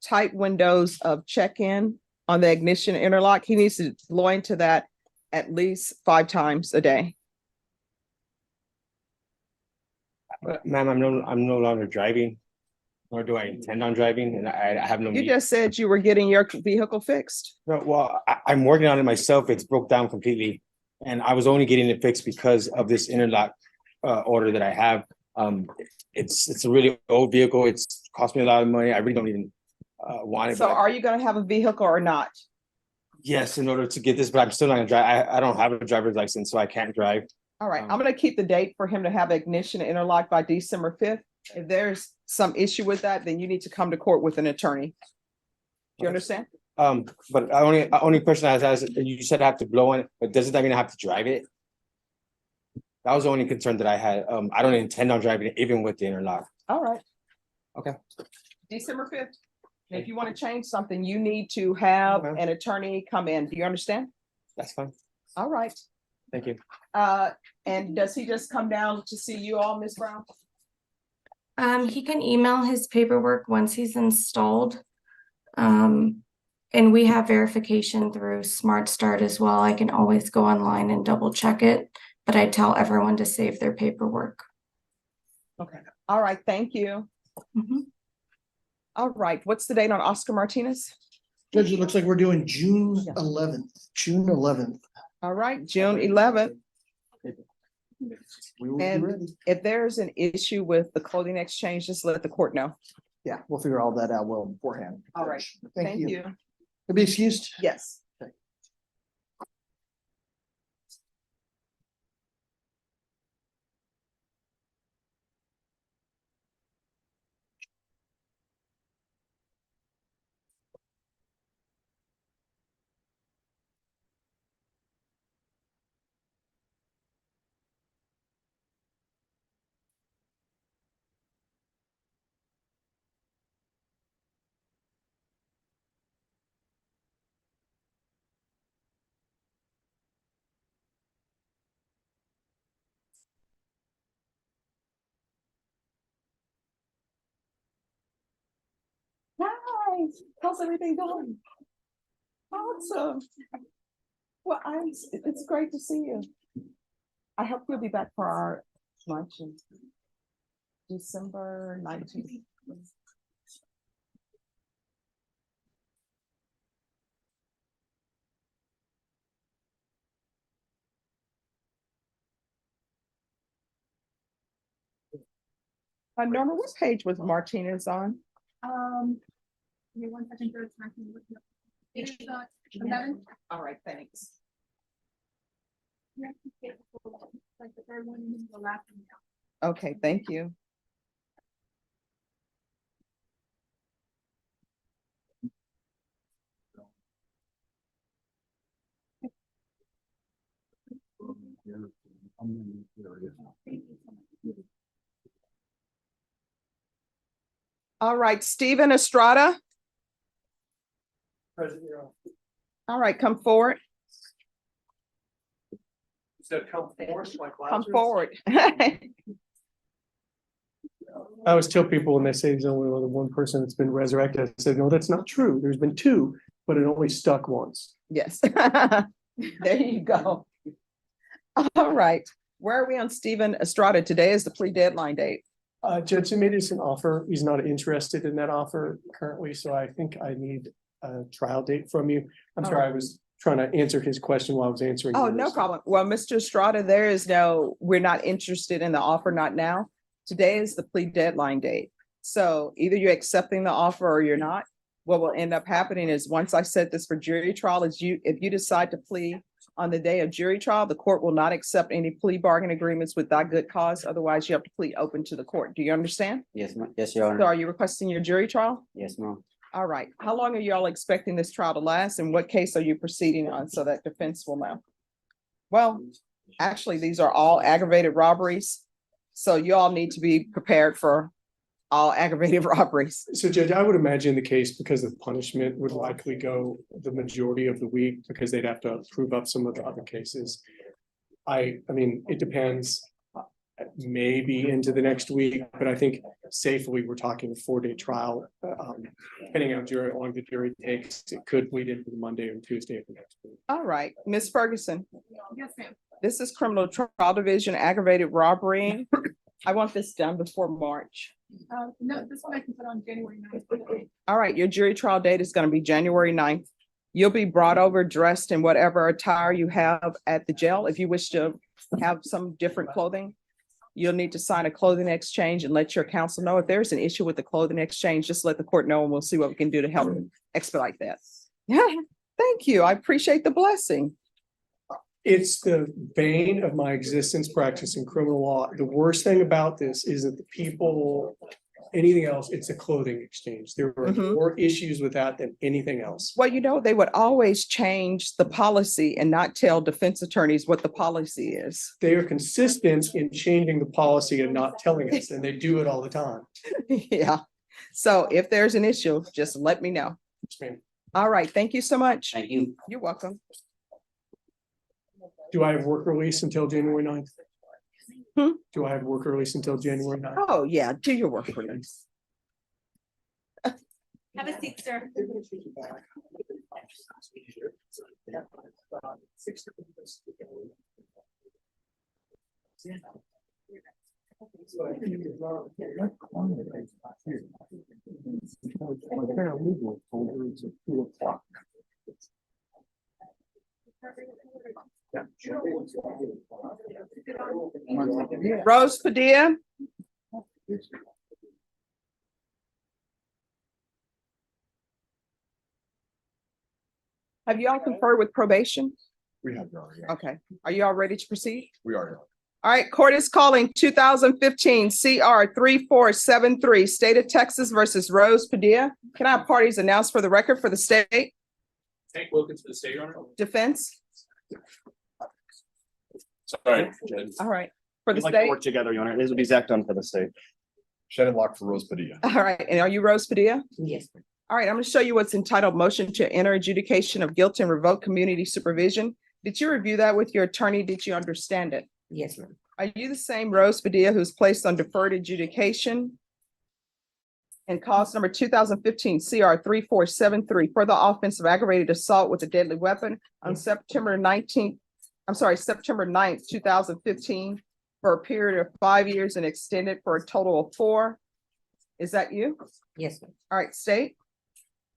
S2: tight windows of check-in on the ignition interlock. He needs to blow into that at least 5 times a day.
S15: Ma'am, I'm no longer driving, nor do I intend on driving, and I have no.
S2: You just said you were getting your vehicle fixed.
S15: No, well, I'm working on it myself. It's broke down completely. And I was only getting it fixed because of this interlock order that I have. It's a really old vehicle. It's cost me a lot of money. I really don't even want it.
S2: So
S15: but
S2: are you gonna have a vehicle or not?
S15: yes, in order to get this, but I'm still not gonna drive. I don't have a driver's license, so I can't drive.
S2: All right, I'm gonna keep the date for him to have ignition interlock by December 5th. If there's some issue with that, then you need to come to court with an attorney. Do you understand?
S15: But only question I was, you said I have to blow on it, but doesn't that mean I have to drive it? That was the only concern that I had. I don't intend on driving it even with the interlock.
S2: All right.
S15: Okay.
S2: December 5th. If you want to change something, you need to have an attorney come in. Do you understand?
S15: That's fine.
S2: All right.
S15: Thank you.
S2: And does he just come down to see you all, Ms. Brown?
S18: He can email his paperwork once he's installed. And we have verification through Smart Start as well. I can always go online and double check it, but I tell everyone to save their paperwork.
S2: Okay. All right. Thank you. All right. What's the date on Oscar Martinez?
S14: Judge, it looks like we're doing June 11th, June 11th.
S2: All right, June 11th.
S14: We will be
S2: And
S14: ready.
S2: if there's an issue with the clothing exchange, just let the court know.
S14: Yeah, we'll figure all that out well beforehand.
S2: All right.
S14: Thank you.
S2: you.
S14: To be excused?
S2: Yes. Nice. How's everything going? Awesome. Well, it's great to see you. I hope you'll be back for our lunch in December 19th. Norma, what page was Martinez on?
S1: Give me 1 second, George. It is 11.
S2: All right, thanks.
S1: Like the third one and then the last one.
S2: Okay, thank you. All right, Stephen Estrada. All right, come forward. Come forward.
S19: I always tell people when they say there's only one person that's been resurrected, I said, no, that's not true. There's been two, but it only stuck once.
S2: Yes. There you go. All right, where are we on Stephen Estrada? Today is the plea deadline date.
S19: Judge made us an offer. He's not interested in that offer currently, so I think I need a trial date from you. I'm sorry, I was trying to answer his question while I was answering.
S2: Oh,
S19: yours.
S2: no problem. Well, Mr. Estrada, we're not interested in the offer, not now. Today is the plea deadline date. So either you're accepting the offer or you're not. What will end up happening is once I set this for jury trial, if you decide to plea on the day of jury trial, the court will not accept any plea bargain agreements without good cause. Otherwise, you have to plead open to the court. Do you understand?
S15: Yes, ma'am. Yes, Your
S2: So
S15: Honor.
S2: are you requesting your jury trial?
S15: Yes, ma'am.
S2: All right. How long are you all expecting this trial to last? And what case are you proceeding on so that defense will know? Well, actually, these are all aggravated robberies. So you all need to be prepared for all aggravated robberies.
S19: So Judge, I would imagine the case because of punishment would likely go the majority of the week because they'd have to prove up some of the other cases. I mean, it depends, maybe into the next week, but I think safely we're talking a 4-day trial. Depending on how long the jury takes, it could bleed into the Monday or Tuesday of the next week.
S2: All right, Ms. Ferguson,
S1: Yes, ma'am.
S2: this is criminal trial division aggravated robbery. I want this done before March.
S1: No, this one I can put on January 9th.
S2: All right, your jury trial date is going to be January 9th. You'll be brought over dressed in whatever attire you have at the jail. If you wish to have some different clothing, you'll need to sign a clothing exchange and let your counsel know. If there's an issue with the clothing exchange, just let the court know and we'll see what we can do to help expedite that. Yeah, thank you. I appreciate the blessing.
S19: It's the bane of my existence practicing criminal law. The worst thing about this is that the people, anything else, it's a clothing exchange. There are more issues with that than anything else.
S2: Well, you know, they would always change the policy and not tell defense attorneys what the policy is.
S19: They are consistent in changing the policy and not telling us, and they do it all the time.
S2: Yeah. So if there's an issue, just let me know.
S19: Yes, ma'am.
S2: All right. Thank you so much.
S15: Thank you.
S2: You're welcome.
S19: Do I have work release until January 9th? Do I have work release until January 9th?
S2: Oh, yeah. Do your work release.
S1: Have a seat, sir.
S2: Rose Padilla. Have you all conferred with probation?
S10: We have, Your Honor, yeah.
S2: Okay. Are you all ready to proceed?
S10: We are, Your Honor.
S2: All right, court is calling 2015 CR 3473, State of Texas versus Rose Padilla. Can I have parties announced for the record for the state?
S9: Hank Wilkins for the state, Your Honor.
S2: Defense?
S9: Sorry, Judge.
S2: All right, for the
S10: We'd like to
S2: state?
S10: work together, Your Honor. This will be Zach Dunn for the state. Shannon Locke for Rose Padilla.
S2: All right, and are you Rose Padilla?
S6: Yes.
S2: All right, I'm going to show you what's entitled Motion to Enter Adjudication of Guilt and Revoke Community Supervision. Did you review that with your attorney? Did you understand it?
S6: Yes, ma'am.
S2: Are you the same Rose Padilla who's placed on deferred adjudication? And cause number 2015 CR 3473 for the offense of aggravated assault with a deadly weapon on September 9th, 2015 for a period of 5 years and extended for a total of 4. Is that you?
S6: Yes, ma'am.
S2: All right, state.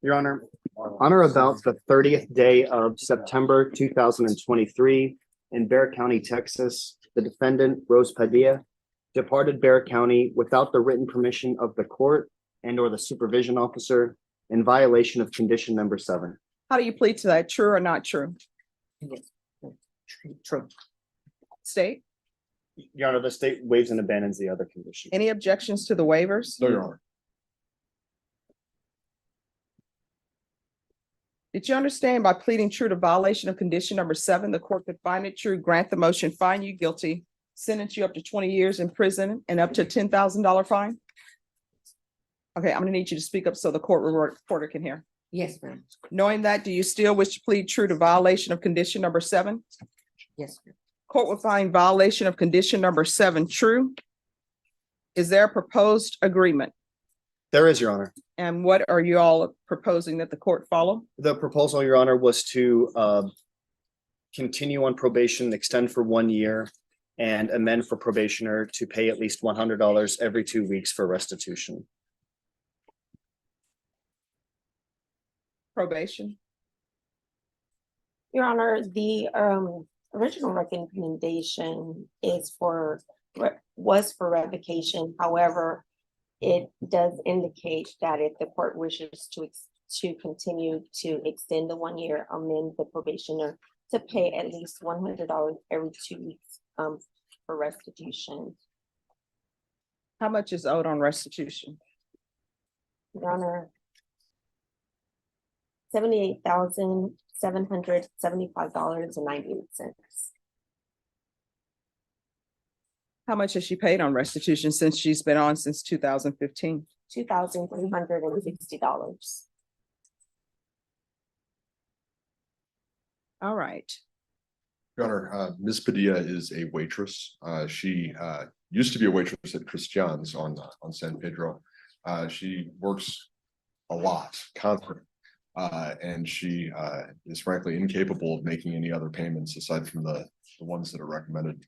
S10: Your Honor, on or about the 30th day of September 2023 in Bexar County, Texas, the defendant, Rose Padilla, departed Bexar County without the written permission of the court and or the supervision officer in violation of condition number 7.
S2: How do you plead to that? True or not true?
S6: True.
S2: State,
S10: Your Honor, the state waives and abandons the other condition.
S2: any objections to the waivers?
S17: No, Your Honor.
S2: Did you understand by pleading true to violation of condition number 7, the court could find it true, grant the motion, find you guilty, sentence you up to 20 years in prison and up to $10,000 fine? Okay, I'm gonna need you to speak up so the court reporter can hear.
S20: Yes, ma'am.
S2: Knowing that, do you still wish to plead true to violation of condition number 7?
S20: Yes, ma'am.
S2: Court will find violation of condition number 7 true. Is there a proposed agreement?
S10: There is, Your Honor.
S2: And what are you all proposing that the court follow?
S10: The proposal, Your Honor, was to continue on probation, extend for 1 year, and amend for probationer to pay at least $100 every 2 weeks for restitution.
S2: Probation.
S6: Your Honor, the original recommendation was for revocation. However, it does indicate that if the court wishes to continue to extend the 1 year, amend the probationer to pay at least $100 every 2 weeks for restitution.
S2: How much is owed on restitution?
S6: Your Honor, $78,775.98.
S2: How much has she paid on restitution since she's been on since 2015?
S6: $2,360.
S2: All right.
S21: Your Honor, Ms. Padilla is a waitress. She used to be a waitress at Christian's on San Pedro. She works a lot, constantly. And she is frankly incapable of making any other payments aside from the ones that are recommended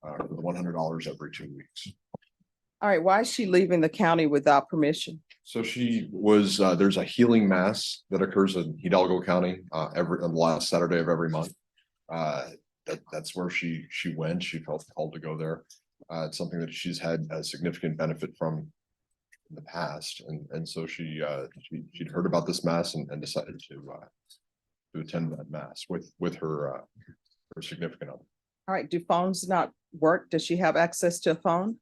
S21: for the $100 every 2 weeks.
S2: All right, why is she leaving the county without permission?
S21: So she was, there's a healing mass that occurs in Hidalgo County on the last Saturday of every month. That's where she went. She felt called to go there. It's something that she's had a significant benefit from in the past, and so she'd heard about this mass and decided to attend that mass with her significant other.
S2: All right, do phones not work? Does she have access to a phone?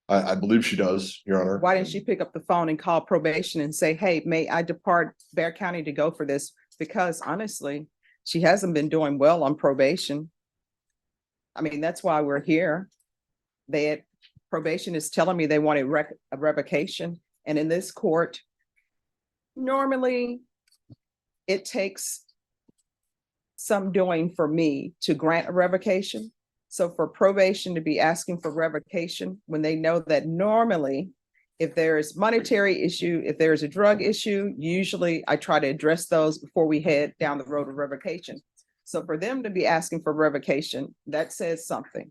S21: I believe she does, Your Honor.
S2: Why didn't she pick up the phone and call probation and say, hey, may I depart Bexar County to go for this? Because honestly, she hasn't been doing well on probation. I mean, that's why we're here. Probation is telling me they want a revocation. And in this court, normally it takes some doing for me to grant a revocation. So for probation to be asking for revocation when they know that normally if there is monetary issue, if there is a drug issue, usually I try to address those before we head down the road of revocation. So for them to be asking for revocation, that says something.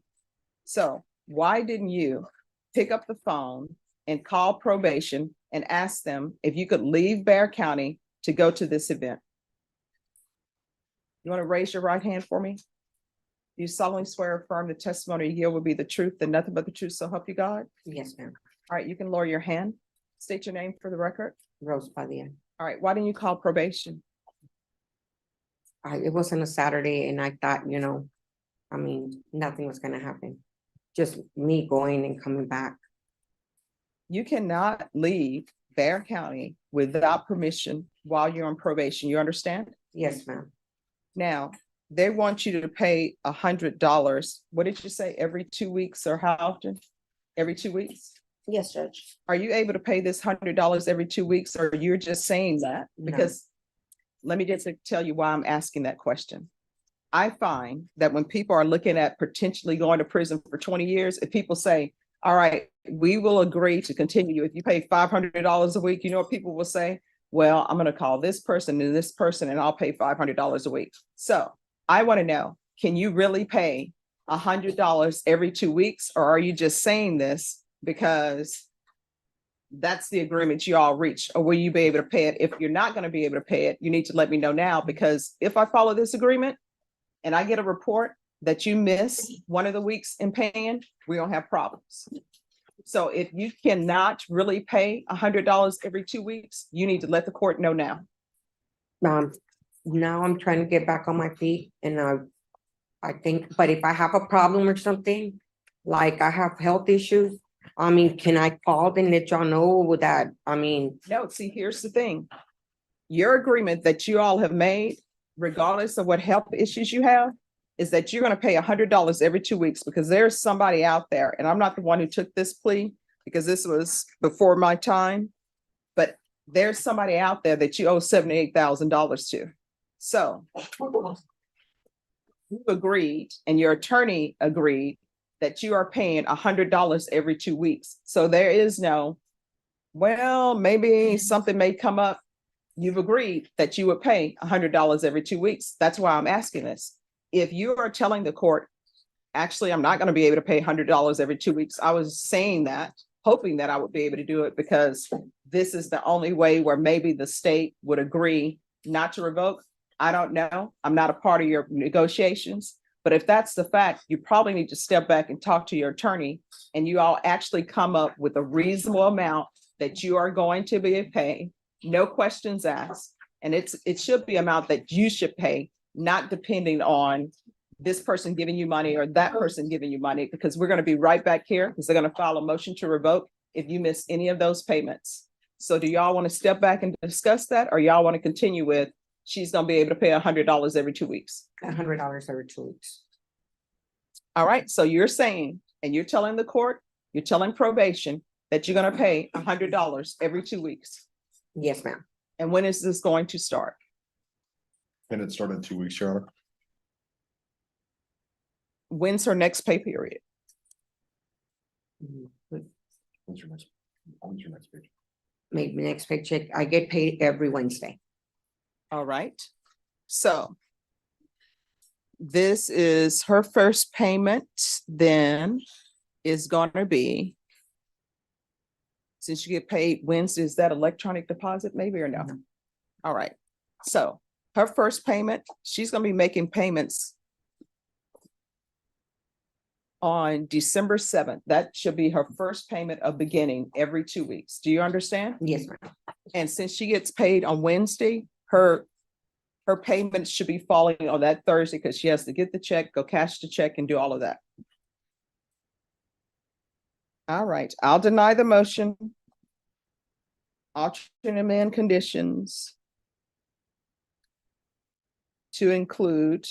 S2: So why didn't you pick up the phone and call probation and ask them if you could leave Bexar County to go to this event? You want to raise your right hand for me? You solemnly swear or affirm the testimony you give will be the truth and nothing but the truth, so help you God?
S20: Yes, ma'am.
S2: All right, you can lower your hand. State your name for the record.
S20: Rose Padilla.
S2: All right, why didn't you call probation?
S20: It wasn't a Saturday and I thought, nothing was gonna happen. Just me going and coming back.
S2: You cannot leave Bexar County without permission while you're on probation. You understand?
S20: Yes, ma'am.
S2: Now, they want you to pay $100. What did you say? Every 2 weeks or how often? Every 2 weeks?
S6: Yes, Judge.
S2: Are you able to pay this $100 every 2 weeks, or you're just saying that? Because let me just tell you why I'm asking that question. I find that when people are looking at potentially going to prison for 20 years, if people say, all right, we will agree to continue. If you pay $500 a week, you know what people will say? Well, I'm going to call this person and I'll pay $500 a week. So I want to know, can you really pay $100 every 2 weeks? Or are you just saying this because that's the agreement you all reached? Or will you be able to pay it? If you're not going to be able to pay it, you need to let me know now, because if I follow this agreement and I get a report that you miss one of the weeks in paying, we don't have problems. So if you cannot really pay $100 every 2 weeks, you need to let the court know now.
S20: Now I'm trying to get back on my feet and I think, but if I have a problem or something, like I have health issues, I mean, can I call and let y'all know that, I mean,
S2: No, see, here's the thing. Your agreement that you all have made, regardless of what health issues you have, is that you're gonna pay $100 every 2 weeks because there's somebody out there, and I'm not the one who took this plea because this was before my time. But there's somebody out there that you owe $78,000 to. So you agreed and your attorney agreed that you are paying $100 every 2 weeks. So there is no, well, maybe something may come up. You've agreed that you would pay $100 every 2 weeks. That's why I'm asking this. If you are telling the court, actually, I'm not going to be able to pay $100 every 2 weeks. I was saying that, hoping that I would be able to do it because this is the only way where maybe the state would agree not to revoke. I don't know. I'm not a part of your negotiations. But if that's the fact, you probably need to step back and talk to your attorney and you all actually come up with a reasonable amount that you are going to be paying, no questions asked. And it should be amount that you should pay, not depending on this person giving you money or that person giving you money, because we're going to be right back here because they're going to file a motion to revoke if you miss any of those payments. So do y'all want to step back and discuss that, or y'all want to continue with she's going to be able to pay $100 every 2 weeks?
S20: $100 every 2 weeks.
S2: All right. So you're saying, and you're telling the court, you're telling probation that you're going to pay $100 every 2 weeks.
S20: Yes, ma'am.
S2: And when is this going to start?
S21: And it started in 2 weeks, Your Honor.
S2: When's her next pay period?
S21: When's your next page?
S20: Maybe next paycheck, I get paid every Wednesday.
S2: All right. So this is her first payment, then is going to be, since you get paid Wednesday, is that electronic deposit maybe or no? All right. So her first payment, she's going to be making payments on December 7th. That should be her first payment of beginning every 2 weeks. Do you understand?
S20: Yes, ma'am.
S2: And since she gets paid on Wednesday, her payments should be falling on that Thursday because she has to get the check, go cash the check, and do all of that. All right, I'll deny the motion. I'll amend conditions to include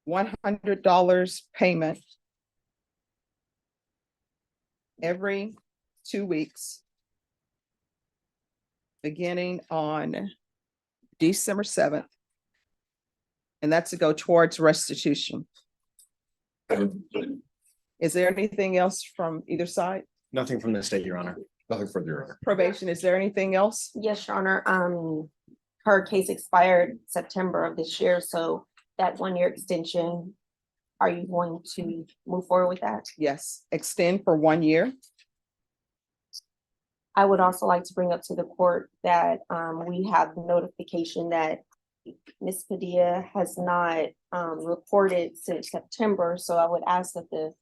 S2: $100 payment every 2 weeks, beginning on December 7th. And that's to go towards restitution. Is there anything else from either side?
S11: Nothing from the state, Your Honor.
S21: Nothing further, Your Honor.
S2: Probation, is there anything else?
S6: Yes, Your Honor. Her case expired September of this year, so that 1 year extension, are you going to move forward with that?
S2: Yes, extend for 1 year.
S6: I would also like to bring up to the court that we have notification that Ms. Padilla has not reported since September, so I would ask that the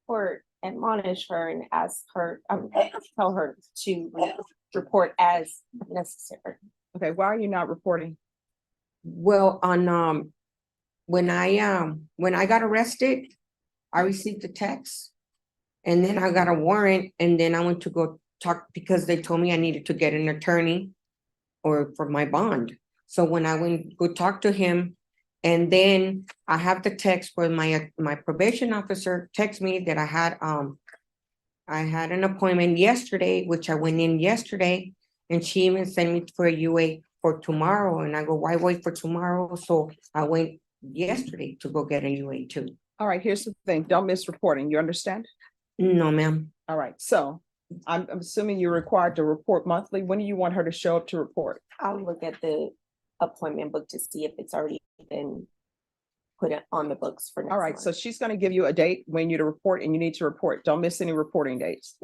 S6: court admonish her and ask her, tell her to report as necessary.
S2: Okay, why are you not reporting?
S20: Well, on when I got arrested, I received a text and then I got a warrant and then I went to go talk because they told me I needed to get an attorney or for my bond. So when I went go talk to him, and then I have the text where my probation officer text me that I had an appointment yesterday, which I went in yesterday, and she even sent me for a UA for tomorrow. And I go, why wait for tomorrow? So I went yesterday to go get a UA too.
S2: All right, here's the thing. Don't miss reporting. You understand?
S20: No, ma'am.
S2: All right, so I'm assuming you're required to report monthly. When do you want her to show up to report?
S6: I'll look at the appointment book to see if it's already been put on the books for next
S2: All right,
S6: month.
S2: so she's going to give you a date when you to report, and you need to report. Don't miss any reporting dates.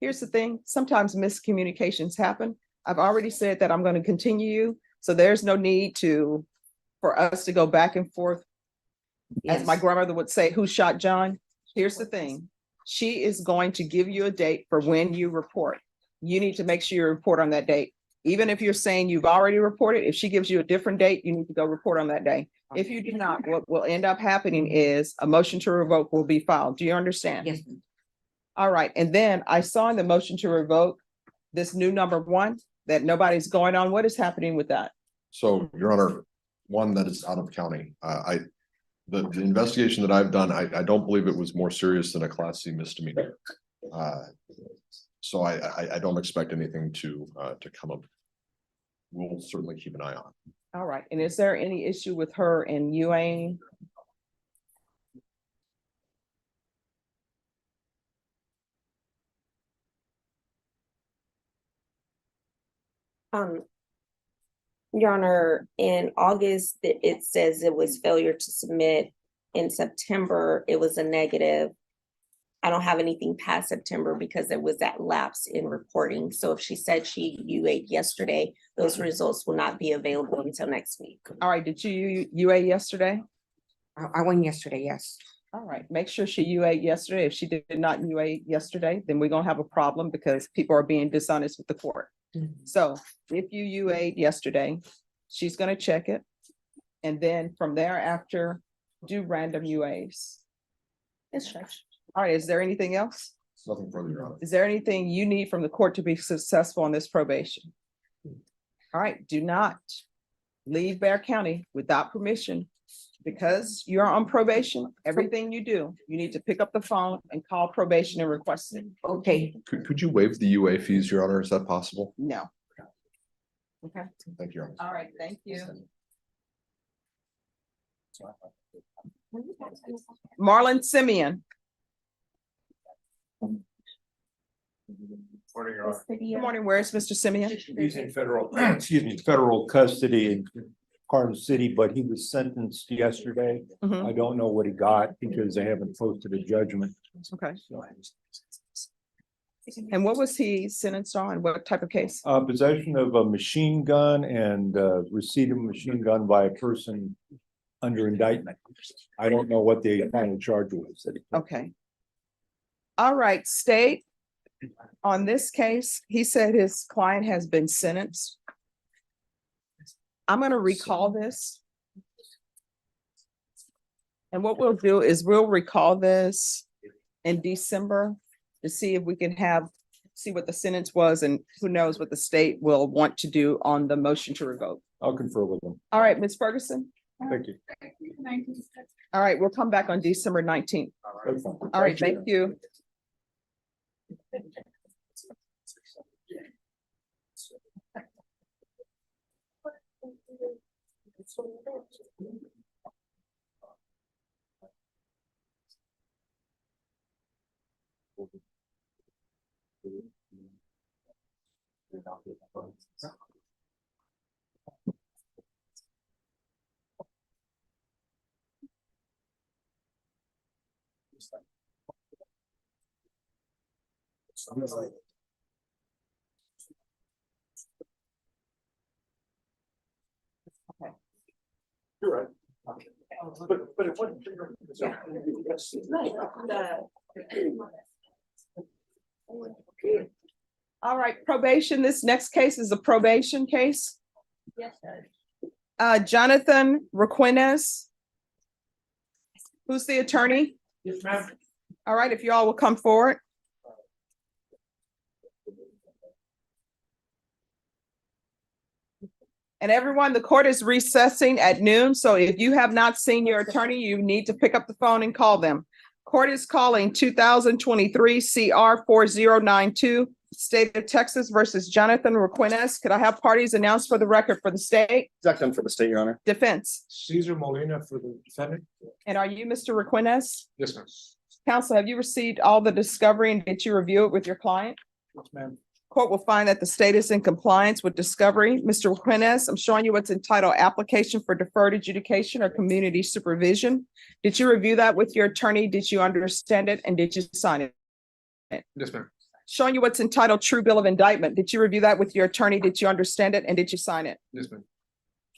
S2: Here's the thing. Sometimes miscommunications happen. I've already said that I'm going to continue you, so there's no need for us to go back and forth. As my grandmother would say, who shot John? Here's the thing. She is going to give you a date for when you report. You need to make sure you report on that date. Even if you're saying you've already reported, if she gives you a different date, you need to go report on that day. If you do not, what will end up happening is a motion to revoke will be filed. Do you understand?
S20: Yes.
S2: All right, and then I saw in the motion to revoke this new number 1 that nobody's going on. What is happening with that?
S21: So, Your Honor, one that is out of county, the investigation that I've done, I don't believe it was more serious than a Class C misdemeanor. So I don't expect anything to come up. We'll certainly keep an eye on.
S2: All right, and is there any issue with her and UA?
S6: Your Honor, in August, it says it was failure to submit. In September, it was a negative. I don't have anything past September because there was that lapse in reporting. So if she said she UA'd yesterday, those results will not be available until next week.
S2: All right, did you UA yesterday?
S20: I went yesterday, yes.
S2: All right, make sure she UA yesterday. If she did not UA yesterday, then we're gonna have a problem because people are being dishonest with the court. So if you UA'd yesterday, she's gonna check it. And then from thereafter, do random UAs.
S6: Yes, Judge.
S2: All right, is there anything else?
S21: Nothing further, Your Honor.
S2: Is there anything you need from the court to be successful on this probation? All right, do not leave Bear County without permission. Because you're on probation, everything you do, you need to pick up the phone and call probation and request it.
S20: Okay.
S21: Could you waive the UA fees, Your Honor? Is that possible?
S2: No. Okay.
S21: Thank you, Your Honor.
S2: All right, thank you. Marlon Simeon.
S4: Morning, Your Honor.
S2: Good morning. Where is Mr. Simeon?
S4: He's in federal, excuse me, federal custody in Carson City, but he was sentenced yesterday.
S2: Mhm.
S4: I don't know what he got because they haven't posted a judgment.
S2: Okay. And what was he sentenced on? What type of case?
S4: Possession of a machine gun and receipt of a machine gun by a person under indictment. I don't know what the final charge was.
S2: Okay. All right, state. On this case, he said his client has been sentenced. I'm gonna recall this. And what we'll do is we'll recall this in December to see if we can see what the sentence was, and who knows what the state will want to do on the motion to revoke.
S4: I'll confer with them.
S2: All right, Ms. Ferguson.
S4: Thank you.
S2: All right, we'll come back on December 19th. All right, thank you.
S4: You're right. But it wasn't.
S2: All right, probation. This next case is a probation case.
S6: Yes, Judge.
S2: Jonathan Requinez. Who's the attorney?
S4: Yes, ma'am.
S2: All right, if you all will come forward. And everyone, the court is recessing at noon, so if you have not seen your attorney, you need to pick up the phone and call them. Court is calling 2023 CR 4092, State of Texas versus Jonathan Requinez. Could I have parties announced for the record for the state?
S11: Zach Dunn for the state, Your Honor.
S2: Defense.
S4: Caesar Molina for the defendant.
S2: And are you Mr. Requinez?
S4: Yes, ma'am.
S2: Counsel, have you received all the discovery and did you review it with your client?
S4: Yes, ma'am.
S2: Court will find that the state is in compliance with discovery. Mr. Requinez, I'm showing you what's entitled Application for Deferred Adjudication or Community Supervision. Did you review that with your attorney? Did you understand it? And did you sign it?
S4: Yes, ma'am.
S2: Showing you what's entitled True Bill of Indictment. Did you review that with your attorney? Did you understand it? And did you sign it?
S4: Yes, ma'am.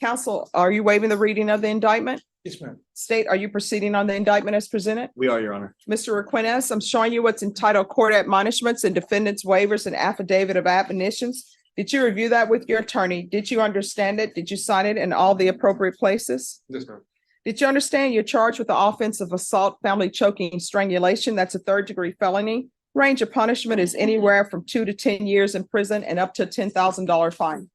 S2: Counsel, are you waiving the reading of the indictment?
S4: Yes, ma'am.
S2: State, are you proceeding on the indictment as presented?
S11: We are, Your Honor.
S2: Mr. Requinez, I'm showing you what's entitled Court Admonishments and Defendants Waivers and Affidavit of Admonitions. Did you review that with your attorney? Did you understand it? Did you sign it in all the appropriate places?
S8: Yes, ma'am.
S2: Did you understand you're charged with the offense of assault, family choking, strangulation? That's a third-degree felony. Range of punishment is anywhere from 2 to 10 years in prison and up to a $10,000 fine.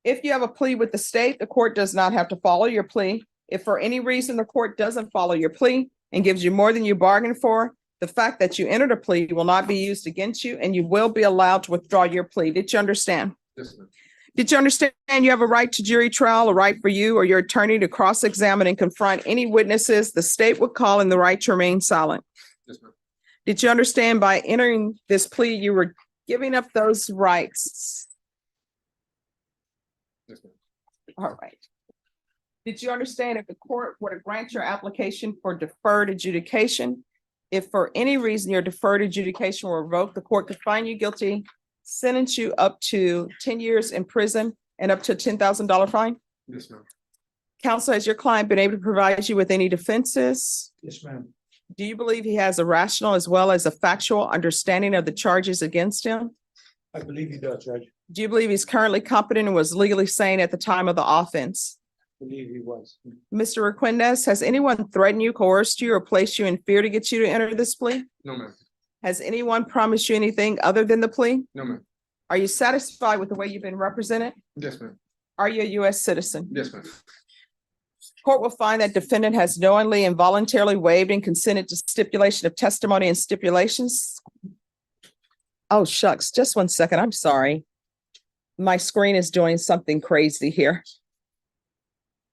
S2: If you have a plea with the state, the court does not have to follow your plea. If for any reason the court doesn't follow your plea and gives you more than you bargained for, the fact that you entered a plea will not be used against you and you will be allowed to withdraw your plea. Did you understand?
S8: Yes, ma'am.
S2: Did you understand you have a right to jury trial, a right for you or your attorney to cross-examine and confront any witnesses the state would call and the right to remain silent?
S8: Yes, ma'am.
S2: Did you understand by entering this plea, you were giving up those rights?
S8: Yes, ma'am.
S2: All right. Did you understand if the court were to grant your application for deferred adjudication, if for any reason your deferred adjudication were revoked, the court could find you guilty, sentence you up to 10 years in prison and up to a $10,000 fine?
S8: Yes, ma'am.
S2: Counsel, has your client been able to provide you with any defenses?
S14: Yes, ma'am.
S2: Do you believe he has a rational as well as a factual understanding of the charges against him?
S14: I believe he does, Judge.
S2: Do you believe he's currently competent and was legally sane at the time of the offense?
S14: Believe he was.
S2: Mr. Requendez, has anyone threatened you, coerced you, or placed you in fear to get you to enter this plea?
S8: No, ma'am.
S2: Has anyone promised you anything other than the plea?
S8: No, ma'am.
S2: Are you satisfied with the way you've been represented?
S8: Yes, ma'am.
S2: Are you a U.S. citizen?
S8: Yes, ma'am.
S2: Court will find that defendant has knowingly and voluntarily waived and consented to stipulation of testimony and stipulations. Oh, shucks, just 1 second. I'm sorry. My screen is doing something crazy here.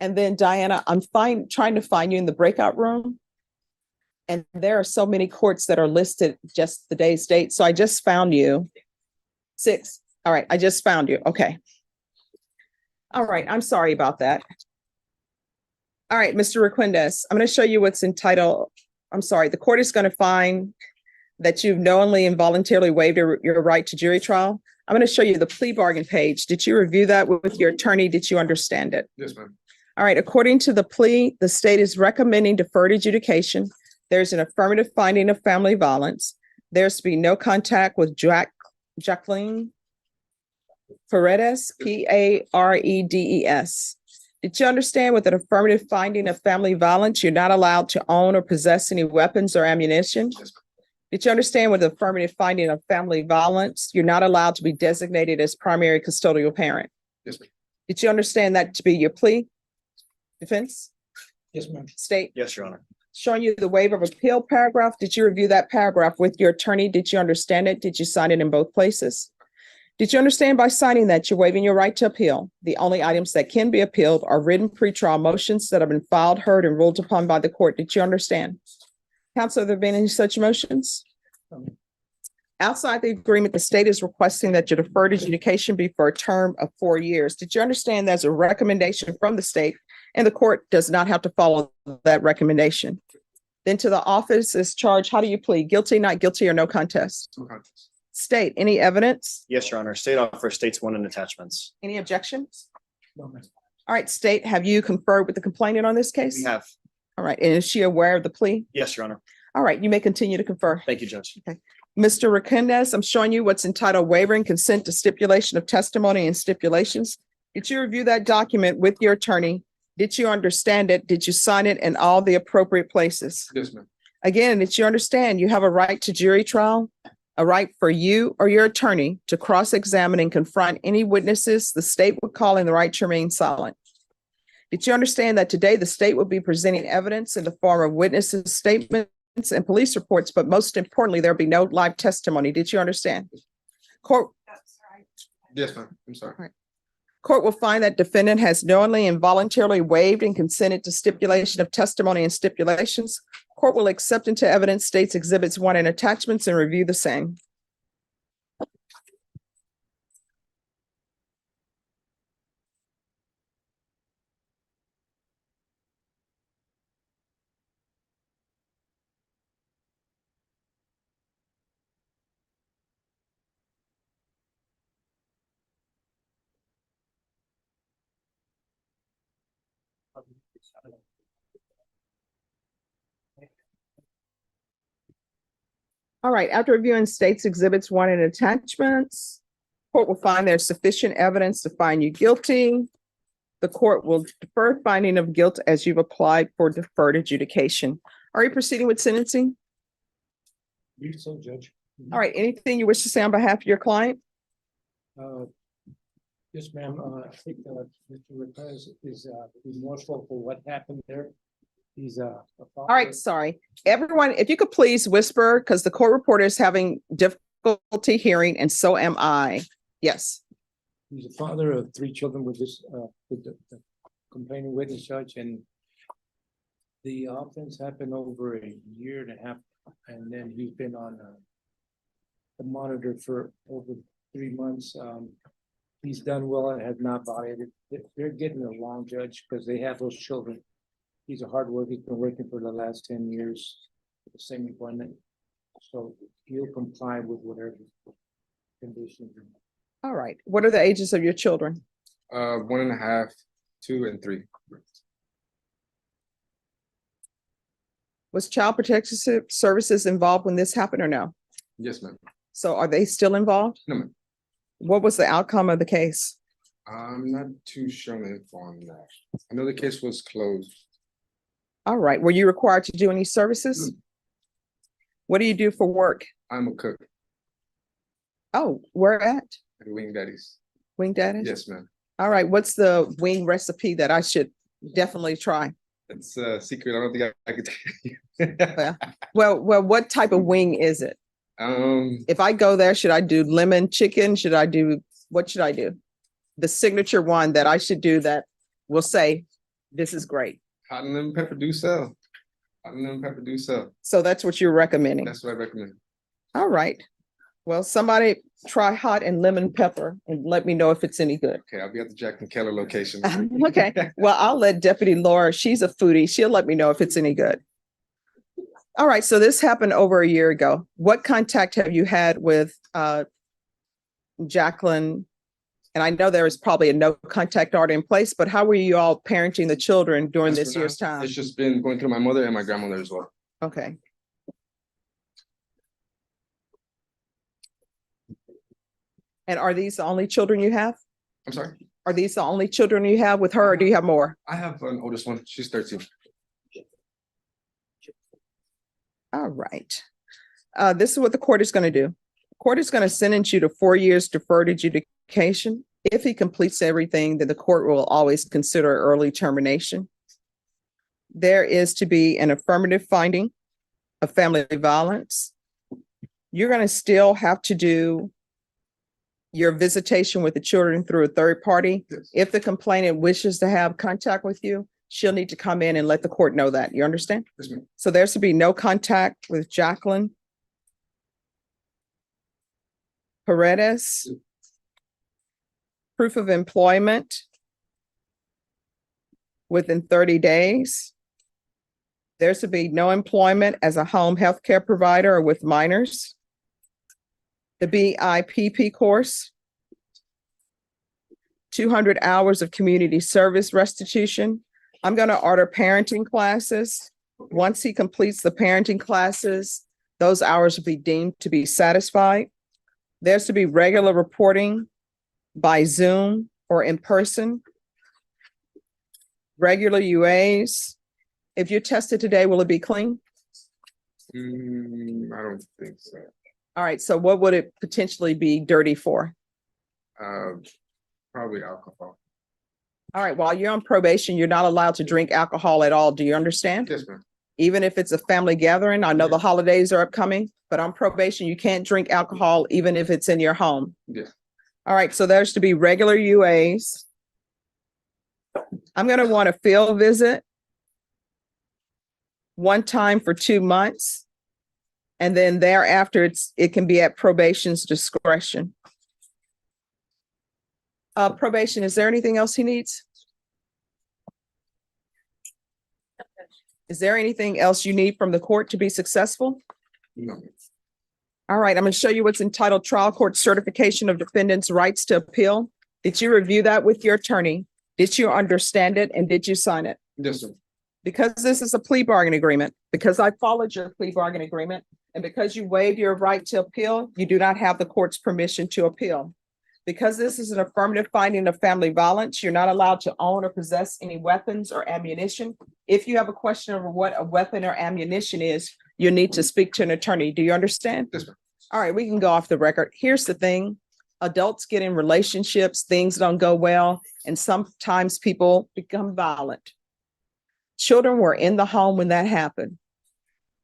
S2: And then Diana, I'm trying to find you in the breakout room. And there are so many courts that are listed just the day's date. So I just found you. 6. All right, I just found you. Okay. All right, I'm sorry about that. All right, Mr. Requendez, I'm going to show you what's entitled. I'm sorry, the court is going to find that you've knowingly and voluntarily waived your right to jury trial. I'm going to show you the plea bargain page. Did you review that with your attorney? Did you understand it?
S8: Yes, ma'am.
S2: All right, according to the plea, the state is recommending deferred adjudication. There's an affirmative finding of family violence. There's to be no contact with Jacqueline Paredes, Paredes. Did you understand with an affirmative finding of family violence, you're not allowed to own or possess any weapons or ammunition?
S8: Yes, ma'am.
S2: Did you understand with the affirmative finding of family violence, you're not allowed to be designated as primary custodial parent?
S8: Yes, ma'am.
S2: Did you understand that to be your plea? Defense?
S14: Yes, ma'am.
S2: State?
S10: Yes, Your Honor.
S2: Showing you the waiver of appeal paragraph. Did you review that paragraph with your attorney? Did you understand it? Did you sign it in both places? Did you understand by signing that you're waiving your right to appeal? The only items that can be appealed are written pretrial motions that have been filed, heard, and ruled upon by the court. Did you understand? Counsel, have there been any such motions? Outside the agreement, the state is requesting that your deferred adjudication be for a term of 4 years. Did you understand there's a recommendation from the state and the court does not have to follow that recommendation? Then to the office is charged. How do you plead? Guilty, not guilty, or no contest?
S8: No contest.
S2: State, any evidence?
S10: Yes, Your Honor. State offer states 1 in attachments.
S2: Any objections?
S14: No, ma'am.
S2: All right, state, have you conferred with the complainant on this case?
S10: We have.
S2: All right, and is she aware of the plea?
S10: Yes, Your Honor.
S2: All right, you may continue to confer.
S10: Thank you, Judge.
S2: Mr. Requendez, I'm showing you what's entitled waiver and consent to stipulation of testimony and stipulations. Did you review that document with your attorney? Did you understand it? Did you sign it in all the appropriate places?
S8: Yes, ma'am.
S2: Again, did you understand you have a right to jury trial, a right for you or your attorney to cross-examine and confront any witnesses the state would call in the right to remain silent? Did you understand that today the state will be presenting evidence in the form of witnesses' statements and police reports, but most importantly, there'll be no live testimony? Did you understand? Court.
S8: Yes, ma'am. I'm sorry.
S2: Right. Court will find that defendant has knowingly and voluntarily waived and consented to stipulation of testimony and stipulations. Court will accept into evidence states exhibits 1 and attachments and review the same. All right, after reviewing states exhibits 1 and attachments, court will find there's sufficient evidence to find you guilty. The court will defer finding of guilt as you've applied for deferred adjudication. Are you proceeding with sentencing?
S4: So, Judge.
S2: All right, anything you wish to say on behalf of your client?
S4: Yes, ma'am. I think Mr. Lopez is remorseful for what happened there. He's
S2: All right, sorry. Everyone, if you could please whisper, because the court reporter is having difficulty hearing, and so am I. Yes.
S4: He's a father of 3 children with this, with the complaining witness judge, and the offense happened over a year and a half, and then he's been on the monitor for over 3 months. He's done well and has not violated. They're getting along, Judge, because they have those children. He's a hard worker. He's been working for the last 10 years with the same employment. So he'll comply with whatever conditions.
S2: All right. What are the ages of your children?
S8: 1.5, 2, and 3.
S2: Was Child Protective Services involved when this happened or no?
S8: Yes, ma'am.
S2: So are they still involved?
S8: No, ma'am.
S2: What was the outcome of the case?
S8: I'm not too sure on that. I know the case was closed.
S2: All right. Were you required to do any services? What do you do for work?
S8: I'm a cook
S2: Oh, where at?
S8: at Wing Daddy's.
S2: Wing Daddies?
S8: Yes, ma'am.
S2: All right. What's the wing recipe that I should definitely try?
S8: It's a secret. I don't think I could tell you.
S2: Well, what type of wing is it? If I go there, should I do lemon chicken? What should I do? The signature one that I should do that will say, this is great.
S8: Hot and lemon pepper do sell. Hot and lemon pepper do sell.
S2: So that's what you're recommending.
S8: That's what I recommend.
S2: All right. Well, somebody try hot and lemon pepper and let me know if it's any good.
S8: Okay, I'll be at the Jack and Keller location.
S2: Okay. Well, I'll let Deputy Laura, she's a foodie. She'll let me know if it's any good. All right. So this happened over a year ago. What contact have you had with Jacqueline? And I know there is probably a no contact order in place, but how were you all parenting the children during
S8: As
S2: this
S8: for
S2: year's
S8: now,
S2: time?
S8: It's just been going through my mother and my grandmother as well.
S2: Okay. And are these the only children you have?
S8: I'm sorry?
S2: Are these the only children you have with her, or do you have more?
S8: I have an oldest one. She's 13.
S2: All right. This is what the court is going to do. The court is going to sentence you to 4 years deferred adjudication. If he completes everything, then the court will always consider early termination. There is to be an affirmative finding of family violence. You're going to still have to do your visitation with the children through a third party.
S8: Yes.
S2: If the complainant wishes to have contact with you, she'll need to come in and let the court know that. You understand?
S8: Yes, ma'am.
S2: So there's to be no contact with Jacqueline Paredes. Proof of employment within 30 days. There's to be no employment as a home health care provider or with minors. The BIPP course. 200 hours of community service restitution. I'm going to order parenting classes. Once he completes the parenting classes, those hours will be deemed to be satisfied. There's to be regular reporting by Zoom or in person. Regular UAs. If you're tested today, will it be clean?
S8: I don't think so.
S2: All right, so what would it potentially be dirty for?
S8: Probably alcohol.
S2: All right, while you're on probation, you're not allowed to drink alcohol at all. Do you understand?
S8: Yes, ma'am.
S2: Even if it's a family gathering, I know the holidays are upcoming, but on probation, you can't drink alcohol even if it's in your home.
S8: Yes.
S2: All right, so there's to be regular UAs. I'm going to want a field visit one time for 2 months. And then thereafter, it can be at probation's discretion. Probation, is there anything else he needs? Is there anything else you need from the court to be successful?
S8: No.
S2: All right, I'm going to show you what's entitled Trial Court Certification of Defendant's Rights to Appeal. Did you review that with your attorney? Did you understand it and did you sign it?
S8: Yes, sir.
S2: Because this is a plea bargain agreement, because I followed your plea bargain agreement, and because you waived your right to appeal, you do not have the court's permission to appeal. Because this is an affirmative finding of family violence, you're not allowed to own or possess any weapons or ammunition. If you have a question over what a weapon or ammunition is, you need to speak to an attorney. Do you understand?
S8: Yes, ma'am.
S2: All right, we can go off the record. Here's the thing. Adults get in relationships, things don't go well, and sometimes people become violent. Children were in the home when that happened.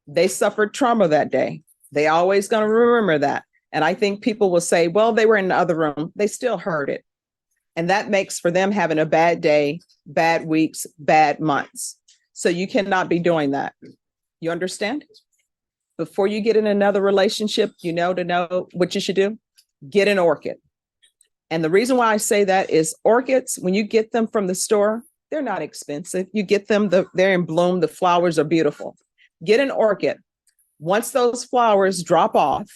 S2: They suffered trauma that day. They always going to remember that. And I think people will say, well, they were in the other room. They still heard it. And that makes for them having a bad day, bad weeks, bad months. So you cannot be doing that. You understand? Before you get in another relationship, to know what you should do, get an orchid. And the reason why I say that is orchids, when you get them from the store, they're not expensive. You get them, they're in bloom, the flowers are beautiful. Get an orchid. Once those flowers drop off,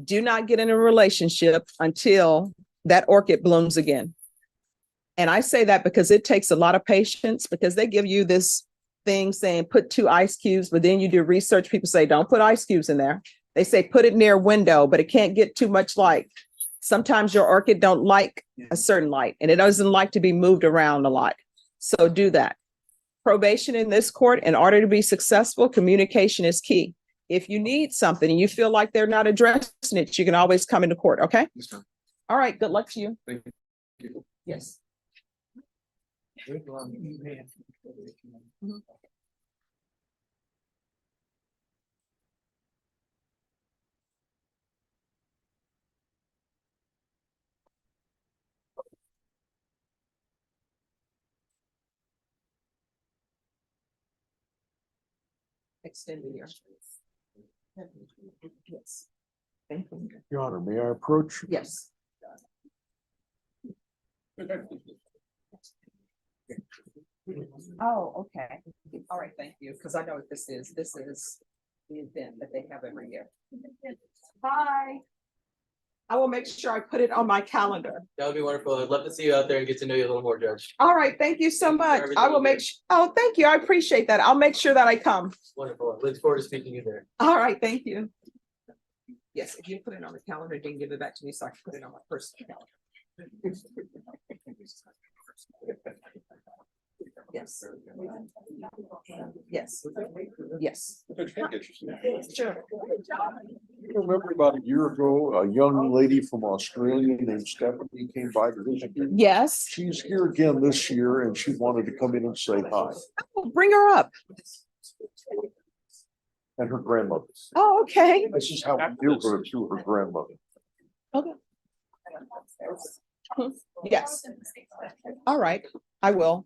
S2: do not get in a relationship until that orchid blooms again. And I say that because it takes a lot of patience, because they give you this thing saying put 2 ice cubes, but then you do research. People say, don't put ice cubes in there. They say put it near a window, but it can't get too much light. Sometimes your orchid don't like a certain light, and it doesn't like to be moved around a lot. So do that. Probation in this court, in order to be successful, communication is key. If you need something and you feel like they're not addressing it, you can always come into court, okay?
S8: Yes, ma'am.
S2: All right, good luck to you.
S8: Thank you.
S2: Yes. Extend the year. Yes. Thank you.
S13: Your Honor, may I approach?
S2: Yes. Oh, okay. All right, thank you, because I know what this is. This is the event that they have every year. Hi. I will make sure I put it on my calendar.
S22: That would be wonderful. I'd love to see you out there and get to know you a little more, Judge.
S2: All right, thank you so
S22: Thank you for
S2: much.
S22: everything
S2: I will
S22: you
S2: make,
S22: do.
S2: oh, thank you. I appreciate that. I'll make sure that I come.
S22: Wonderful. I look forward to speaking to you there.
S2: All right, thank you. Yes, if you put it on the calendar, then give it back to me so I can put it on my personal calendar. Yes. Yes. Yes. Sure.
S13: I remember about a year ago, a young lady from Australia named Stephanie came by to visit.
S2: Yes.
S13: She's here again this year and she wanted to come in and say hi.
S2: Bring her up.
S13: And her grandmother.
S2: Oh, okay.
S13: This is how we knew her through her grandmother.
S2: Okay. Yes. All right, I will.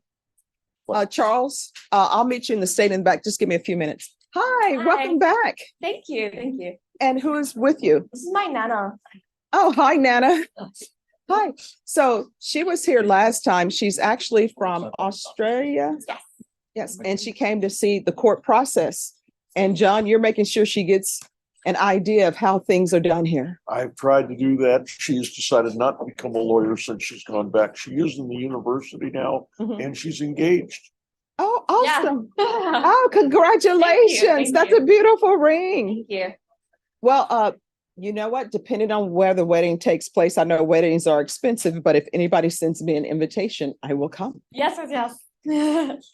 S2: Charles, I'll meet you in the state in the back. Just give me a few minutes. Hi, welcome back.
S23: Thank you, thank you.
S2: And who is with you?
S23: This is my Nana.
S2: Oh, hi, Nana. Hi. So she was here last time. She's actually from Australia.
S23: Yes.
S2: Yes, and she came to see the court process. And John, you're making sure she gets an idea of how things are done here.
S13: I've tried to do that. She's decided not to become a lawyer since she's gone back. She is in the university now and she's engaged.
S2: Oh, awesome.
S23: Yeah.
S2: Oh, congratulations.
S23: Thank
S2: That's
S23: you.
S2: a beautiful ring.
S23: Thank you.
S2: Well, you know what? Depending on where the wedding takes place, I know weddings are expensive, but if anybody sends me an invitation, I will come.
S23: Yes, yes.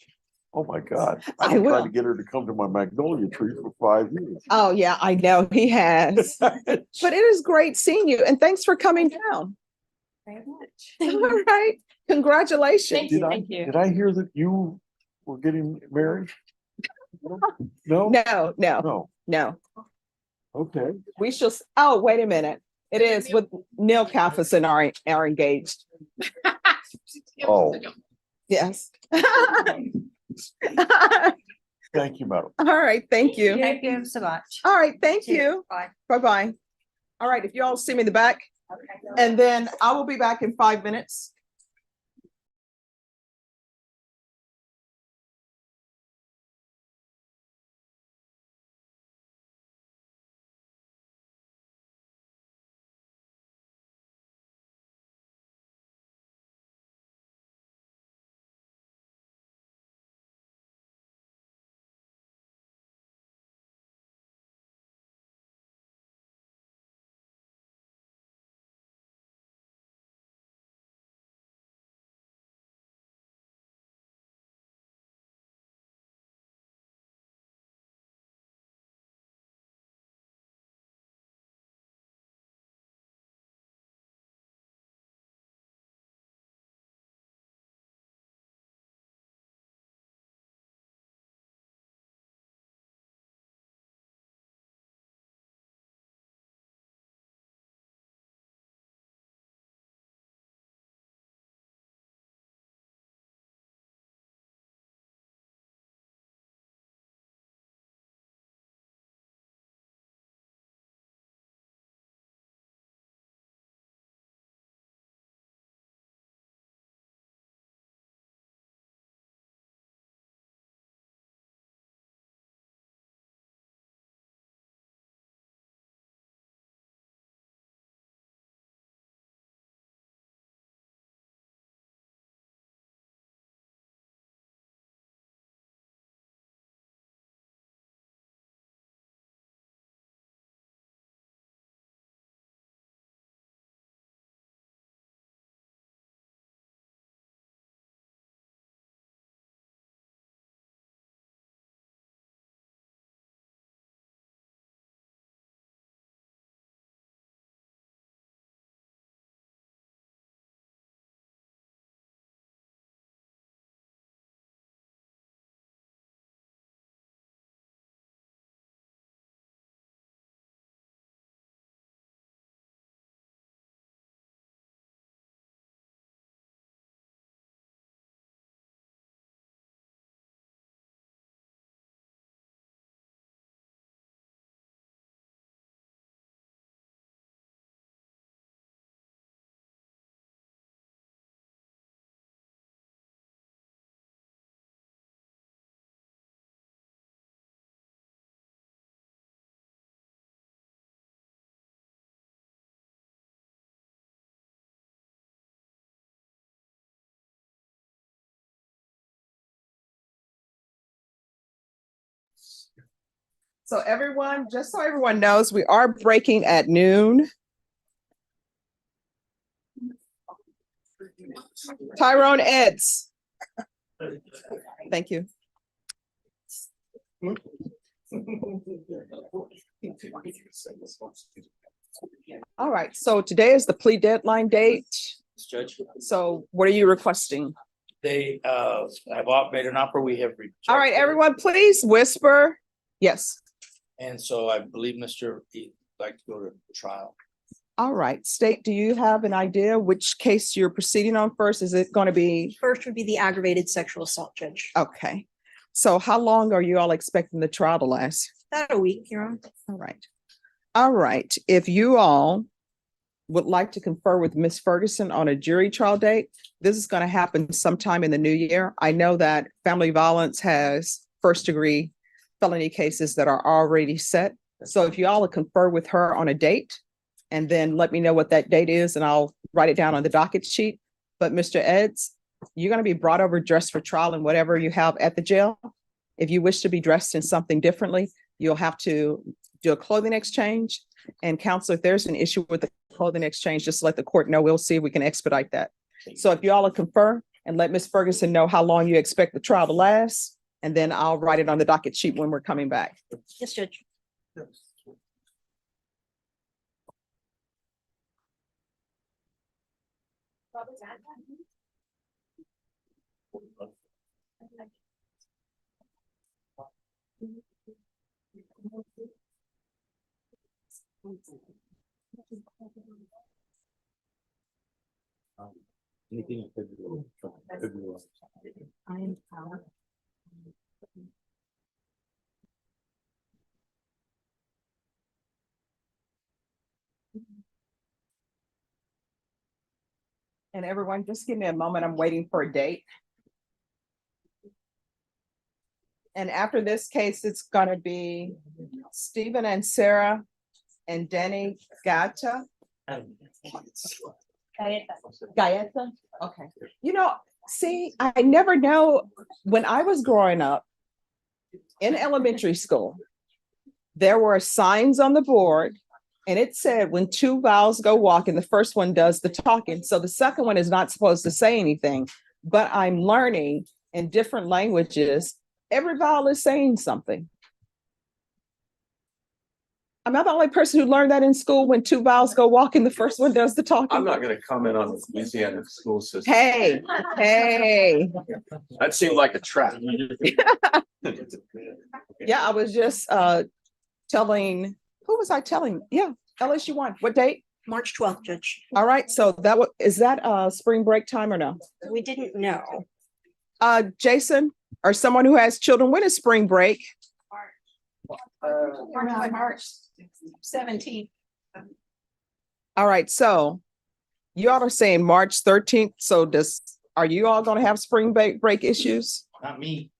S13: Oh, my God.
S2: I
S13: I've
S2: will.
S13: tried to get her to come to my magnolia tree for 5 years.
S2: Oh, yeah, I know he has. But it is great seeing you, and thanks for coming down.
S23: Very much.
S2: All right. Congratulations.
S23: Thank you.
S13: Did I hear that you were getting married? No?
S2: No, no,
S13: No.
S2: no.
S13: Okay.
S2: We shall, oh, wait a minute. It is with Neil Calfison are engaged.
S13: Oh,
S2: Yes.
S13: thank you, madam.
S2: All right, thank you.
S23: Thank you so much.
S2: All right, thank you.
S23: Bye.
S2: Bye-bye. All right, if you all see me in the back, and then I will be back in 5 minutes. So everyone, just so everyone knows, we are breaking at noon. Tyrone Eds. Thank you. All right, so today is the plea deadline date.
S5: Judge,
S2: So what are you requesting?
S5: they have made an offer, we have.
S2: All right, everyone, please whisper. Yes.
S5: And so I believe Mr. He'd like to go to trial.
S2: All right, State, do you have an idea which case you're proceeding on first? Is it going to be?
S12: First would be the aggravated sexual assault, Judge.
S2: Okay. So how long are you all expecting the trial to last?
S12: About a week, Your Honor.
S2: All right. All right. If you all would like to confer with Ms. Ferguson on a jury trial date, this is going to happen sometime in the new year. I know that family violence has first-degree felony cases that are already set. So if you all would confer with her on a date, and then let me know what that date is, and I'll write it down on the docket sheet. But Mr. Eds, you're going to be brought over dressed for trial in whatever you have at the jail. If you wish to be dressed in something differently, you'll have to do a clothing exchange. And counsel, if there's an issue with the clothing exchange, just let the court know. We'll see if we can expedite that. So if you all will confer and let Ms. Ferguson know how long you expect the trial to last, and then I'll write it on the docket sheet when we're coming back.
S12: Yes, Judge.
S5: Anything in February.
S2: And everyone, just give me a moment. I'm waiting for a date. And after this case, it's gonna be Stephen and Sarah and Danny Gata. Gaeta? Okay. You know, see, I never know, when I was growing up in elementary school, there were signs on the board and it said when two vowels go walking, the first one does the talking. So the second one is not supposed to say anything, but I'm learning in different languages, every vowel is saying something. Am I the only person who learned that in school? When two vowels go walking, the first one does the talking?
S16: I'm not gonna comment on the Louisiana school system.
S2: Hey, hey.
S16: That seemed like a trap.
S2: Yeah, I was just telling, who was I telling? Yeah, LSU one. What date?
S12: March 12th, Judge.
S2: All right, so that was, is that spring break time or no?
S12: We didn't know.
S2: Jason, or someone who has children, when is spring break?
S1: March 17th.
S2: All right, so you all are saying March 13th. So are you all gonna have spring break issues?
S5: Not me.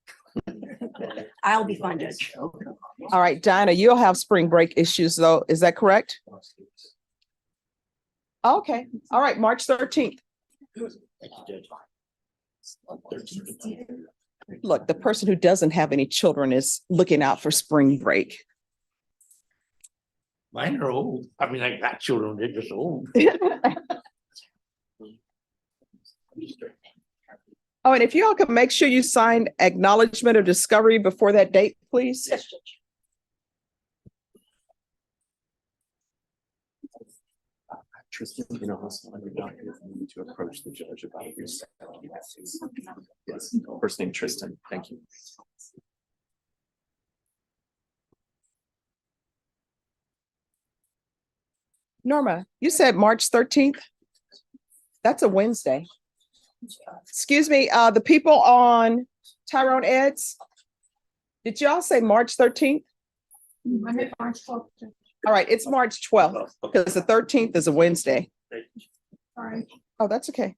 S12: I'll be fine, Judge.
S2: All right, Dinah, you'll have spring break issues though. Is that correct? Okay, all right, March 13th. Look, the person who doesn't have any children is looking out for spring break.
S5: Mine are old. I mean, I got children, they're just old.
S2: Oh, and if you all can make sure you sign acknowledgement of discovery before that date, please.
S12: Yes, Judge.
S11: Tristan, you know, you're not here for me to approach the judge about your. Yes, first name Tristan, thank you.
S2: Norma, you said March 13th? That's a Wednesday. Excuse me, the people on Tyrone Eds, did y'all say March 13th?
S1: I meant March 12th.
S2: All right, it's March 12th because the 13th is a Wednesday.
S1: Sorry.
S2: Oh, that's okay.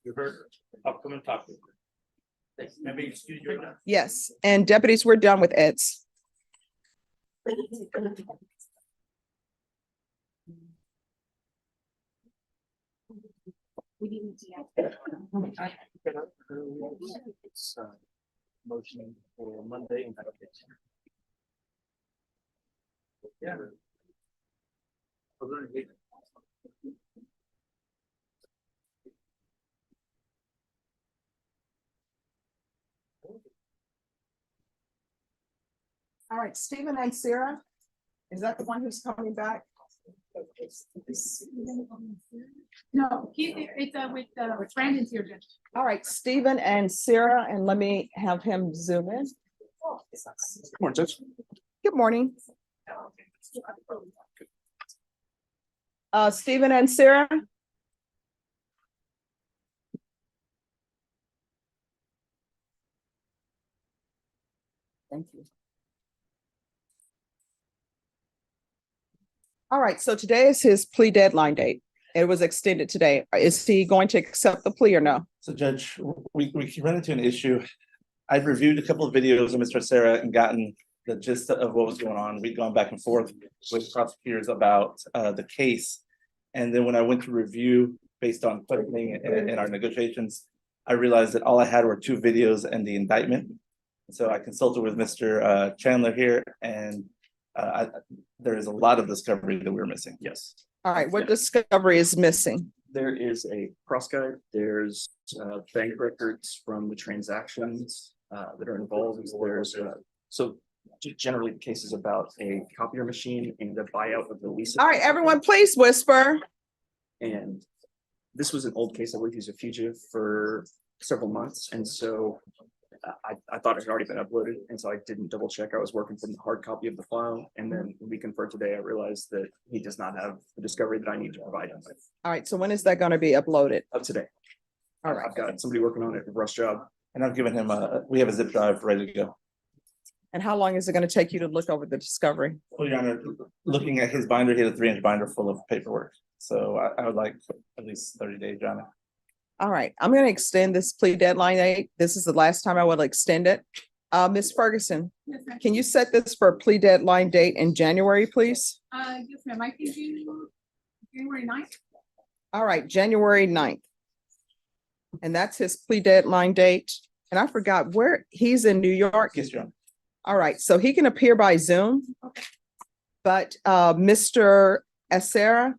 S5: You heard, I'll come and talk to you. Maybe excuse you.
S2: Yes, and deputies, we're done with Eds.
S22: motion for Monday and yeah.
S2: All right, Stephen and Sarah, is that the one who's coming back?
S1: No, it's with Brandon's here, Judge.
S2: All right, Stephen and Sarah, and let me have him zoom in.
S17: Good morning, Judge.
S2: Good morning. Stephen and Sarah. Thank you. All right, so today is his plea deadline date. It was extended today. Is he going to accept the plea or no?
S3: So Judge, we ran into an issue. I've reviewed a couple of videos of Mr. Sarah and gotten the gist of what was going on. We'd gone back and forth with prosecutors about the case. And then when I went to review based on questioning and our negotiations, I realized that all I had were 2 videos and the indictment. So I consulted with Mr. Chandler here, and there is a lot of discovery that we're missing. Yes.
S2: All right, what discovery is missing?
S10: There is a cross guide. There's bank records from the transactions that are involved. There's generally the case is about a copier machine and the buyout of the lease.
S2: All right, everyone, please whisper.
S10: And this was an old case. I believe he's a fugitive for several months. And so I thought it had already been uploaded. And so I didn't double check. I was working from the hard copy of the file. And then when we conferred today, I realized that he does not have the discovery that I need to provide him with.
S2: All right, so when is that going to be uploaded?
S10: Today.
S2: All right.
S10: I've got somebody working on it, a rush job.
S3: And I've given him we have a zip drive ready to go.
S2: And how long is it going to take you to look over the discovery?
S3: Well, Your Honor, looking at his binder, he had a 3-inch binder full of paperwork. So I would like at least 30 days, Your Honor.
S2: All right, I'm going to extend this plea deadline date. This is the last time I will extend it. Ms. Ferguson,
S1: Yes, ma'am.
S2: can you set this for a plea deadline date in January, please?
S1: Yes, ma'am. I can do January 9th.
S2: All right, January 9th. And that's his plea deadline date. And I forgot where he's in New York.
S3: Yes, Your Honor.
S2: All right, so he can appear by Zoom. But Mr. Acera,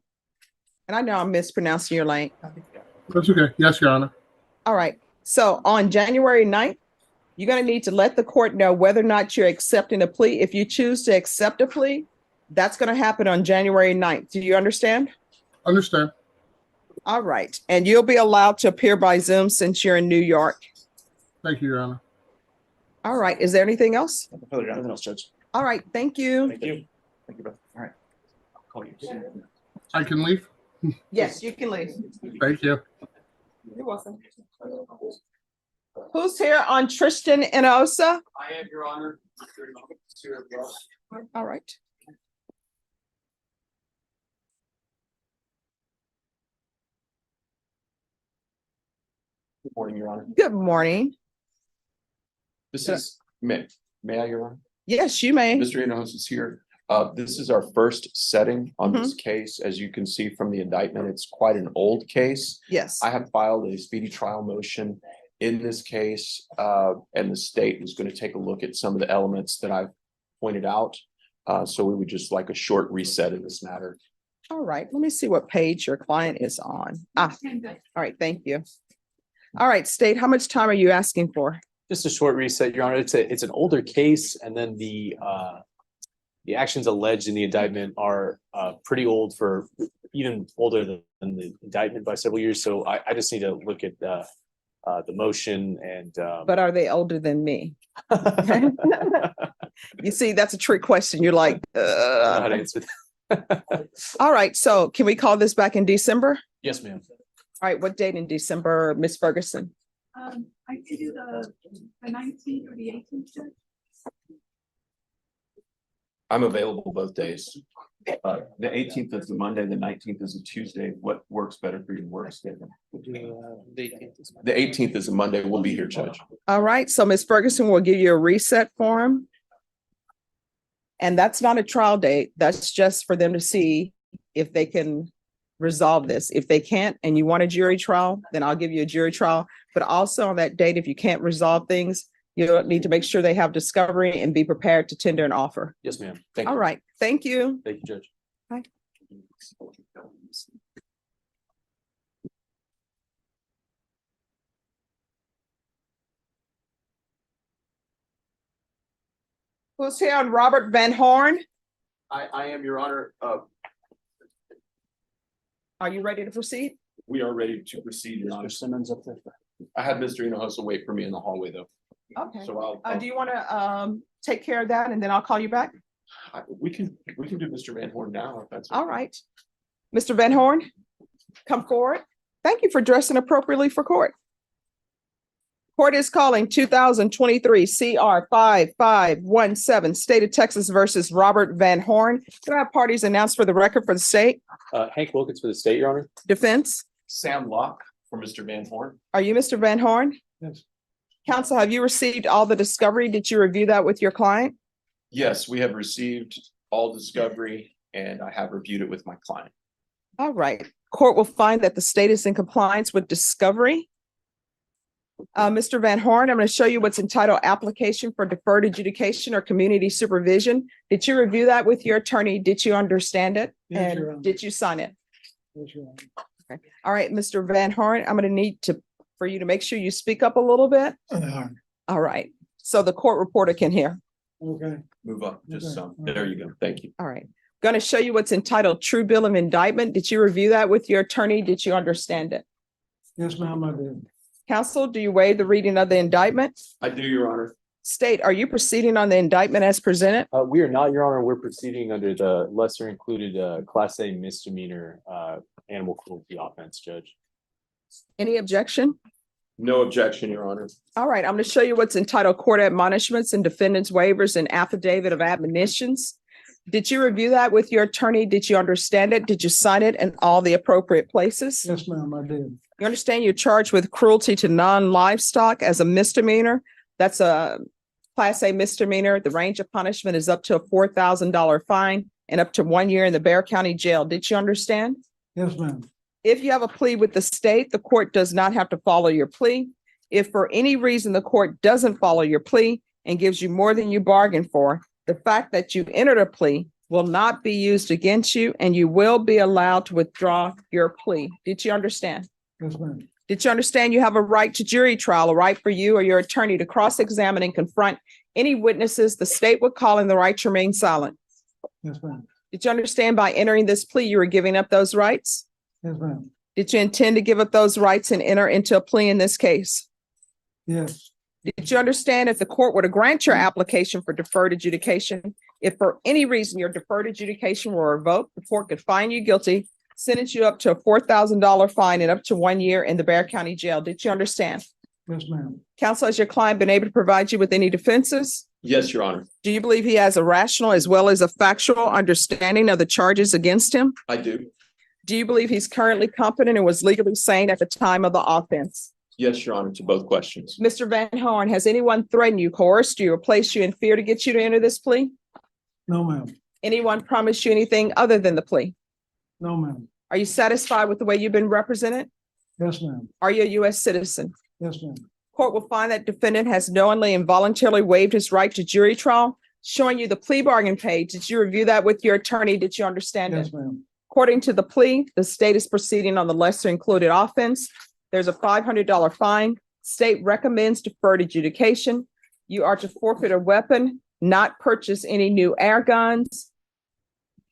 S2: and I know I'm mispronouncing your name.
S13: That's okay. Yes, Your Honor.
S2: All right, so on January 9th, you're gonna need to let the court know whether or not you're accepting a plea. If you choose to accept a plea, that's gonna happen on January 9th. Do you understand?
S13: Understand.
S2: All right, and you'll be allowed to appear by Zoom since you're in New York.
S13: Thank you, Your Honor.
S2: All right, is there anything else?
S10: Nothing else, Judge.
S2: All right, thank you.
S3: Thank you.
S10: Thank you, brother. All right. I'll call you soon.
S13: I can leave?
S2: Yes, you can leave.
S13: Thank you.
S2: You're welcome. Who's here on Tristan and Osa?
S22: I am, Your Honor.
S2: All right.
S16: Good morning, Your Honor.
S2: Good morning.
S16: This is, may I, Your Honor?
S2: Yes, you may.
S16: Mr. Enos is here. This is our first setting on this case. As you can see from the indictment, it's quite an old case.
S2: Yes.
S16: I have filed a speedy trial motion in this case, and the state was going to take a look at some of the elements that I've pointed out. So we would just like a short reset in this matter.
S2: All right, let me see what page your client is on. All right, thank you. All right, state, how much time are you asking for?
S11: Just a short reset, Your Honor. It's an older case, and then the actions alleged in the indictment are pretty old, for even older than the indictment by several years. So I just need to look at the motion and.
S2: But are they older than me? You see, that's a trick question. You're like,
S11: How to answer that.
S2: all right, so can we call this back in December?
S11: Yes, ma'am.
S2: All right, what date in December, Ms. Ferguson?
S1: I can do the 19th or the 18th.
S16: I'm available both days. The 18th is a Monday, the 19th is a Tuesday. What works better for your work schedule? The 18th is a Monday. We'll be here, Judge.
S2: All right, so Ms. Ferguson will give you a reset form. And that's not a trial date. That's just for them to see if they can resolve this. If they can't and you want a jury trial, then I'll give you a jury trial. But also on that date, if you can't resolve things, You'll need to make sure they have discovery and be prepared to tender an offer.
S11: Yes, ma'am. Thank
S2: All
S11: you.
S2: right, thank you.
S11: Thank you, Judge.
S2: Bye. Who's here on Robert Van Horn?
S16: I am, Your Honor.
S2: Are you ready to proceed?
S16: We are ready to proceed, Your Honor. Simmons up there. I had Mr. Hinojosa wait for me in the hallway, though.
S2: Okay.
S16: So
S2: Do you want to take care of that and then I'll call you back?
S16: we can do Mr. Van Horn now if that's.
S2: All right. Mr. Van Horn, come forward. Thank you for dressing appropriately for court. Court is calling 2023 CR 5517, State of Texas versus Robert Van Horn. Can I have parties announced for the record for the state?
S11: Hank Wilkins for the state, Your Honor.
S2: Defense?
S16: Sam Locke for Mr. Van Horn.
S2: Are you Mr. Van Horn?
S4: Yes.
S2: Counsel, have you received all the discovery? Did you review that with your client?
S16: Yes, we have received all discovery and I have reviewed it with my client.
S2: All right. Court will find that the state is in compliance with discovery. Mr. Van Horn, I'm going to show you what's entitled application for deferred adjudication or community supervision. Did you review that with your attorney? Did you understand it?
S4: Yes, Your Honor.
S2: And did you sign it?
S4: Yes, Your Honor.
S2: Okay. All right, Mr. Van Horn, I'm going to need for you to make sure you speak up a little bit. All right. So the court reporter can hear.
S4: Okay.
S16: Move up just
S4: Okay.
S16: some. There you go. Thank you.
S2: All right. Going to show you what's entitled true bill of indictment. Did you review that with your attorney? Did you understand it?
S4: Yes, ma'am, I did.
S2: Counsel, do you waive the reading of the indictment?
S16: I do, Your Honor.
S2: State, are you proceeding on the indictment as presented?
S11: We are not, Your Honor. We're proceeding under the lesser included Class A misdemeanor animal cruelty offense, Judge.
S2: Any objection?
S16: No objection, Your Honor.
S2: All right, I'm going to show you what's entitled court admonishments and defendants waivers and affidavit of admonitions. Did you review that with your attorney? Did you understand it? Did you sign it in all the appropriate places?
S4: Yes, ma'am, I did.
S2: You understand you're charged with cruelty to non-livestock as a misdemeanor? That's a Class A misdemeanor. The range of punishment is up to a $4,000 fine and up to 1 year in the Bexar County Jail. Did you understand?
S4: Yes, ma'am.
S2: If you have a plea with the state, the court does not have to follow your plea. If for any reason the court doesn't follow your plea and gives you more than you bargained for, the fact that you entered a plea will not be used against you and you will be allowed to withdraw your plea. Did you understand?
S4: Yes, ma'am.
S2: Did you understand you have a right to jury trial, a right for you or your attorney to cross-examine and confront any witnesses the state would call in the right to remain silent?
S4: Yes, ma'am.
S2: Did you understand by entering this plea, you were giving up those rights?
S4: Yes, ma'am.
S2: Did you intend to give up those rights and enter into a plea in this case?
S4: Yes.
S2: Did you understand if the court were to grant your application for deferred adjudication, if for any reason your deferred adjudication were revoked, the court could find you guilty, sentence you up to a $4,000 fine and up to 1 year in the Bexar County Jail? Did you understand?
S4: Yes, ma'am.
S2: Counsel, has your client been able to provide you with any defenses?
S16: Yes, Your Honor.
S2: Do you believe he has a rational as well as a factual understanding of the charges against him?
S16: I do.
S2: Do you believe he's currently competent and was legally sane at the time of the offense?
S16: Yes, Your Honor, to both questions.
S2: Mr. Van Horn, has anyone threatened you, coerced you, or placed you in fear to get you to enter this plea?
S4: No, ma'am.
S2: Anyone promised you anything other than the plea?
S4: No, ma'am.
S2: Are you satisfied with the way you've been represented?
S4: Yes, ma'am.
S2: Are you a U.S. citizen?
S4: Yes, ma'am.
S2: Court will find that defendant has knowingly and voluntarily waived his right to jury trial, showing you the plea bargain page. Did you review that with your attorney? Did you understand it?
S4: Yes, ma'am.
S2: According to the plea, the state is proceeding on the lesser included offense. There's a $500 fine. State recommends deferred adjudication. You are to forfeit a weapon, not purchase any new air guns,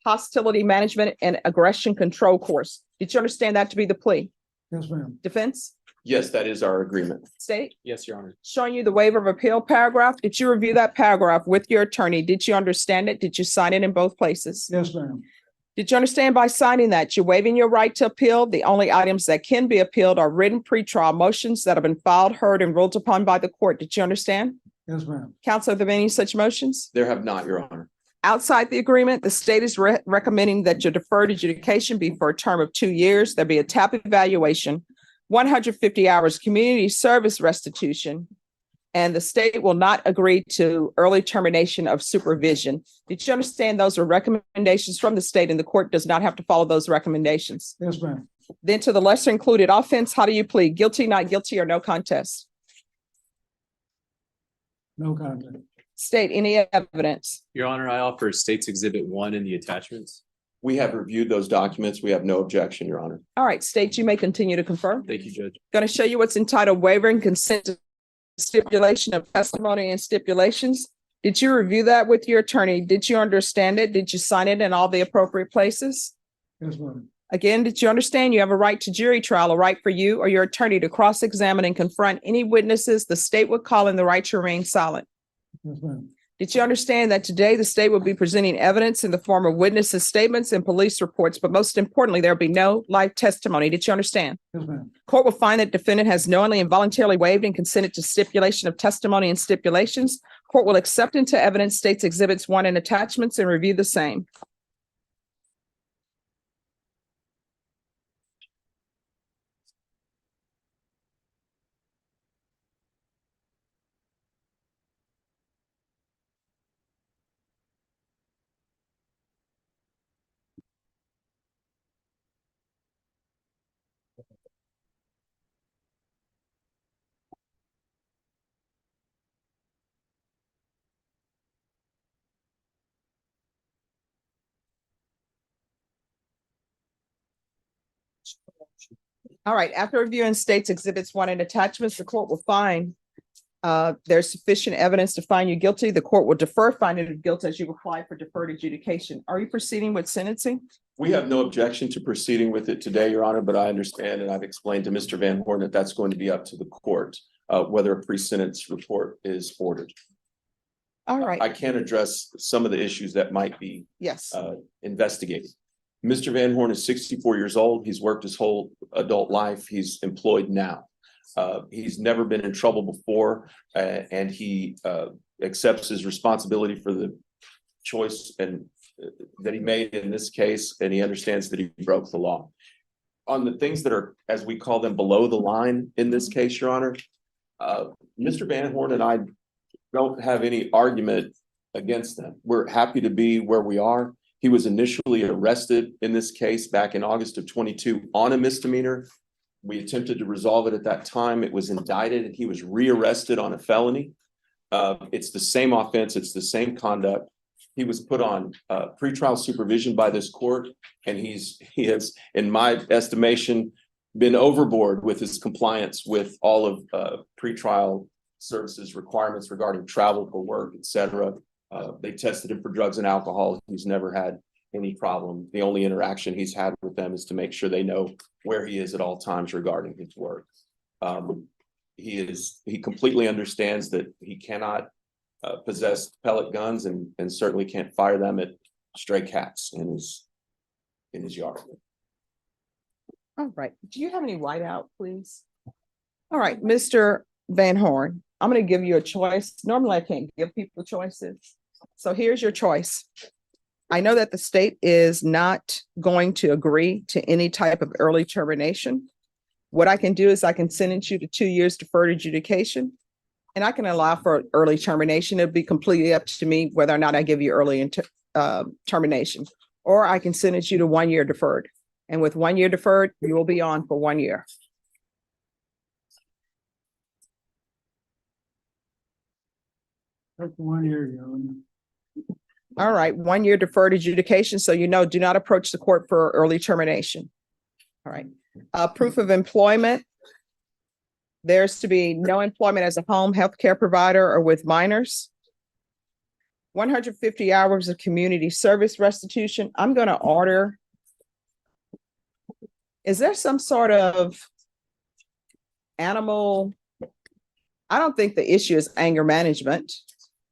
S2: hostility management and aggression control course. Did you understand that to be the plea?
S4: Yes, ma'am.
S2: Defense?
S16: Yes, that is our agreement.
S2: State?
S11: Yes, Your Honor.
S2: Showing you the waiver of appeal paragraph. Did you review that paragraph with your attorney? Did you understand it? Did you sign it in both places?
S4: Yes, ma'am.
S2: Did you understand by signing that you're waiving your right to appeal? The only items that can be appealed are written pretrial motions that have been filed, heard, and ruled upon by the court. Did you understand?
S4: Yes, ma'am.
S2: Counsel, are there any such motions?
S16: There have not, Your Honor.
S2: Outside the agreement, the state is recommending that your deferred adjudication be for a term of 2 years. There'll be a TAP evaluation, 150 hours community service restitution, and the state will not agree to early termination of supervision. Did you understand those are recommendations from the state and the court does not have to follow those recommendations?
S4: Yes, ma'am.
S2: Then to the lesser included offense, how do you plead? Guilty, not guilty, or no contest?
S4: No comment.
S2: State, any evidence?
S11: Your Honor, I offer State's Exhibit 1 in the attachments.
S16: We have reviewed those documents. We have no objection, Your Honor.
S2: All right, state, you may continue to confirm.
S11: Thank you, Judge.
S2: Going to show you what's entitled waiver and consent to stipulation of testimony and stipulations. Did you review that with your attorney? Did you understand it? Did you sign it in all the appropriate places?
S4: Yes, ma'am.
S2: Again, did you understand you have a right to jury trial, a right for you or your attorney to cross-examine and confront any witnesses the state would call in the right to remain silent?
S4: Yes, ma'am.
S2: Did you understand that today the state will be presenting evidence in the form of witnesses' statements and police reports, but most importantly, there'll be no live testimony? Did you understand?
S4: Yes, ma'am.
S2: Court will find that defendant has knowingly and voluntarily waived and consented to stipulation of testimony and stipulations. Court will accept into evidence states exhibits 1 and attachments and review the same. All right, after reviewing states exhibits 1 and attachments, the court will find there's sufficient evidence to find you guilty. The court will defer finding of guilt as you apply for deferred adjudication. Are you proceeding with sentencing?
S16: We have no objection to proceeding with it today, Your Honor, but I understand and I've explained to Mr. Van Horn that that's going to be up to the court, whether a pre-sentence report is ordered.
S2: All right.
S16: I can address some of the issues that might be
S2: Yes.
S16: investigated. Mr. Van Horn is 64 years old. He's worked his whole adult life. He's employed now. He's never been in trouble before, and he accepts his responsibility for the choice and that he made in this case, and he understands that he broke the law. On the things that are, as we call them, below the line in this case, Your Honor, Mr. Van Horn and I don't have any argument against them. We're happy to be where we are. He was initially arrested in this case back in August of 22 on a misdemeanor. We attempted to resolve it at that time. It was indicted and he was rearrested on a felony. It's the same offense. It's the same conduct. He was put on pretrial supervision by this court, and he has, in my estimation, been overboard with his compliance with all of pretrial services requirements regarding travel for work, et cetera. They tested him for drugs and alcohol. He's never had any problem. The only interaction he's had with them is to make sure they know where he is at all times regarding his work. He completely understands that he cannot possess pellet guns and certainly can't fire them at stray cats in his yard.
S2: All right. Do you have any whiteout, please? All right, Mr. Van Horn, I'm going to give you a choice. Normally I can't give people choices. So here's your choice. I know that the state is not going to agree to any type of early termination. What I can do is I can sentence you to 2 years deferred adjudication, and I can allow for early termination. It'll be completely up to me whether or not I give you early termination, or I can sentence you to 1 year deferred. And with 1 year deferred, you will be on for 1 year.
S4: That's 1 year, Your Honor.
S2: All right, 1 year deferred adjudication. So you know, do not approach the court for early termination. All right. Proof of employment. There's to be no employment as a home healthcare provider or with minors. 150 hours of community service restitution. I'm going to order. Is there some sort of animal? I don't think the issue is anger management.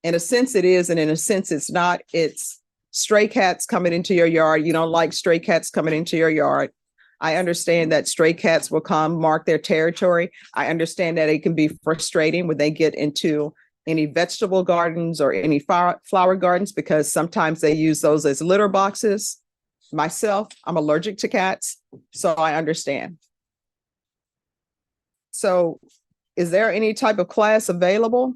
S2: In a sense it is, and in a sense it's not. It's stray cats coming into your yard. You don't like stray cats coming into your yard. I understand that stray cats will come mark their territory. I understand that it can be frustrating when they get into any vegetable gardens or any flower gardens, because sometimes they use those as litter boxes. Myself, I'm allergic to cats, so I understand. So is there any type of class available?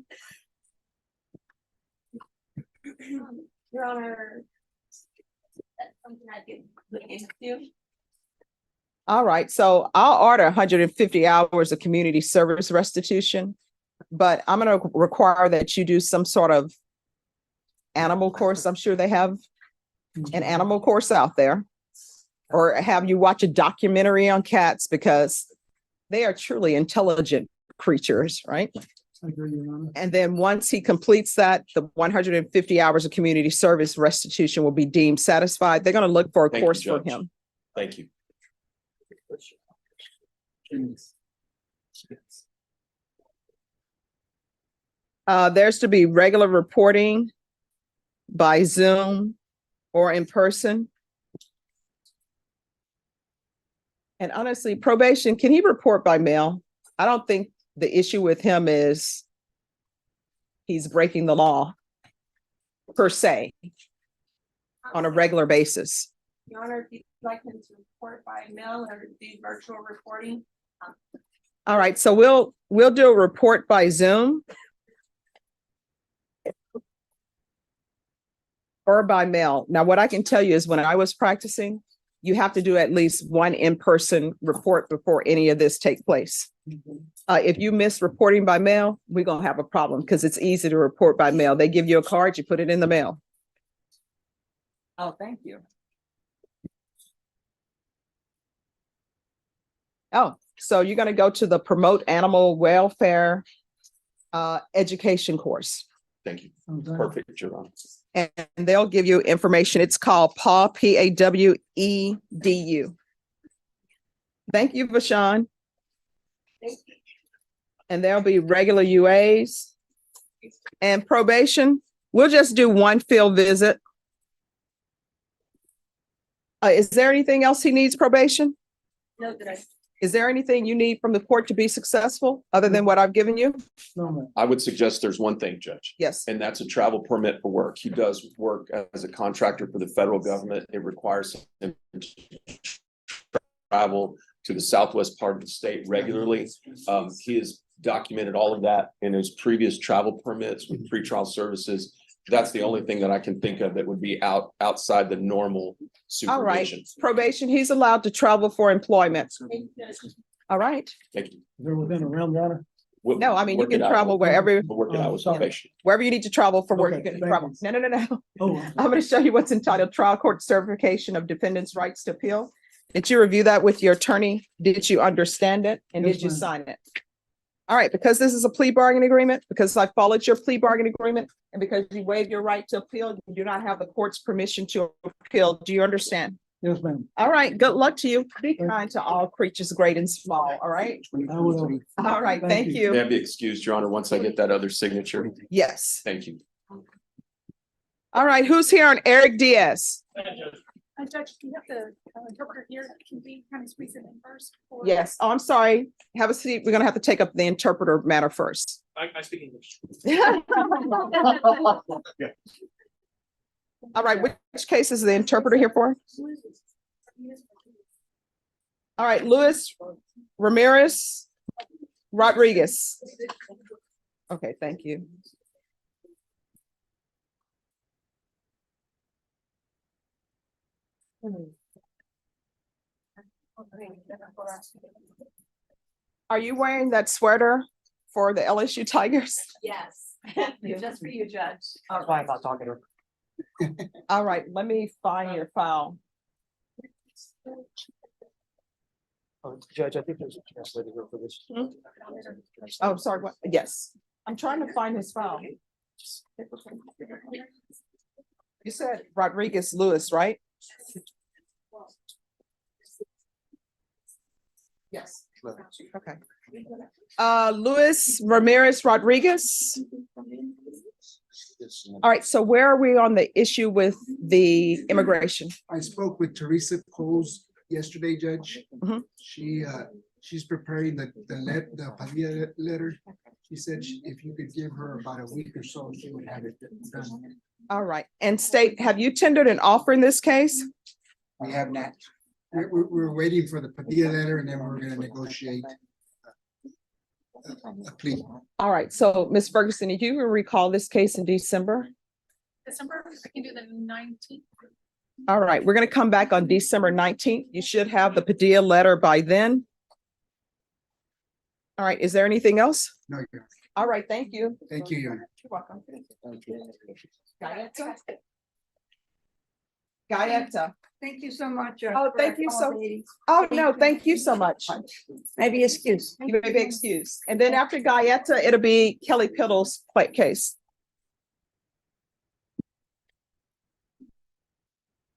S6: Your Honor, that's something I could look into.
S2: All right, so I'll order 150 hours of community service restitution. but I'm gonna require that you do some sort of animal course. I'm sure they have an animal course out there. Or have you watch a documentary on cats because they are truly intelligent creatures, right?
S14: I agree, Your Honor.
S2: And then once he completes that, the 150 hours of community service restitution will be deemed satisfied. They're going to look for a
S16: Thank you,
S2: course for
S16: Judge.
S2: him.
S16: Thank you.
S2: There's to be regular reporting by Zoom or in person. And honestly, probation, can he report by mail? I don't think the issue with him is he's breaking the law per se on a regular basis.
S1: Your Honor, if you'd like him to report by mail or do virtual reporting.
S2: All right, so we'll do a report by Zoom or by mail. Now, what I can tell you is when I was practicing, you have to do at least one in-person report before any of this take place. If you miss reporting by mail, we're gonna have a problem because it's easy to report by mail. They give you a card, you put it in the mail. Oh, thank you. Oh, so you're gonna go to the Promote Animal Welfare education course.
S16: Thank you. Perfect, Your Honor.
S2: And they'll give you information. It's called PAW, PAWEDU. Thank you, Vashawn. And there'll be regular UAs and probation. We'll just do one field visit. Is there anything else he needs probation?
S1: No, that I.
S2: Is there anything you need from the court to be successful other than what I've given you?
S14: No, ma'am.
S16: I would suggest there's one thing, Judge.
S2: Yes.
S16: And that's a travel permit for work. He does work as a contractor for the federal government. It requires him to travel to the southwest part of the state regularly. He has documented all of that in his previous travel permits with pretrial services. That's the only thing that I can think of that would be outside the normal
S2: All right,
S16: supervision.
S2: probation, he's allowed to travel for employment. All right.
S16: Thank you.
S14: They're within a realm, Your Honor.
S16: We'll
S2: No, I mean, you
S16: work it
S2: can
S16: out.
S2: travel wherever,
S16: We'll work it out with
S14: sorry.
S16: probation.
S2: wherever you need to travel for work, you
S14: Okay,
S2: can
S14: thank
S2: travel.
S14: you.
S2: No.
S14: Oh,
S2: I'm going to show you what's entitled Trial Court Certification of Defendant's Rights to Appeal. Did you review that with your attorney? Did you understand it? And
S14: Yes,
S2: did you
S14: ma'am.
S2: sign it? All right, because this is a plea bargaining agreement, because I followed your plea bargaining agreement, and because you waived your right to appeal, you do not have the court's permission to appeal. Do you understand?
S14: yes, ma'am.
S2: All right, good luck to you. Be kind to all creatures, great and small, all right?
S14: I will.
S2: All right, thank
S16: May
S2: you.
S16: I be excused, Your Honor, once I get that other signature?
S2: Yes.
S16: Thank you.
S2: All right, who's here on Eric Diaz?
S1: Judge, do you have the interpreter here? Can we kind of squeeze it in first? or-
S2: Yes. Oh, I'm sorry. Have a seat. We're gonna have to take up the interpreter matter first.
S5: I speak English.
S2: All right, which case is the interpreter here for? All right, Luis Ramirez Rodriguez. Okay, thank you. Are you wearing that sweater for the LSU Tigers?
S1: Yes, just for you, Judge.
S5: I was lying about talking to her.
S2: All right, let me find your file.
S5: Judge, I think there's a translator here for this.
S2: Oh, sorry, what? Yes, I'm trying to find his file. You said Rodriguez Lewis, right? Yes. Okay. Luis Ramirez Rodriguez. All right, so where are we on the issue with the immigration?
S7: I spoke with Teresa Coles yesterday, Judge.
S2: Mhm.
S7: She's preparing the Padilla letter. She said if you could give her about a week or so, she would have it done.
S2: All right, and state, have you tendered an offer in this case?
S7: We have not. We're waiting for the Padilla letter and then we're gonna negotiate a plea.
S2: All right, so Ms. Ferguson, did you recall this case in December?
S1: December, I can do the 19th.
S2: All right, we're gonna come back on December 19th. You should have the Padilla letter by then. All right, is there anything else?
S7: No, you're.
S2: All right, thank you.
S7: Thank you, Your Honor.
S2: You're welcome. Gaeta? Gaeta.
S12: Thank you so much.
S2: Oh,
S12: for
S2: thank you so,
S12: accommodating.
S2: oh, no, thank you so much.
S12: Maybe excuse.
S2: You may be excused. And then after Gaeta, it'll be Kelly Piddle's case.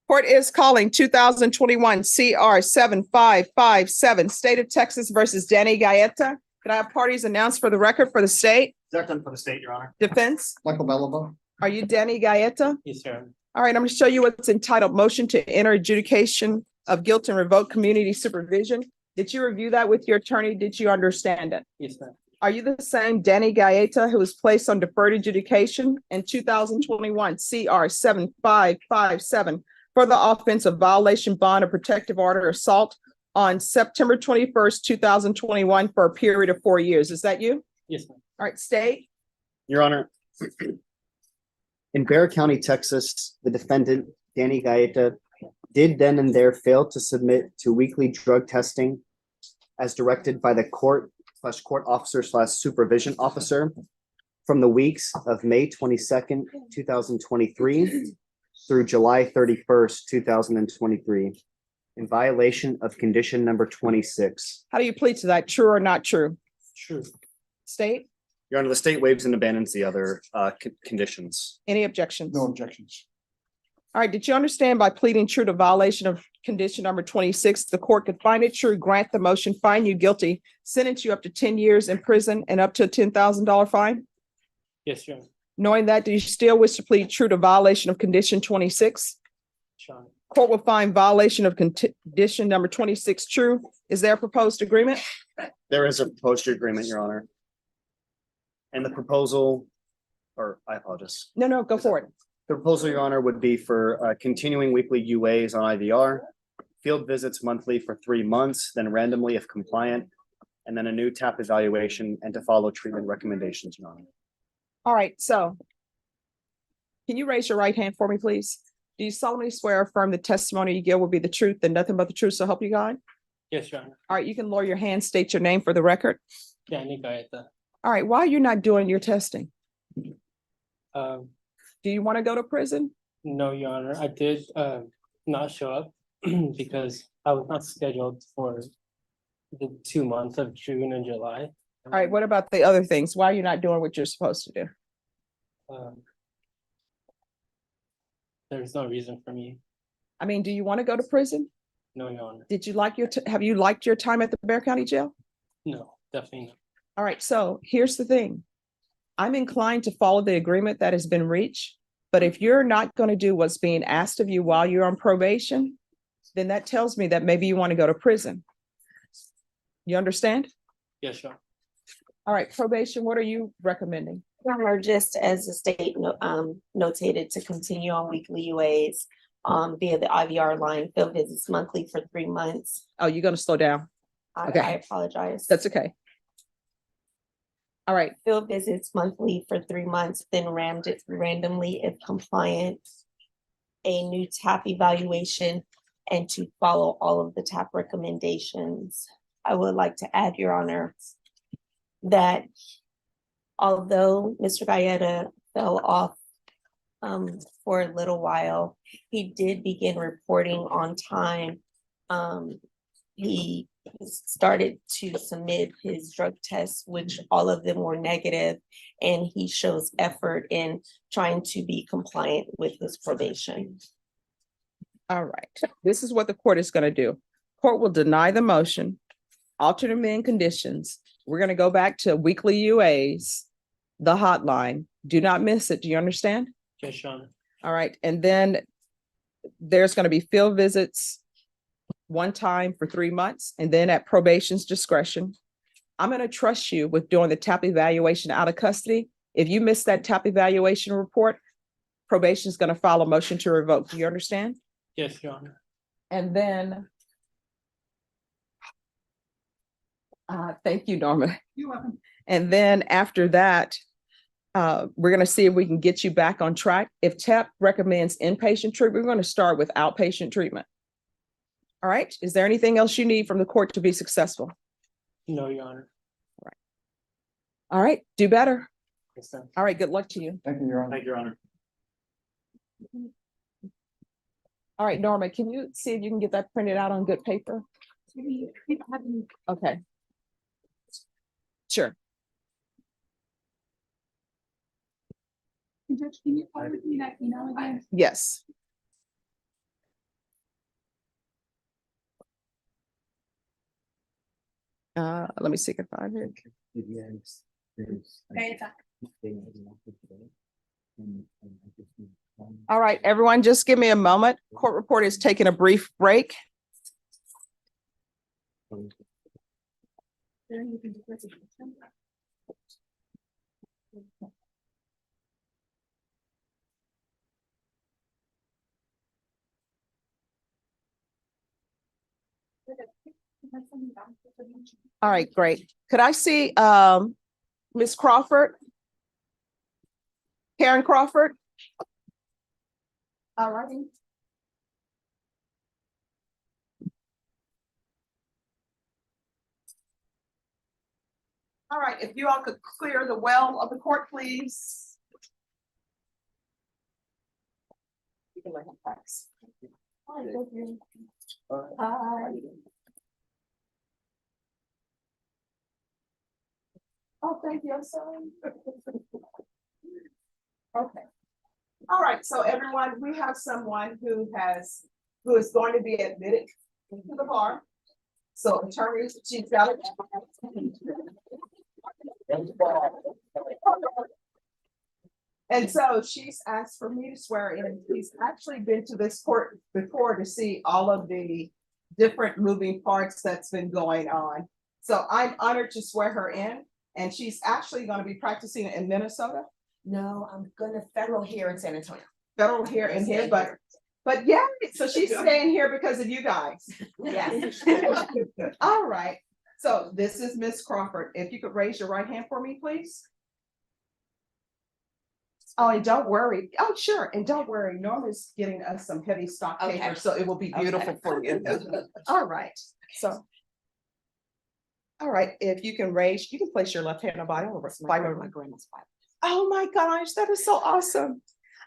S2: Court is calling 2021 CR 7557, State of Texas versus Danny Gaeta. Can I have parties announced for the record for the state?
S14: Second for the state, Your Honor.
S2: Defense?
S7: Michael Bellabo.
S2: Are you Danny Gaeta?
S5: Yes, sir.
S2: All right, I'm going to show you what's entitled Motion to Enter Adjudication of Guilt and Revoke Community Supervision. Did you review that with your attorney? Did you understand it?
S5: Yes, ma'am.
S2: Are you the same Danny Gaeta who was placed on deferred adjudication in 2021 CR 7557 for the offense of violation bond or protective order assault on September 21st, 2021 for a period of 4 years? Is that you?
S5: Yes, ma'am.
S2: All right, state.
S10: Your Honor, in Bexar County, Texas, the defendant, Danny Gaeta, did then and there fail to submit to weekly drug testing as directed by the court officer / supervision officer from the weeks of May 22nd, 2023 through July 31st, 2023, in violation of condition number 26.
S2: How do you plead to that? True or not true?
S5: True.
S2: State?
S10: Your Honor, the state waives and abandons the other conditions.
S2: Any objections?
S7: No objections.
S2: All right, did you understand by pleading true to violation of condition number 26, the court could find it true, grant the motion, find you guilty, sentence you up to 10 years in prison and up to a $10,000 fine?
S5: Yes, Your Honor.
S2: Knowing that, do you still wish to plead true to violation of condition 26?
S5: Sure.
S2: Court will find violation of condition number 26 true. Is there a proposed agreement?
S10: There is a proposed agreement, Your Honor. And the proposal, or I apologize.
S2: No, go for it.
S10: The proposal, Your Honor, would be for continuing weekly UAs on IVR, field visits monthly for 3 months, then randomly if compliant, and then a new TAP evaluation and to follow treatment recommendations, Your Honor.
S2: All right, so can you raise your right hand for me, please? Do you solemnly swear or affirm the testimony you give will be the truth and nothing but the truth, so help you God?
S5: Yes, Your Honor.
S2: All right, you can lower your hand, state your name for the record.
S5: Danny Gaeta.
S2: All right, why you're not doing your testing?
S5: Um,
S2: Do you want to go to prison?
S5: no, Your Honor. I did not show up because I was not scheduled for the 2 months of June and July.
S2: All right, what about the other things? Why are you not doing what you're supposed to do?
S5: There's no reason for me.
S2: I mean, do you want to go to prison?
S5: No, Your Honor.
S2: Did you like have you liked your time at the Bexar County Jail?
S5: No, definitely not.
S2: All right, so here's the thing. I'm inclined to follow the agreement that has been reached, but if you're not going to do what's being asked of you while you're on probation, then that tells me that maybe you want to go to prison. You understand?
S5: Yes, Your Honor.
S2: All right, probation, what are you recommending?
S6: Your Honor, just as the state notated to continue on weekly UAs via the IVR line, field visits monthly for 3 months.
S2: Oh, you're going to slow down.
S6: I apologize.
S2: That's okay. All right.
S6: Field visits monthly for 3 months, then randomly if compliant, a new TAP evaluation, and to follow all of the TAP recommendations. I would like to add, Your Honor, that although Mr. Gaeta fell off for a little while, he did begin reporting on time. He started to submit his drug tests, which all of them were negative, and he shows effort in trying to be compliant with his probation.
S2: All right, this is what the court is going to do. Court will deny the motion, alter the amend conditions. We're going to go back to weekly UAs, the hotline. Do not miss it. Do you understand?
S5: Yes, Your Honor.
S2: All right, and then there's going to be field visits one time for 3 months, and then at probation's discretion. I'm going to trust you with doing the TAP evaluation out of custody. If you miss that TAP evaluation report, probation is going to file a motion to revoke. Do you understand?
S5: Yes, Your Honor.
S2: And then, thank you, Norma.
S1: You're welcome.
S2: And then after that, we're going to see if we can get you back on track. If TAP recommends inpatient treatment, we're going to start with outpatient treatment. All right. Is there anything else you need from the court to be successful?
S5: No, Your Honor.
S2: All right, do better.
S5: Yes, sir.
S2: All right, good luck to you.
S17: Thank you, Your Honor.
S9: Thank you, Your Honor.
S2: All right, Norma, can you see if you can get that printed out on good paper? Okay. Sure.
S1: Judge, can you forward me that email again?
S2: Yes. Let me see if I find it. All right, everyone, just give me a moment. Court report is taking a brief break. All right, great. Could I see Ms. Crawford? Karen Crawford? All righty. All right, if you all could clear the well of the court, please. You can let him pass. Hi, thank you. Hi. Oh, thank you, I'm sorry. Okay. All right, so everyone, we have someone who is going to be admitted to the bar. So attorneys, she's got it. And so she's asked for me to swear in. She's actually been to this court before to see all of the different moving parts that's been going on. So I'm honored to swear her in, and she's actually going to be practicing in Minnesota.
S15: No, I'm gonna federal here in San Antonio.
S2: Federal here and here, but yeah, so she's staying here because of you guys.
S15: Yes.
S2: All right, so this is Miss Crawford. If you could raise your right hand for me, please. Oh, and don't worry. Oh, sure. And don't worry. Norma's getting us some heavy stock
S15: Okay.
S2: paper, so it will be beautiful for you. All right. So. All right. If you can raise, you can place your left hand on Bible.
S15: My grandma's Bible.
S2: Oh my gosh, that is so awesome.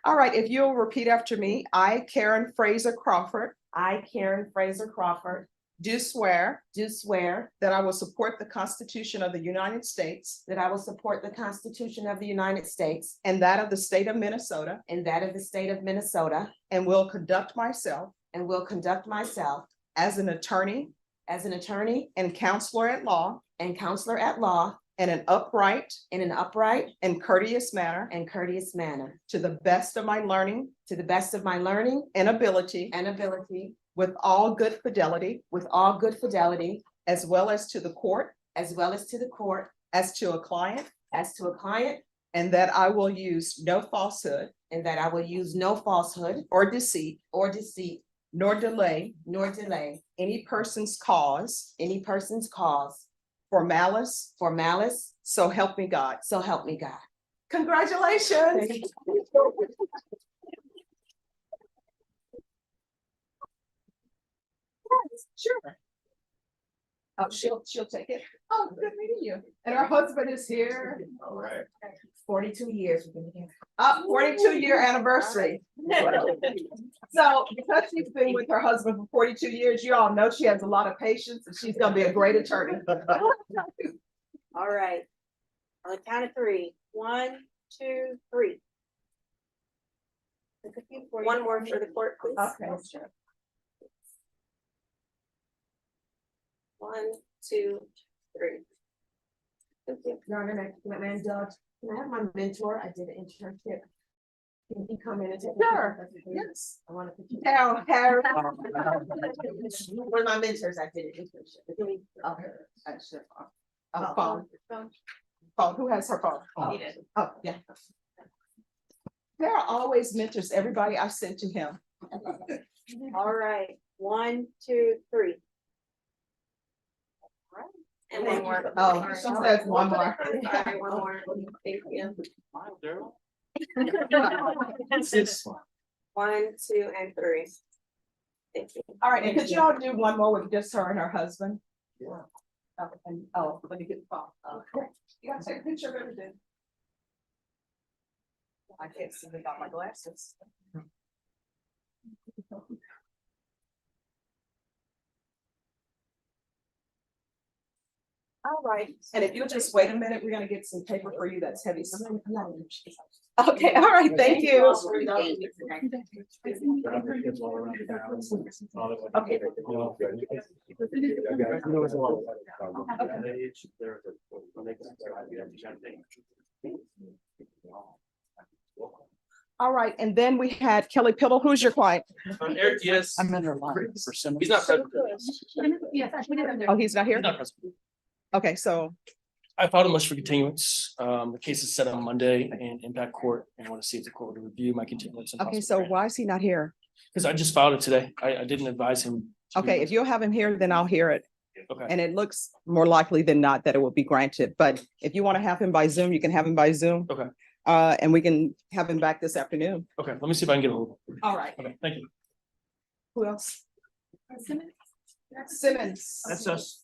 S2: All right. If you'll repeat after me, I, Karen Fraser Crawford.
S15: I, Karen Fraser Crawford,
S2: Do swear
S15: do swear
S2: that I will support the Constitution of the United States
S15: that I will support the Constitution of the United States
S2: and that of the state of Minnesota,
S15: and that of the state of Minnesota,
S2: and will conduct myself
S15: and will conduct myself
S2: as an attorney
S15: as an attorney
S2: and counselor at law
S15: and counselor at law
S2: in an upright
S15: in an upright
S2: and courteous manner
S15: and courteous manner,
S2: to the best of my learning
S15: to the best of my learning
S2: and ability,
S15: and ability,
S2: with all good fidelity,
S15: with all good fidelity,
S2: as well as to the court,
S15: as well as to the court,
S2: as to a client,
S15: and
S2: that I will use no falsehood
S15: and that I will use no falsehood
S2: or deceit,
S15: or deceit,
S2: nor delay
S15: nor delay
S2: any person's cause
S15: any person's cause
S2: for malice,
S15: for malice,
S2: so help me God.
S15: so help me God.
S2: Congratulations.
S15: Thank
S2: Sure. Oh, she'll take it. Oh, good meeting you. And her husband is here.
S15: All right. 42 years we've been together.
S2: 42-year anniversary. So because she's been with her husband for 42 years, you all know she has a lot of patience and she's gonna be a great attorney.
S15: All right. On the count of three. 1, 2, 3. One more for the court, please.
S2: Okay.
S15: Sure. 1, 2, 3. Thank you. My man, Doug, can I have my mentor? I did an internship. Can he come in and take?
S2: Sure. Yes.
S15: I want to put you
S2: Now, Harry.
S15: One of my mentors, I did an internship. Can we?
S2: Phone. Phone. Who has her phone?
S15: He did.
S2: Oh, yeah. There are always mentors, everybody I sent to him.
S15: All right. 1, 2, 3. And one more.
S2: Oh, she says one more.
S15: Sorry, one more. Thank you. 1, 2, and 3. Thank you.
S2: All right, and could you all do one more with just her and her husband? Yeah. Oh, let me get the phone. Okay. You gotta take a picture of everything. I can't see without my glasses. All right, and if you'll just wait a minute, we're gonna get some paper for you that's heavy. Okay, all right, thank you. Okay. All right, and then we had Kelly Piddle. Who's your client?
S18: Eric, yes. I'm under line. He's not present.
S2: Oh, he's not here?
S18: He's not present.
S2: Okay, so,
S18: I filed a motion for continuance. The case is set on Monday in back court, and I want to see if the court will review my continuance.
S2: okay, so why is he not here?
S18: Because I just filed it today. I didn't advise him.
S2: Okay, if you'll have him here, then I'll hear it.
S18: Okay.
S2: And it looks more likely than not that it will be granted, but if you want to have him by Zoom, you can have him by Zoom.
S18: Okay.
S2: And we can have him back this afternoon.
S18: Okay, let me see if I can get a hold of him.
S2: All right.
S18: Okay, thank you.
S2: Who else?
S1: Simmons.
S2: Simmons.
S18: That's us.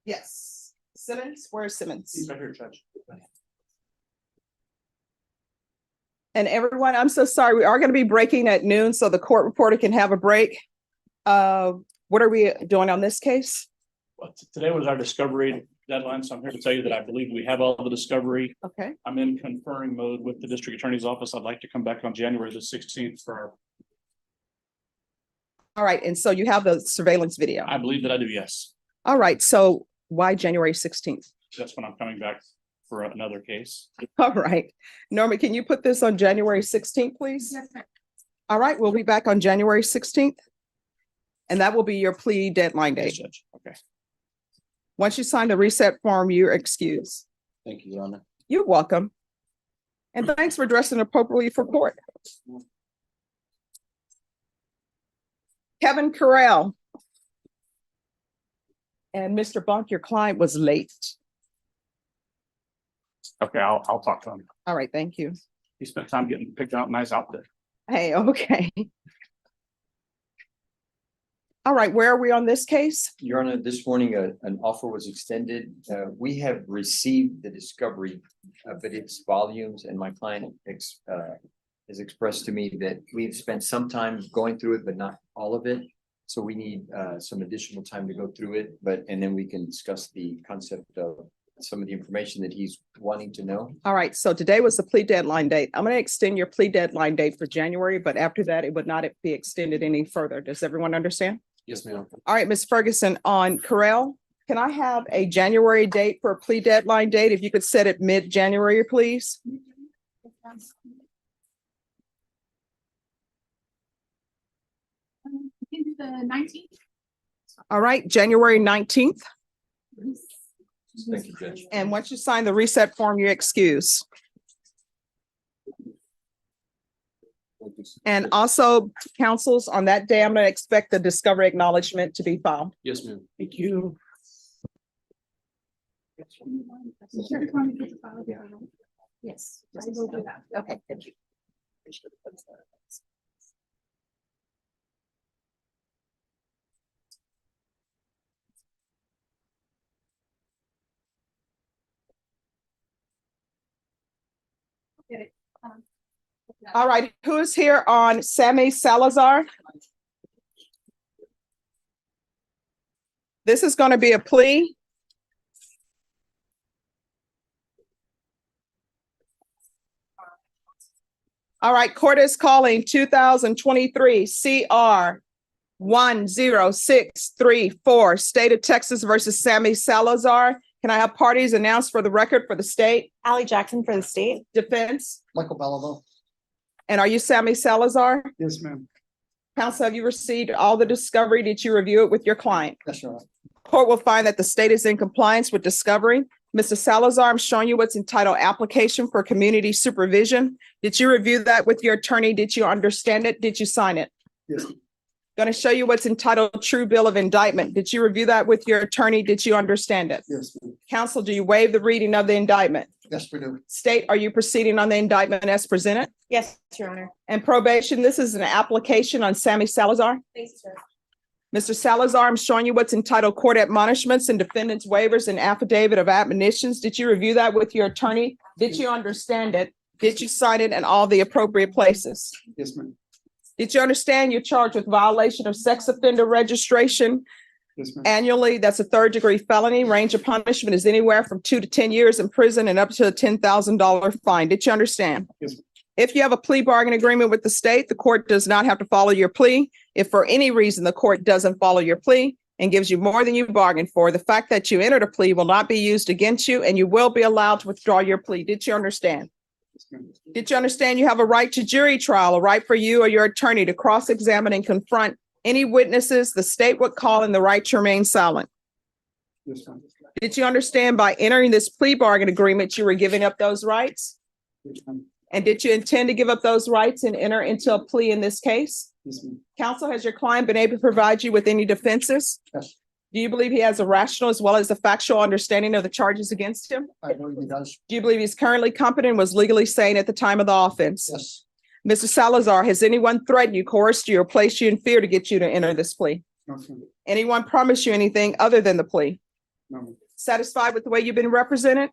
S2: Yes. Simmons, where's Simmons?
S18: He's right here, Judge.
S2: And everyone, I'm so sorry. We are going to be breaking at noon, so the court reporter can have a break. What are we doing on this case?
S18: Well, today was our discovery deadline, so I'm here to tell you that I believe we have all the discovery.
S2: Okay.
S18: I'm in conferring mode with the district attorney's office. I'd like to come back on January the 16th for our.
S2: All right, and so you have the surveillance video.
S18: I believe that I do, yes.
S2: All right, so why January 16th?
S18: That's when I'm coming back for another case.
S2: All right. Norma, can you put this on January 16th, please?
S1: Yes, sir.
S2: All right, we'll be back on January 16th. And that will be your plea deadline
S18: Yes,
S2: date.
S18: Judge. Okay.
S2: Once you sign the reset form, you're excused.
S18: Thank you, Your Honor.
S2: You're welcome. And thanks for dressing appropriately for court. Kevin Carell. And Mr. Bunk, your client was late.
S18: Okay, I'll talk to him.
S2: All right, thank you.
S18: He spent time getting picked out nice outfit.
S2: Hey, okay. All right, where are we on this case?
S19: Your Honor, this morning, an offer was extended. We have received the discovery, but its volumes, and my client has expressed to me that we've spent some time going through it, but not all of it. So we need some additional time to go through it, and then we can discuss the concept of some of the information that he's wanting to know.
S2: All right, so today was the plea deadline date. I'm going to extend your plea deadline date for January, but after that, it would not be extended any further. Does everyone understand?
S19: Yes, ma'am.
S2: All right, Ms. Ferguson, on Carell, can I have a January date for a plea deadline date? If you could set it mid-January, please.
S1: We can do the 19th.
S2: All right, January 19th.
S19: Thank you, Judge.
S2: And once you sign the reset form, you're excused. And also, counsels, on that day, I'm going to expect the discovery acknowledgement to be filed.
S19: Yes, ma'am.
S18: Thank you.
S1: Yes.
S2: Okay, thank you. All right, who is here on Sammy Salazar? This is going to be a plea. All right, court is calling 2023 CR 10634, State of Texas versus Sammy Salazar. Can I have parties announced for the record for the state?
S6: Allie Jackson for the state.
S2: Defense?
S14: Michael Bellavo.
S2: And are you Sammy Salazar?
S14: Yes, ma'am.
S2: Counsel, have you received all the discovery? Did you review it with your client?
S14: Yes, Your Honor.
S2: Court will find that the state is in compliance with discovery. Mr. Salazar, I'm showing you what's entitled application for community supervision. Did you review that with your attorney? Did you understand it? Did you sign it?
S14: Yes.
S2: Going to show you what's entitled true bill of indictment. Did you review that with your attorney? Did you understand it?
S14: Yes, ma'am.
S2: Counsel, do you waive the reading of the indictment?
S14: Yes, we do.
S2: State, are you proceeding on the indictment as presented?
S6: Yes, Your Honor.
S2: And probation, this is an application on Sammy Salazar.
S6: Thanks, sir.
S2: Mr. Salazar, I'm showing you what's entitled Court Admonishments and Defendant's Waivers and Affidavit of Admonitions. Did you review that with your attorney? Did you understand it? Did you sign it in all the appropriate places?
S7: Yes, ma'am.
S2: Did you understand you're charged with violation of sex offender registration
S7: Yes, ma'am.
S2: annually? That's a third-degree felony. Range of punishment is anywhere from 2 to 10 years in prison and up to a $10,000 fine. Did you understand?
S7: Yes, ma'am.
S2: If you have a plea bargain agreement with the state, the court does not have to follow your plea. If for any reason the court doesn't follow your plea and gives you more than you bargained for, the fact that you entered a plea will not be used against you and you will be allowed to withdraw your plea. Did you understand? Did you understand you have a right to jury trial, a right for you or your attorney to cross-examine and confront any witnesses the state would call and the right to remain silent?
S7: Yes, ma'am.
S2: Did you understand by entering this plea bargain agreement, you were giving up those rights?
S7: Yes, ma'am.
S2: And did you intend to give up those rights and enter into a plea in this case?
S7: Yes, ma'am.
S2: Counsel, has your client been able to provide you with any defenses?
S7: Yes,
S2: Do you believe he has a rational as well as a factual understanding of the charges against him?
S7: I believe he does.
S2: Do you believe he's currently competent and was legally sane at the time of the offense?
S7: Yes.
S2: Mr. Salazar, has anyone threatened you, coerced you, or placed you in fear to get you to enter this plea?
S7: No, ma'am.
S2: Anyone promised you anything other than the plea?
S7: No, ma'am.
S2: Satisfied with the way you've been represented?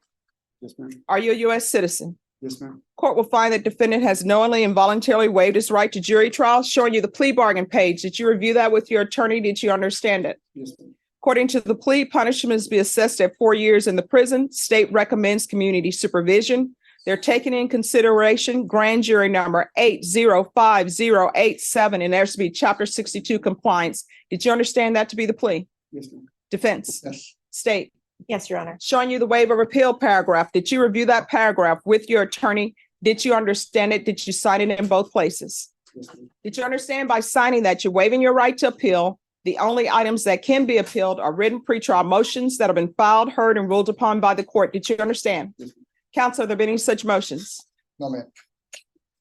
S7: Yes, ma'am.
S2: Are you a U.S. citizen?
S7: Yes, ma'am.
S2: Court will find that defendant has knowingly and voluntarily waived his right to jury trial, showing you the plea bargain page. Did you review that with your attorney? Did you understand it?
S7: Yes, ma'am.
S2: According to the plea, punishments be assessed at 4 years in the prison. State recommends community supervision. They're taking in consideration grand jury number 805-087, and there's to be chapter 62 compliance. Did you understand that to be the plea?
S7: Yes, ma'am.
S2: Defense,
S7: Yes.
S2: state.
S6: Yes, Your Honor.
S2: Showing you the waiver of appeal paragraph. Did you review that paragraph with your attorney? Did you understand it? Did you sign it in both places?
S7: Yes, ma'am.
S2: Did you understand by signing that you're waiving your right to appeal? The only items that can be appealed are written pretrial motions that have been filed, heard, and ruled upon by the court. Did you understand?
S7: Yes, ma'am.
S2: Counsel, have there been any such motions?
S7: No, ma'am.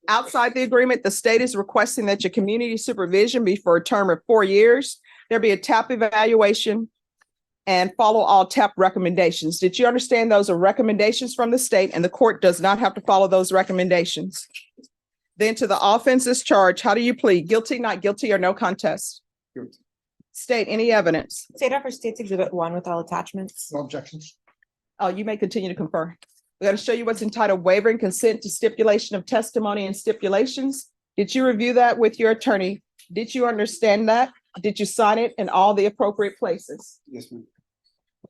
S2: Outside the agreement, the state is requesting that your community supervision be for a term of 4 years. There be a TAP evaluation and follow all TAP recommendations. Did you understand those are recommendations from the state and the court does not have to follow those recommendations? Then to the offenses charge, how do you plead? Guilty, not guilty, or no contest?
S7: Guilty.
S2: State any evidence.
S6: State offer States Exhibit 1 with all attachments.
S7: No objections.
S2: Oh, you may continue to confer. We're going to show you what's entitled waiver and consent to stipulation of testimony and stipulations. Did you review that with your attorney? Did you understand that? Did you sign it in all the appropriate places?
S7: Yes, ma'am.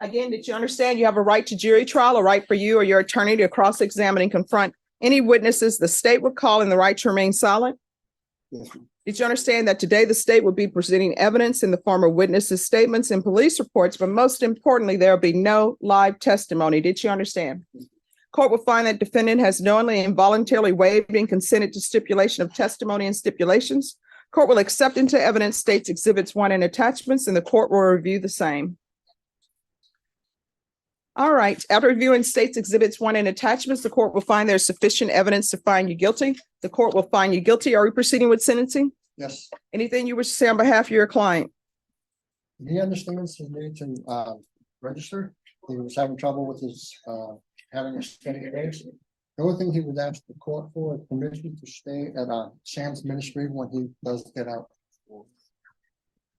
S2: Again, did you understand you have a right to jury trial, a right for you or your attorney to cross-examine and confront any witnesses the state would call and the right to remain silent?
S7: Yes, ma'am.
S2: Did you understand that today the state will be presenting evidence in the form of witnesses' statements and police reports, but most importantly, there will be no live testimony? Did you understand? Court will find that defendant has knowingly and voluntarily waived and consented to stipulation of testimony and stipulations. Court will accept into evidence States Exhibits 1 and attachments, and the court will review the same. All right, after reviewing States Exhibits 1 and attachments, the court will find there's sufficient evidence to find you guilty. The court will find you guilty. Are we proceeding with sentencing?
S7: Yes.
S2: Anything you wish to say on behalf of your client?
S7: He understands his need to register. He was having trouble with his having a steady pace. The only thing he would ask the court for is permission to stay at Sam's ministry when he does get out.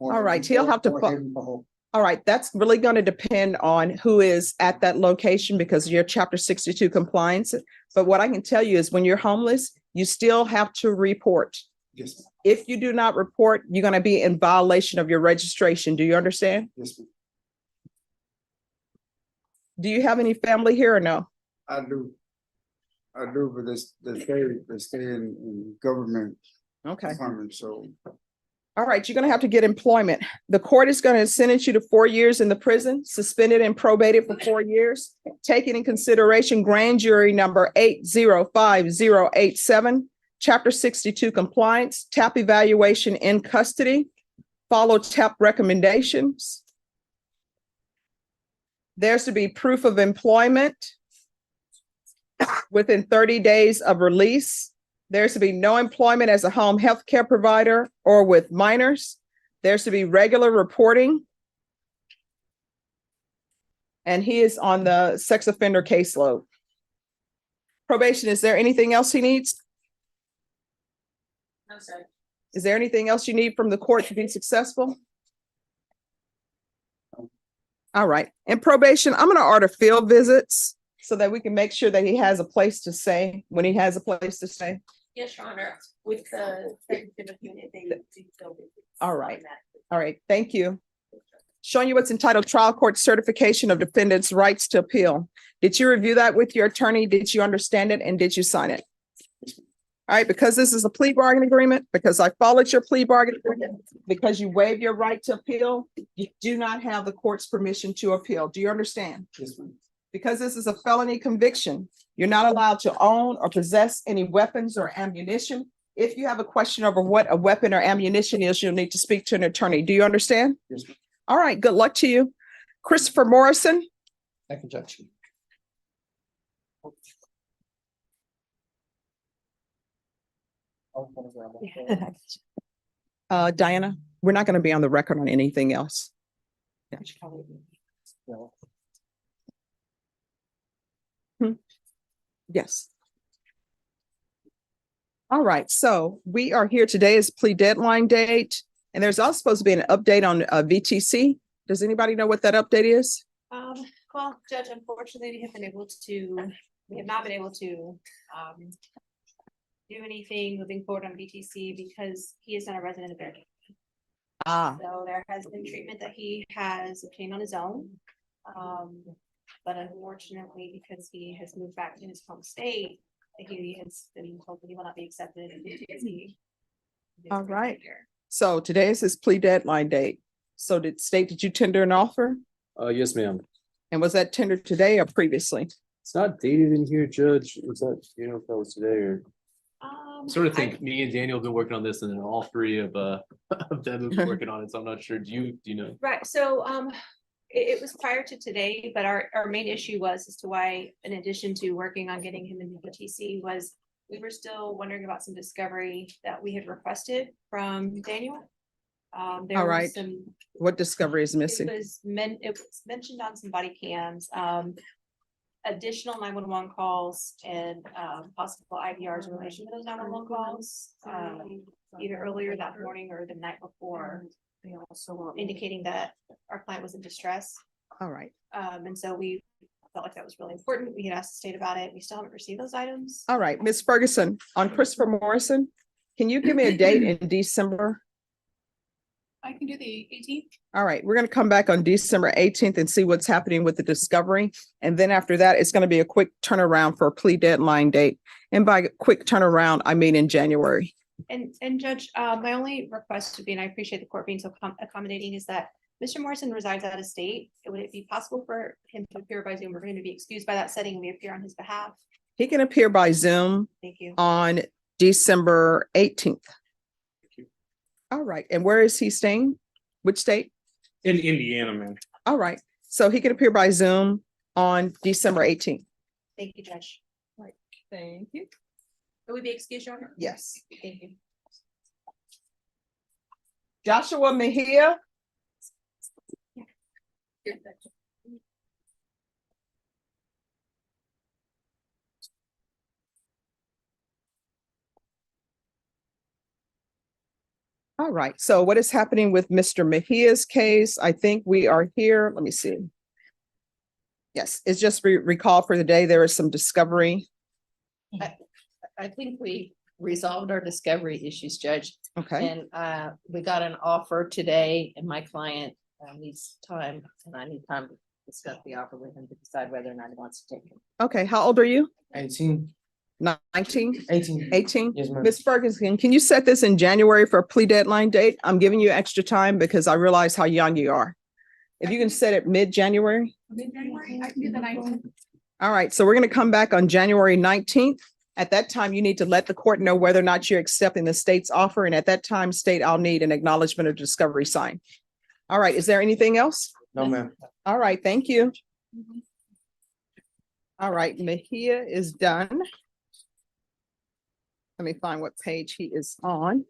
S2: All right, he'll have to. All right, that's really going to depend on who is at that location because of your chapter 62 compliance. But what I can tell you is when you're homeless, you still have to report.
S7: Yes.
S2: If you do not report, you're going to be in violation of your registration. Do you understand?
S7: Yes, ma'am.
S2: Do you have any family here or no?
S8: I do, but they stay in government.
S2: Okay.
S8: Department, so.
S2: All right, you're going to have to get employment. The court is going to sentence you to 4 years in the prison, suspended and probated for 4 years, taking in consideration grand jury number 805-087, chapter 62 compliance, TAP evaluation in custody, follow TAP recommendations. There's to be proof of employment within 30 days of release. There's to be no employment as a home health care provider or with minors. There's to be regular reporting. And he is on the sex offender caseload. Probation, is there anything else he needs?
S15: No, sir.
S2: Is there anything else you need from the court to be successful? All right. And probation, I'm going to order field visits so that we can make sure that he has a place to stay when he has a place to stay.
S15: Yes, Your Honor, with the executive unit, they do so.
S2: All right. All right. Thank you. Showing you what's entitled Trial Court Certification of Defendant's Rights to Appeal. Did you review that with your attorney? Did you understand it? And did you sign it? All right, because this is a plea bargaining agreement, because I followed your plea bargaining agreement, because you waive your right to appeal, you do not have the court's permission to appeal. Do you understand?
S3: Yes, ma'am.
S2: Because this is a felony conviction, you're not allowed to own or possess any weapons or ammunition. If you have a question over what a weapon or ammunition is, you'll need to speak to an attorney. Do you understand?
S3: Yes, ma'am.
S2: All right, good luck to you. Christopher Morrison.
S14: Thank you, Judge.
S2: Diana, we're not going to be on the record on anything else. Yeah. Yes. All right, so we are here today is plea deadline date, and there's also supposed to be an update on VTC. Does anybody know what that update is?
S15: Well, Judge, unfortunately, we have not been able to do anything moving forward on BTC because he is not a resident of Bear. So there has been treatment that he has obtained on his own. But unfortunately, because he has moved back to his home state, he has been told that he will not be accepted in BTC.
S2: All right. So today is his plea deadline date. So did you tender an offer?
S11: Yes, ma'am.
S2: And was that tendered today or previously?
S11: It's not dated in here, Judge. Was that, you know, if that was today or? Sort of think me and Daniel have been working on this and then all three of them have been working on it. So I'm not sure. Do you know?
S15: Right, so it was prior to today, but our main issue was as to why, in addition to working on getting him into BTC, was we were still wondering about some discovery that we had requested from Daniel. There
S2: All
S15: was
S2: right.
S15: some.
S2: What discovery is missing?
S15: It was mentioned on some body cams, additional 911 calls and possible IVRs in relation to those 911 calls, either earlier that morning or the night before, indicating that our client was in distress.
S2: All right.
S15: And so we felt like that was really important. We had asked the state about it. We still haven't received those items.
S2: All right, Ms. Ferguson, on Christopher Morrison, can you give me a date in December?
S1: I can do the 18th.
S2: All right, we're going to come back on December 18th and see what's happening with the discovery. And then after that, it's going to be a quick turnaround for a plea deadline date. And by quick turnaround, I mean in January.
S15: And Judge, my only request would be, and I appreciate the court being so accommodating, is that Mr. Morrison resides out of state. Would it be possible for him to appear by Zoom? We're going to be excused by that setting. We appear on his behalf.
S2: He can appear by Zoom.
S15: Thank you.
S2: On December 18th. All right, and where is he staying? Which state?
S3: In Indiana, man.
S2: All right, so he can appear by Zoom on December 18th.
S15: Thank you, Judge.
S2: Right, thank you.
S15: Will we be excused, Your Honor?
S2: Yes.
S15: Thank you.
S2: Joshua Mejia. All right, so what is happening with Mr. Mejia's case? I think we are here. Let me see. Yes, it's just recall for the day. There is some discovery.
S20: I think we resolved our discovery issues, Judge.
S2: Okay.
S20: And we got an offer today and my client needs time and I need time to discuss the offer with him to decide whether or not he wants to take it.
S2: Okay, how old are you?
S18: 18.
S2: 19?
S18: 18.
S2: 18?
S18: Yes, ma'am.
S2: Ms. Ferguson, can you set this in January for a plea deadline date? I'm giving you extra time because I realize how young you are. If you can set it mid-January.
S1: Mid-January, I can do the 19th.
S2: All right, so we're going to come back on January 19th. At that time, you need to let the court know whether or not you're accepting the state's offer. And at that time, state, I'll need an acknowledgement of discovery sign. All right, is there anything else?
S18: No, ma'am.
S2: All right, thank you. All right, Mejia is done. Let me find what page he is on.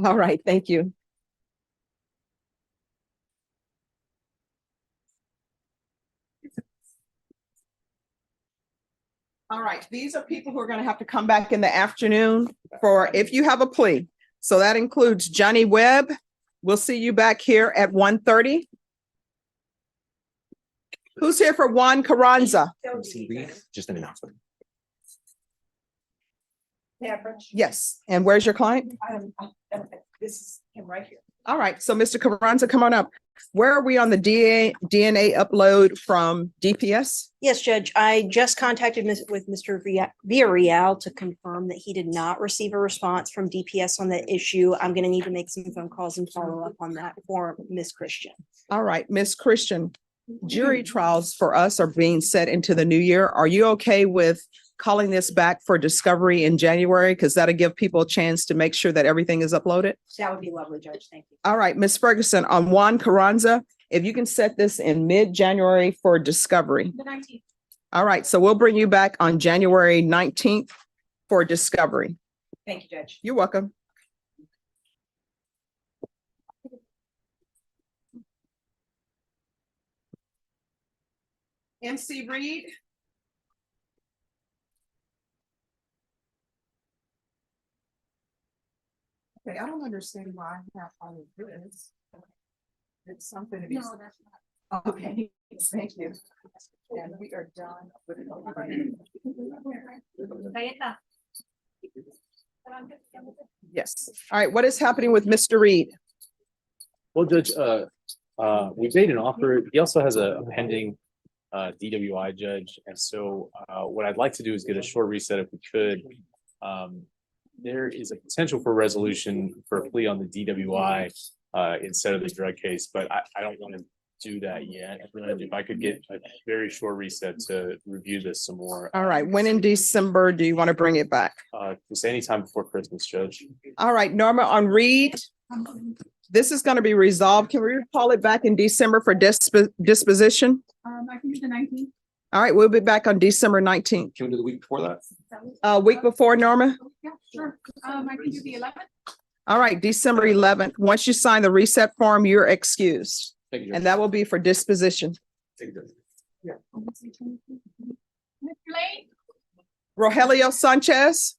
S2: All right, thank you. All right, these are people who are going to have to come back in the afternoon for if you have a plea. So that includes Johnny Webb. We'll see you back here at 1:30. Who's here for Juan Carranza?
S17: Just an announcement.
S2: Yes. And where's your client?
S12: This is him right here.
S2: All right. So Mr. Carranza, come on up. Where are we on the DNA upload from DPS?
S13: Yes, Judge, I just contacted with Mr. Villarreal to confirm that he did not receive a response from DPS on the issue. I'm gonna need to make some phone calls and follow up on that for Ms. Christian.
S2: All right, Ms. Christian, jury trials for us are being set into the new year. Are you okay with calling this back for discovery in January? Because that'll give people a chance to make sure that everything is uploaded.
S13: That would be lovely, Judge. Thank you.
S2: All right, Ms. Ferguson, on Juan Carranza, if you can set this in mid-January for discovery.
S1: The 19th.
S2: All right, so we'll bring you back on January 19th for discovery.
S13: Thank you, Judge.
S2: You're welcome. MC Reed. Okay, I don't understand why I have all of this. It's something to be.
S1: No, that's not.
S2: Okay, thank you. And we are done with it.
S15: Galleta.
S2: Yes. All right, what is happening with Mr. Reed?
S11: Well, Judge, we made an offer. He also has a pending DWI judge. And so what I'd like to do is get a short reset if we could. There is a potential for resolution for a plea on the DWI instead of the drug case, but I don't want to do that yet. If I could get a very short reset to review this some more.
S2: All right, when in December do you want to bring it back?
S11: Just anytime before Christmas, Judge.
S2: All right, Norma, on Reed, this is going to be resolved. Can we call it back in December for disposition?
S1: I can do the 19th.
S2: All right, we'll be back on December 19th.
S16: Can we do the week before that?
S2: Week before, Norma?
S1: Yeah, sure. I can do the 11th.
S2: All right, December 11th. Once you sign the reset form, you're excused.
S16: Thank you.
S2: And that will be for disposition.
S16: Thank you.
S1: Mr. Lane?
S2: Rogelio Sanchez?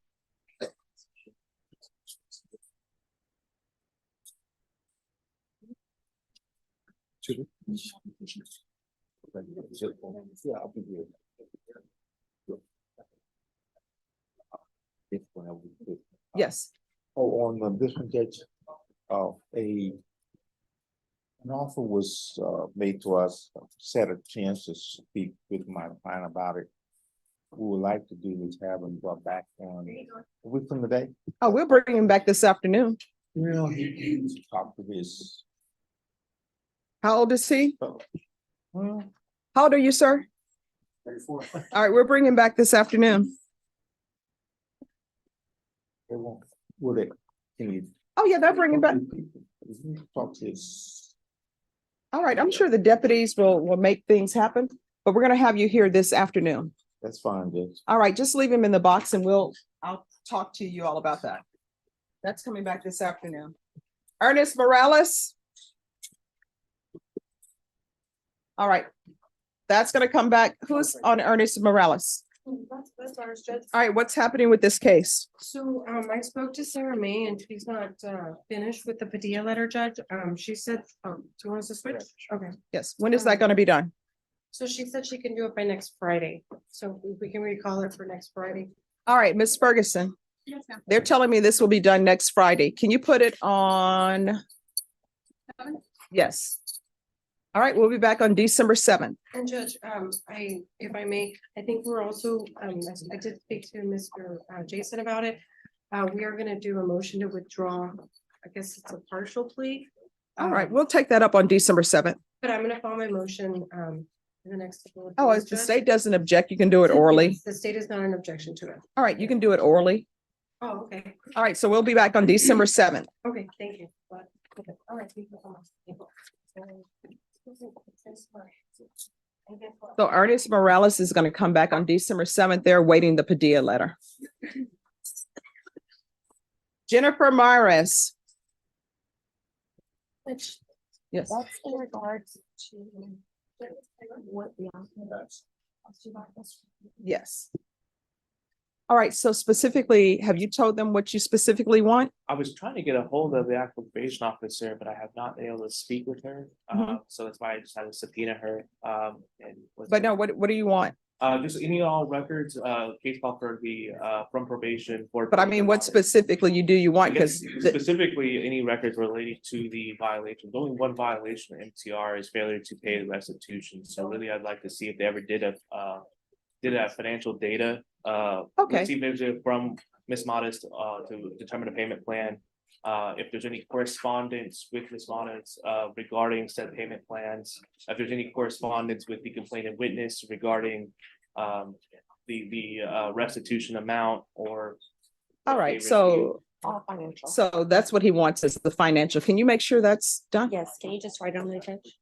S17: Yeah, I'll be here.
S2: Yes.
S17: Oh, on this one, Judge, an offer was made to us, set a chance to speak with my client about it. We would like to do is have him brought back on a week from today.
S2: Oh, we'll bring him back this afternoon.
S17: Well, he talked to his.
S2: How old is he?
S17: Well,
S2: How old are you, sir?
S17: 34.
S2: All right, we're bringing him back this afternoon.
S17: They won't, will they, can you?
S2: Oh, yeah, they'll bring him back.
S17: Talk to his.
S2: All right, I'm sure the deputies will make things happen, but we're gonna have you here this afternoon.
S17: That's fine, Judge.
S2: All right, just leave him in the box and I'll talk to you all about that. That's coming back this afternoon. Ernest Morales. All right, that's gonna come back. Who's on Ernest Morales?
S21: That's ours, Judge.
S2: All right, what's happening with this case?
S21: So, I spoke to Sarah May and she's not, finished with the Padilla letter, Judge. She said, do you want us to switch? Okay.
S2: Yes, when is that gonna be done?
S21: So she said she can do it by next Friday. So if we can recall it for next Friday.
S2: All right, Ms. Ferguson,
S1: Yes, ma'am.
S2: they're telling me this will be done next Friday. Can you put it on? Yes. All right, we'll be back on December 7th.
S21: And Judge, if I may, I think we're also, I did speak to Mr. Jason about it. We are gonna do a motion to withdraw, I guess it's a partial plea.
S2: All right, we'll take that up on December 7th.
S21: But I'm gonna file my motion, in the next couple of
S2: Oh,
S21: days,
S2: if the
S21: Judge.
S2: state doesn't object, you can do it orally.
S21: The state is not an objection to it.
S2: All right, you can do it orally.
S21: Oh, okay.
S2: All right, so we'll be back on December 7th.
S21: Okay, thank you. Okay, all right. Thank you so much.
S2: So Ernest Morales is going to come back on December 7th. They're waiting the Padilla letter. Jennifer Mares.
S6: Which,
S2: Yes.
S6: that's in regards to what the.
S2: Yes. All right, so specifically, have you told them what you specifically want?
S5: I was trying to get a hold of the actual probation officer, but I have not been able to speak with her. So that's why I just had to subpoena her.
S2: But no, what do you want?
S5: Just any all records, case file for the, from probation for.
S2: But I mean, what specifically you want?
S5: I guess
S2: Because
S5: specifically, any records related to the violations. Only one violation of MTR is failure to pay the restitution. So really, I'd like to see if they ever did a financial data.
S2: Okay.
S5: Let's see if there's from Ms. Modest to determine a payment plan. If there's any correspondence with Ms. Modest regarding said payment plans. If there's any correspondence with the complainant witness regarding the restitution amount or.
S2: all right, so that's what he wants is the financial. Can you make sure that's done?
S6: Yes, can you just write on the judge?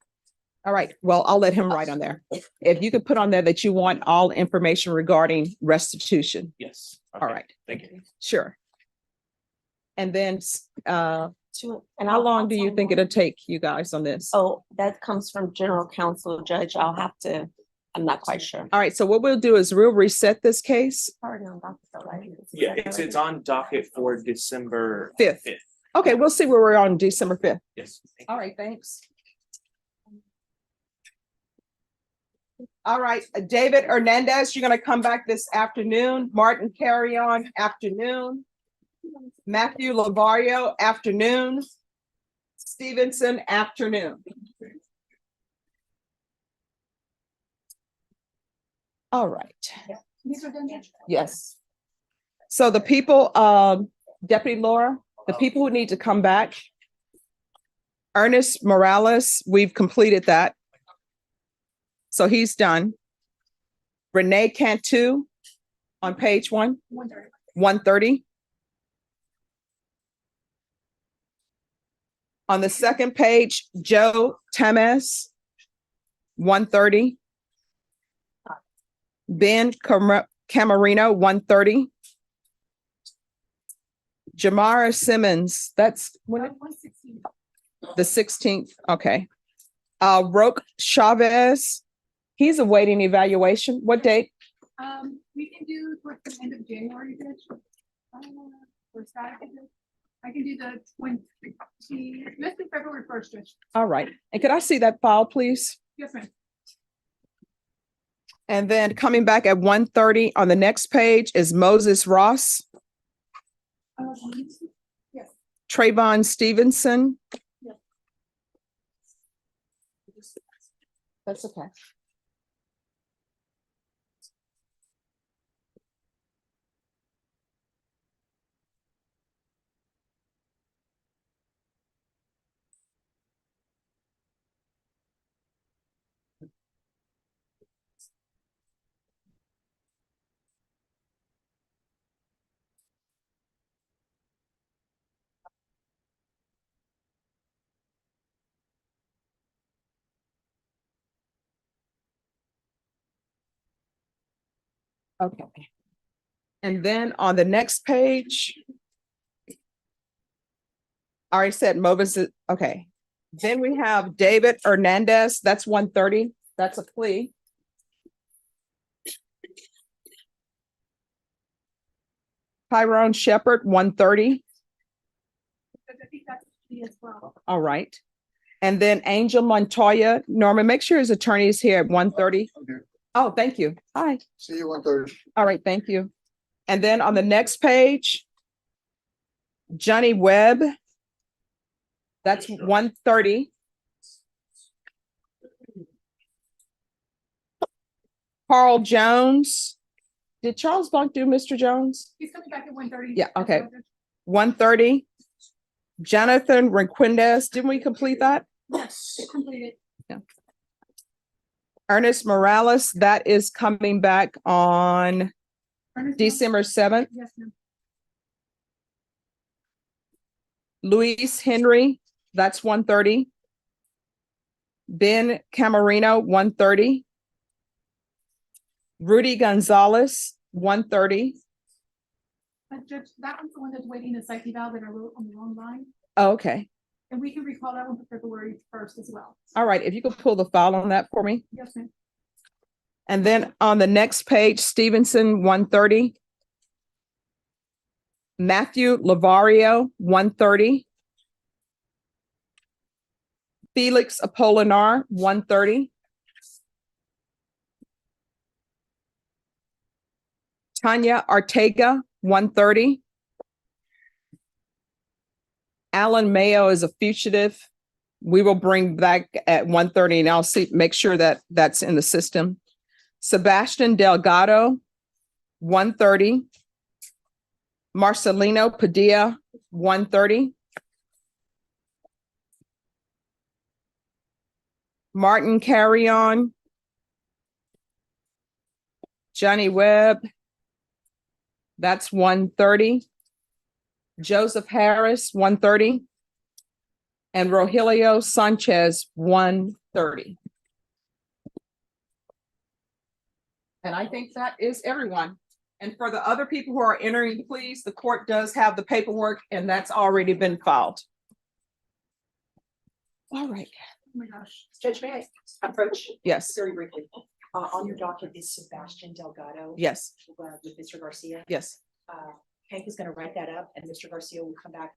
S2: All right, well, I'll let him write on there. If you could put on there that you want all information regarding restitution.
S5: Yes.
S2: All right,
S5: Thank you.
S2: sure. And then,
S6: And
S2: how long do you think it'll take you guys on this?
S6: Oh, that comes from general counsel, Judge. I'm not quite sure.
S2: All right, so what we'll do is we'll reset this case.
S6: Already on docket, though, right?
S5: Yeah, it's on docket for December
S2: 5th.
S5: 5th.
S2: Okay, we'll see where we're on December 5th.
S5: Yes.
S2: All right, thanks. All right, David Hernandez, you're gonna come back this afternoon. Martin Carrion, afternoon. Matthew Lavario, afternoon. Stevenson, afternoon. All right, yes. So the people, Deputy Laura, the people who need to come back. Ernest Morales, we've completed that. So he's done. Renee Cantu on page 130. On the second page, Joe Temes, 130. Ben Camarino, 130. Jamara Simmons, that's the 16th, okay. Roque Chavez, he's awaiting evaluation. What date?
S1: We can do towards the end of January. Or Saturday. I can do the let's do February 1st. Judge.
S2: All right. And could I see that file, please?
S1: Yes, ma'am.
S2: And then coming back at 1:30 on the next page is Moses Ross,
S1: Yes.
S2: Trayvon Stevenson.
S1: Yes.
S2: That's okay. Okay. And then on the next page, I already said Moses, okay. Then we have David Hernandez, that's 130, that's a plea. Tyrone Shepherd, 130.
S1: I think that's me as well.
S2: All right. And then Angel Montoya, Norman, make sure his attorney is here at 1:30. Oh, thank you. Hi.
S7: See you 1:30.
S2: All right, thank you. And then on the next page, Johnny Webb. That's 1:30. Carl Jones. Did Charles Bunk do Mr. Jones?
S1: He's coming back at 1:30.
S2: Yeah, okay. 1:30. Jonathan Requindez, didn't we complete that?
S1: Yes, completed.
S2: Ernest Morales, that is coming back on December 7th.
S1: Yes, ma'am.
S2: Luis Henry, that's 1:30. Ben Camarino, 1:30. Rudy Gonzalez, 1:30.
S1: Judge, that one's the one that's waiting the psych eval that I wrote on the wrong line.
S2: Oh, okay.
S1: And we can recall that one for February 1st as well.
S2: All right, if you could pull the file on that for me.
S1: Yes, ma'am.
S2: And then on the next page, Stevenson, 1:30. Matthew Lavario, 130. Felix Apolinar, 130. Tanya Ortega, 130. Alan Mayo is a fugitive. We will bring back at 1:30 and I'll see, make sure that that's in the system. Sebastian Delgado, 1:30. Marcelino Padilla, 1:30. Martin Carrion. Johnny Webb. That's 1:30. Joseph Harris, 1:30. And Rogelio Sanchez, 1:30. And I think that is everyone. And for the other people who are entering, please, the court does have the paperwork and that's already been filed. All right.
S12: Oh my gosh. Judge, may I approach?
S2: Yes.
S12: Very briefly. On your docket is Sebastian Delgado.
S2: Yes.
S12: With Mr. Garcia.
S2: Yes.
S12: Hank is gonna write that up and Mr. Garcia will come back